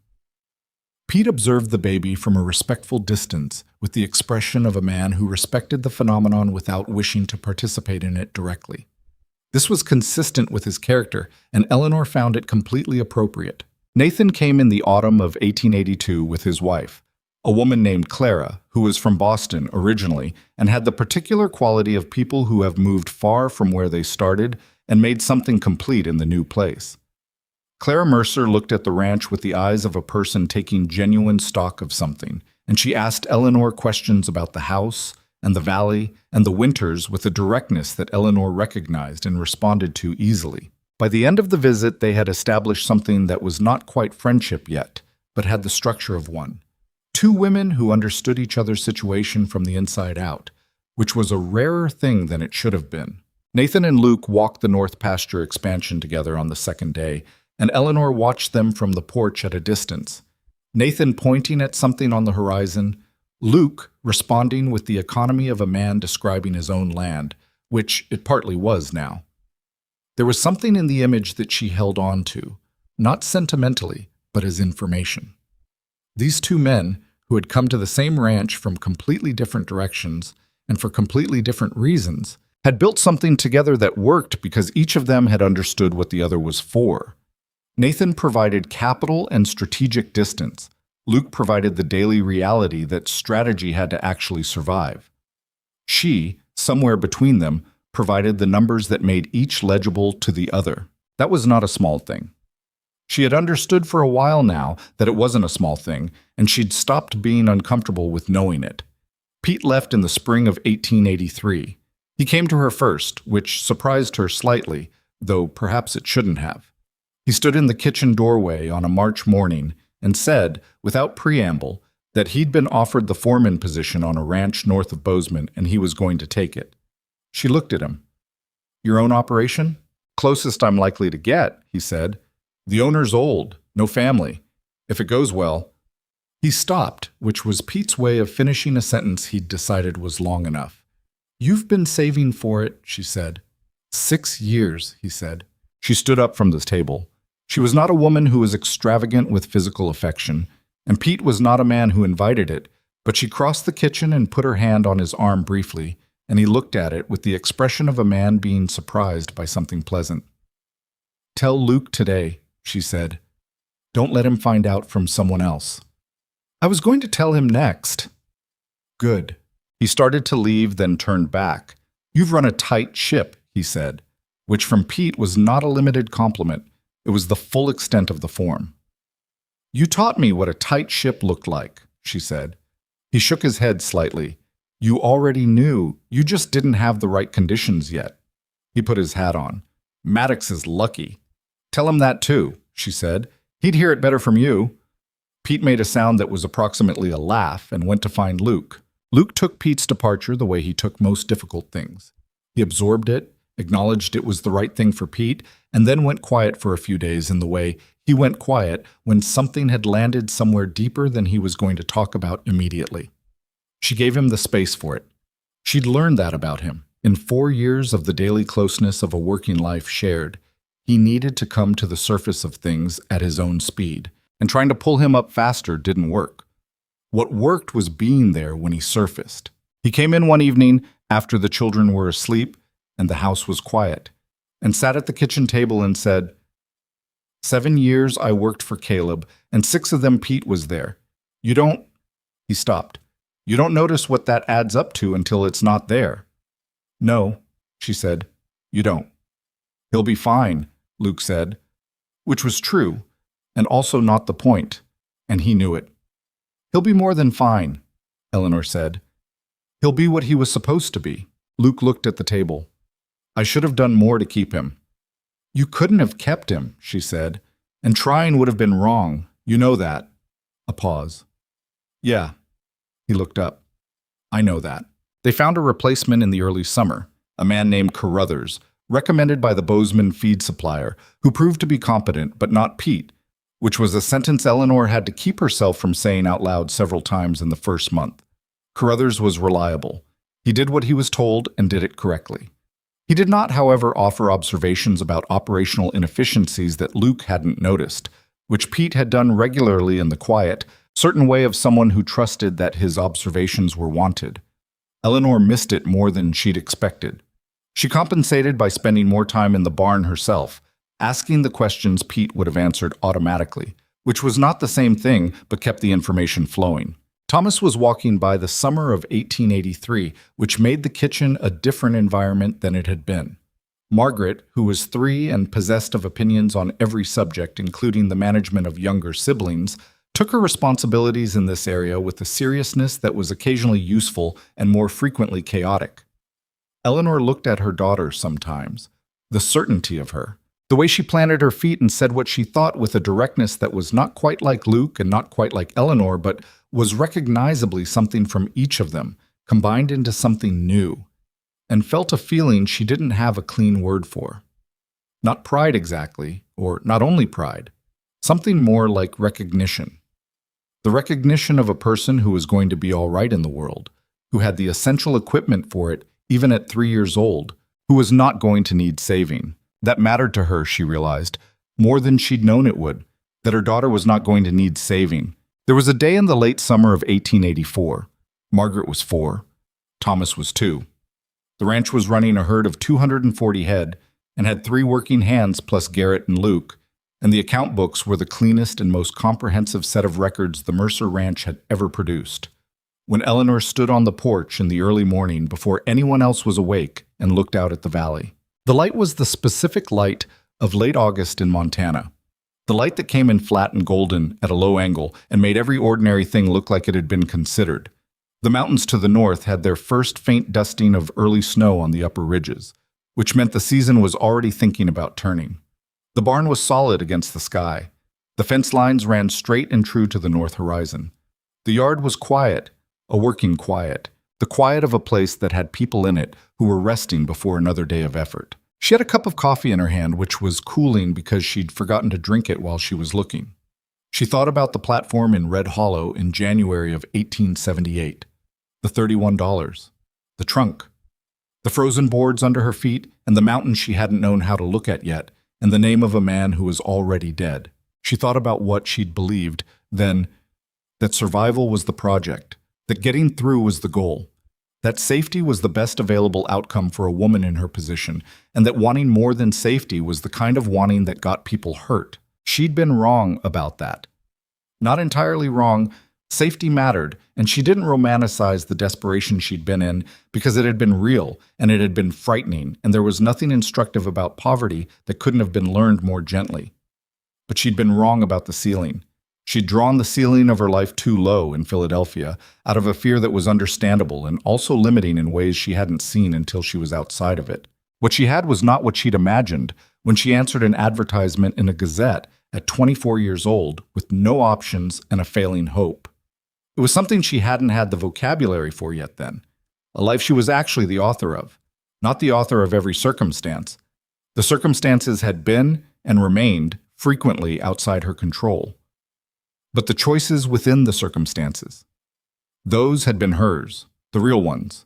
Pete observed the baby from a respectful distance with the expression of a man who respected the phenomenon without wishing to participate in it directly. This was consistent with his character, and Eleanor found it completely appropriate. Nathan came in the autumn of 1882 with his wife, a woman named Clara, who was from Boston originally and had the particular quality of people who have moved far from where they started and made something complete in the new place. Clara Mercer looked at the ranch with the eyes of a person taking genuine stock of something, and she asked Eleanor questions about the house and the valley and the winters with a directness that Eleanor recognized and responded to easily. By the end of the visit, they had established something that was not quite friendship yet, but had the structure of one. Two women who understood each other's situation from the inside out, which was a rarer thing than it should have been. Nathan and Luke walked the North Pasture expansion together on the second day, and Eleanor watched them from the porch at a distance. Nathan pointing at something on the horizon, Luke responding with the economy of a man describing his own land, which it partly was now. There was something in the image that she held on to, not sentimentally, but as information. These two men, who had come to the same ranch from completely different directions and for completely different reasons, had built something together that worked because each of them had understood what the other was for. Nathan provided capital and strategic distance. Luke provided the daily reality that strategy had to actually survive. She, somewhere between them, provided the numbers that made each legible to the other. That was not a small thing. She had understood for a while now that it wasn't a small thing, and she'd stopped being uncomfortable with knowing it. Pete left in the spring of 1883. He came to her first, which surprised her slightly, though perhaps it shouldn't have. He stood in the kitchen doorway on a March morning and said, without preamble, that he'd been offered the foreman position on a ranch north of Bozeman and he was going to take it. She looked at him. "Your own operation?" "Closest I'm likely to get," he said. "The owner's old, no family. If it goes well." He stopped, which was Pete's way of finishing a sentence he'd decided was long enough. "You've been saving for it," she said. 6 years, he said. She stood up from the table. She was not a woman who was extravagant with physical affection, and Pete was not a man who invited it, but she crossed the kitchen and put her hand on his arm briefly, and he looked at it with the expression of a man being surprised by something pleasant. "Tell Luke today," she said. "Don't let him find out from someone else." "I was going to tell him next." "Good." He started to leave, then turned back. "You've run a tight ship," he said, which from Pete was not a limited compliment. It was the full extent of the form. "You taught me what a tight ship looked like," she said. He shook his head slightly. "You already knew, you just didn't have the right conditions yet." He put his hat on. "Maddox is lucky." "Tell him that too," she said. "He'd hear it better from you." Pete made a sound that was approximately a laugh and went to find Luke. Luke took Pete's departure the way he took most difficult things. He absorbed it, acknowledged it was the right thing for Pete, and then went quiet for a few days in the way he went quiet when something had landed somewhere deeper than he was going to talk about immediately. She gave him the space for it. She'd learned that about him. In 4 years of the daily closeness of a working life shared, he needed to come to the surface of things at his own speed, and trying to pull him up faster didn't work. What worked was being there when he surfaced. He came in one evening after the children were asleep and the house was quiet, and sat at the kitchen table and said, 7 years I worked for Caleb, and 6 of them Pete was there. You don't—" He stopped. "You don't notice what that adds up to until it's not there." "No," she said, "you don't." "He'll be fine," Luke said, which was true. and also not the point, and he knew it. "He'll be more than fine," Eleanor said. "He'll be what he was supposed to be." Luke looked at the table. "I should have done more to keep him." "You couldn't have kept him," she said, "and trying would have been wrong. You know that." A pause. "Yeah." He looked up. "I know that." They found a replacement in the early summer, a man named Carruthers, recommended by the Bozeman feed supplier, who proved to be competent, but not Pete, which was a sentence Eleanor had to keep herself from saying out loud several times in the first month. Carruthers was reliable. He did what he was told and did it correctly. He did not, however, offer observations about operational inefficiencies that Luke hadn't noticed, which Pete had done regularly in the quiet, certain way of someone who trusted that his observations were wanted. Eleanor missed it more than she'd expected. She compensated by spending more time in the barn herself, asking the questions Pete would have answered automatically, which was not the same thing but kept the information flowing. Thomas was walking by the summer of 1883, which made the kitchen a different environment than it had been. Margaret, who was 3 and possessed of opinions on every subject, including the management of younger siblings, took her responsibilities in this area with a seriousness that was occasionally useful and more frequently chaotic. Eleanor looked at her daughter sometimes, the certainty of her, the way she planted her feet and said what she thought with a directness that was not quite like Luke and not quite like Eleanor, but was recognizably something from each of them, combined into something new, and felt a feeling she didn't have a clean word for. Not pride exactly, or not only pride, something more like recognition. The recognition of a person who was going to be all right in the world, who had the essential equipment for it even at 3 years old, who was not going to need saving. That mattered to her, she realized, more than she'd known it would, that her daughter was not going to need saving. There was a day in the late summer of 1884. Margaret was 4. Thomas was 2. The ranch was running a herd of 240 head and had 3 working hands plus Garrett and Luke, and the account books were the cleanest and most comprehensive set of records the Mercer Ranch had ever produced. When Eleanor stood on the porch in the early morning before anyone else was awake and looked out at the valley, the light was the specific light of late August in Montana. The light that came in flat and golden at a low angle and made every ordinary thing look like it had been considered. The mountains to the north had their first faint dusting of early snow on the upper ridges, which meant the season was already thinking about turning. The barn was solid against the sky. The fence lines ran straight and true to the north horizon. The yard was quiet, a working quiet, the quiet of a place that had people in it who were resting before another day of effort. She had a cup of coffee in her hand, which was cooling because she'd forgotten to drink it while she was looking. She thought about the platform in Red Hollow in January of 1878. The $31. The trunk. The frozen boards under her feet, and the mountain she hadn't known how to look at yet, and the name of a man who was already dead. She thought about what she'd believed, then, that survival was the project, that getting through was the goal, that safety was the best available outcome for a woman in her position, and that wanting more than safety was the kind of wanting that got people hurt. She'd been wrong about that. Not entirely wrong. Safety mattered, and she didn't romanticize the desperation she'd been in because it had been real and it had been frightening, and there was nothing instructive about poverty that couldn't have been learned more gently. But she'd been wrong about the ceiling. She'd drawn the ceiling of her life too low in Philadelphia out of a fear that was understandable and also limiting in ways she hadn't seen until she was outside of it. What she had was not what she'd imagined when she answered an advertisement in a Gazette at 24 years old with no options and a failing hope. It was something she hadn't had the vocabulary for yet then, a life she was actually the author of, not the author of every circumstance. The circumstances had been and remained frequently outside her control. But the choices within the circumstances, those had been hers, the real ones,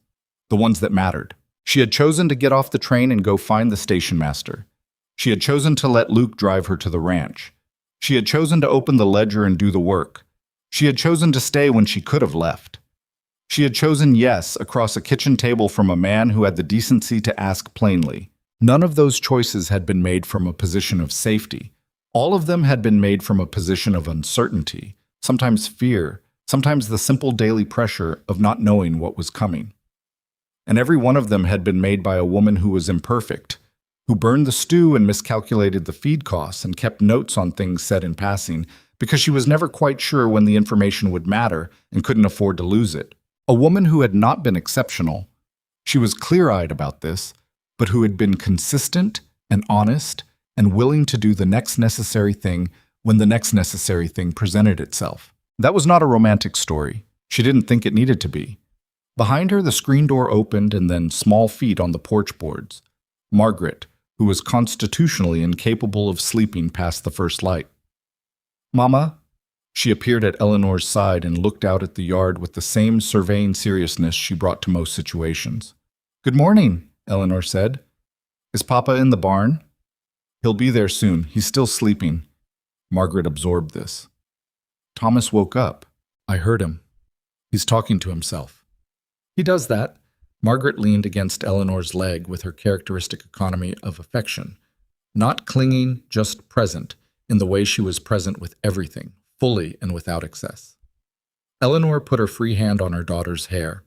the ones that mattered. She had chosen to get off the train and go find the station master. She had chosen to let Luke drive her to the ranch. She had chosen to open the ledger and do the work. She had chosen to stay when she could have left. She had chosen yes across a kitchen table from a man who had the decency to ask plainly. None of those choices had been made from a position of safety. All of them had been made from a position of uncertainty, sometimes fear, sometimes the simple daily pressure of not knowing what was coming. And every one of them had been made by a woman who was imperfect, who burned the stew and miscalculated the feed costs and kept notes on things said in passing because she was never quite sure when the information would matter and couldn't afford to lose it. A woman who had not been exceptional. She was clear-eyed about this, but who had been consistent and honest and willing to do the next necessary thing when the next necessary thing presented itself. That was not a romantic story. She didn't think it needed to be. Behind her, the screen door opened and then small feet on the porch boards. Margaret, who was constitutionally incapable of sleeping past the first light. "Mama?" She appeared at Eleanor's side and looked out at the yard with the same surveying seriousness she brought to most situations. "Good morning," Eleanor said. "Is Papa in the barn?" "He'll be there soon. He's still sleeping." Margaret absorbed this. Thomas woke up. "I heard him. He's talking to himself." "He does that." Margaret leaned against Eleanor's leg with her characteristic economy of affection. Not clinging, just present, in the way she was present with everything, fully and without excess. Eleanor put her free hand on her daughter's hair.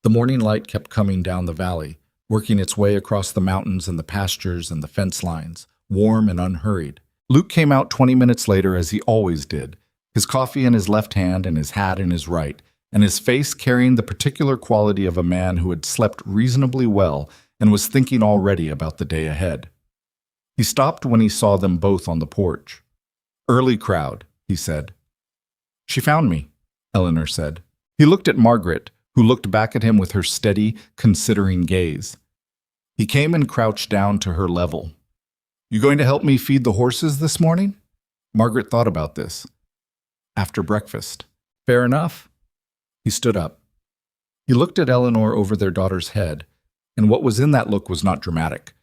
The morning light kept coming down the valley, working its way across the mountains and the pastures and the fence lines, warm and unhurried. Luke came out 20 minutes later as he always did, his coffee in his left hand and his hat in his right, and his face carrying the particular quality of a man who had slept reasonably well and was thinking already about the day ahead. He stopped when he saw them both on the porch. "Early crowd," he said. "She found me," Eleanor said. He looked at Margaret, who looked back at him with her steady, considering gaze. He came and crouched down to her level. "You going to help me feed the horses this morning?" Margaret thought about this. "After breakfast." "Fair enough." He stood up. He looked at Eleanor over their daughter's head, and what was in that look was not dramatic.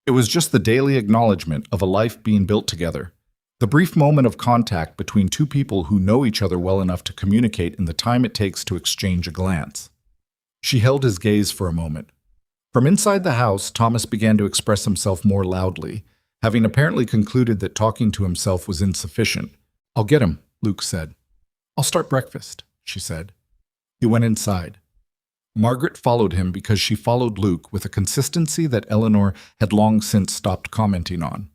It was just the daily acknowledgement of a life being built together, the brief moment of contact between two people who know each other well enough to communicate in the time it takes to exchange a glance. She held his gaze for a moment. From inside the house, Thomas began to express himself more loudly, having apparently concluded that talking to himself was insufficient. "I'll get him," Luke said. "I'll start breakfast," she said. He went inside. Margaret followed him because she followed Luke with a consistency that Eleanor had long since stopped commenting on.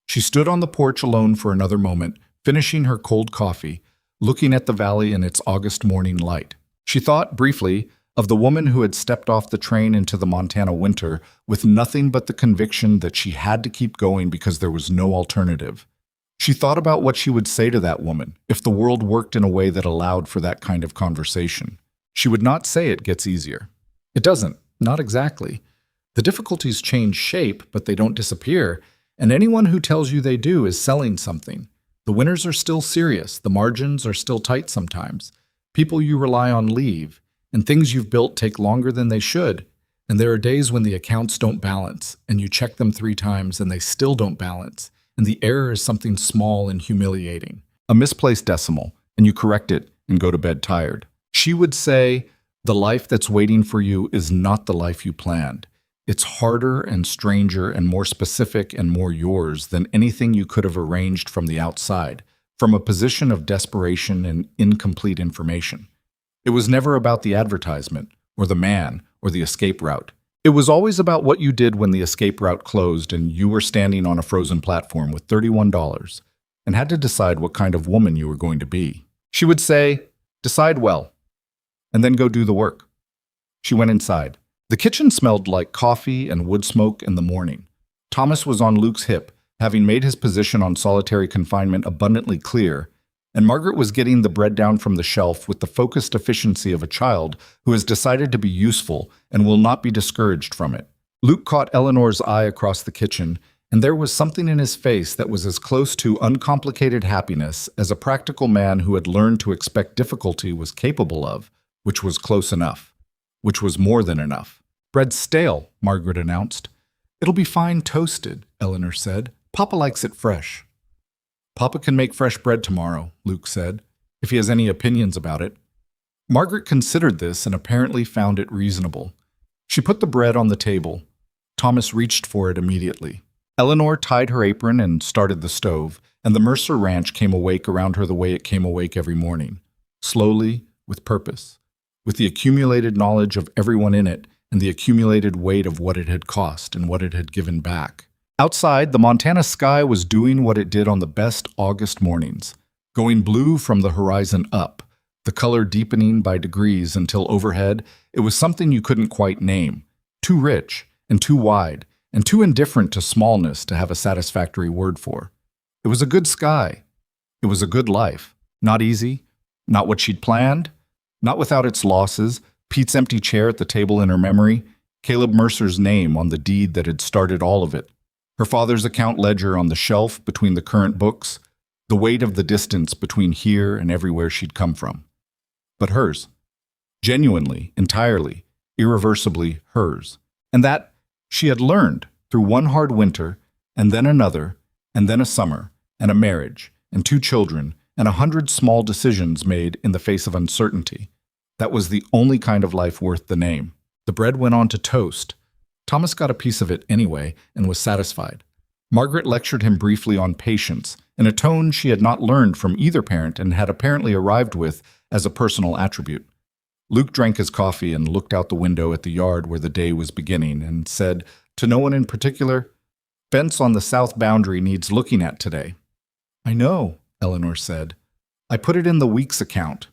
She stood on the porch alone for another moment, finishing her cold coffee, looking at the valley in its August morning light. She thought, briefly, of the woman who had stepped off the train into the Montana winter with nothing but the conviction that she had to keep going because there was no alternative. She thought about what she would say to that woman if the world worked in a way that allowed for that kind of conversation. She would not say it gets easier. It doesn't, not exactly. The difficulties change shape, but they don't disappear, and anyone who tells you they do is selling something. The winners are still serious, the margins are still tight sometimes. People you rely on leave, and things you've built take longer than they should, and there are days when the accounts don't balance, and you check them 3 times and they still don't balance, and the error is something small and humiliating. A misplaced decimal, and you correct it and go to bed tired. She would say, the life that's waiting for you is not the life you planned. It's harder and stranger and more specific and more yours than anything you could have arranged from the outside, from a position of desperation and incomplete information. It was never about the advertisement, or the man, or the escape route. It was always about what you did when the escape route closed and you were standing on a frozen platform with $31 and had to decide what kind of woman you were going to be. She would say, "Decide well, and then go do the work." She went inside. The kitchen smelled like coffee and wood smoke in the morning. Thomas was on Luke's hip, having made his position on solitary confinement abundantly clear, and Margaret was getting the bread down from the shelf with the focused efficiency of a child who has decided to be useful and will not be discouraged from it. Luke caught Eleanor's eye across the kitchen, and there was something in his face that was as close to uncomplicated happiness as a practical man who had learned to expect difficulty was capable of, which was close enough, which was more than enough. "Bread's stale," Margaret announced. "It'll be fine toasted," Eleanor said. "Papa likes it fresh." "Papa can make fresh bread tomorrow," Luke said, "if he has any opinions about it." Margaret considered this and apparently found it reasonable. She put the bread on the table. Thomas reached for it immediately. Eleanor tied her apron and started the stove, and the Mercer Ranch came awake around her the way it came awake every morning, slowly, with purpose, with the accumulated knowledge of everyone in it and the accumulated weight of what it had cost and what it had given back. Outside, the Montana sky was doing what it did on the best August mornings, going blue from the horizon up, the color deepening by degrees until overhead it was something you couldn't quite name, too rich and too wide and too indifferent to smallness to have a satisfactory word for. It was a good sky. It was a good life. Not easy, not what she'd planned, not without its losses, Pete's empty chair at the table in her memory, Caleb Mercer's name on the deed that had started all of it, her father's account ledger on the shelf between the current books, the weight of the distance between here and everywhere she'd come from. But hers. Genuinely, entirely, irreversibly hers. And that she had learned through one hard winter, and then another, and then a summer, and a marriage, and 2 children, and 100 small decisions made in the face of uncertainty. That was the only kind of life worth the name. The bread went on to toast. Thomas got a piece of it anyway and was satisfied. Margaret lectured him briefly on patience, in a tone she had not learned from either parent and had apparently arrived with as a personal attribute. Luke drank his coffee and looked out the window at the yard where the day was beginning and said, to no one in particular, "Fence on the south boundary needs looking at today." "I know," Eleanor said. "I put it in the week's account."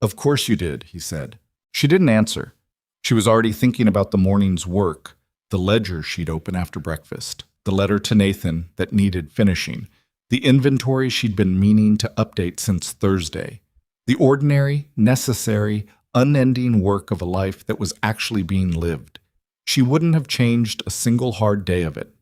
"Of course you did," he said. She didn't answer. She was already thinking about the morning's work, the ledger she'd open after breakfast, the letter to Nathan that needed finishing, the inventory she'd been meaning to update since Thursday, the ordinary, necessary, unending work of a life that was actually being lived. She wouldn't have changed a single hard day of it.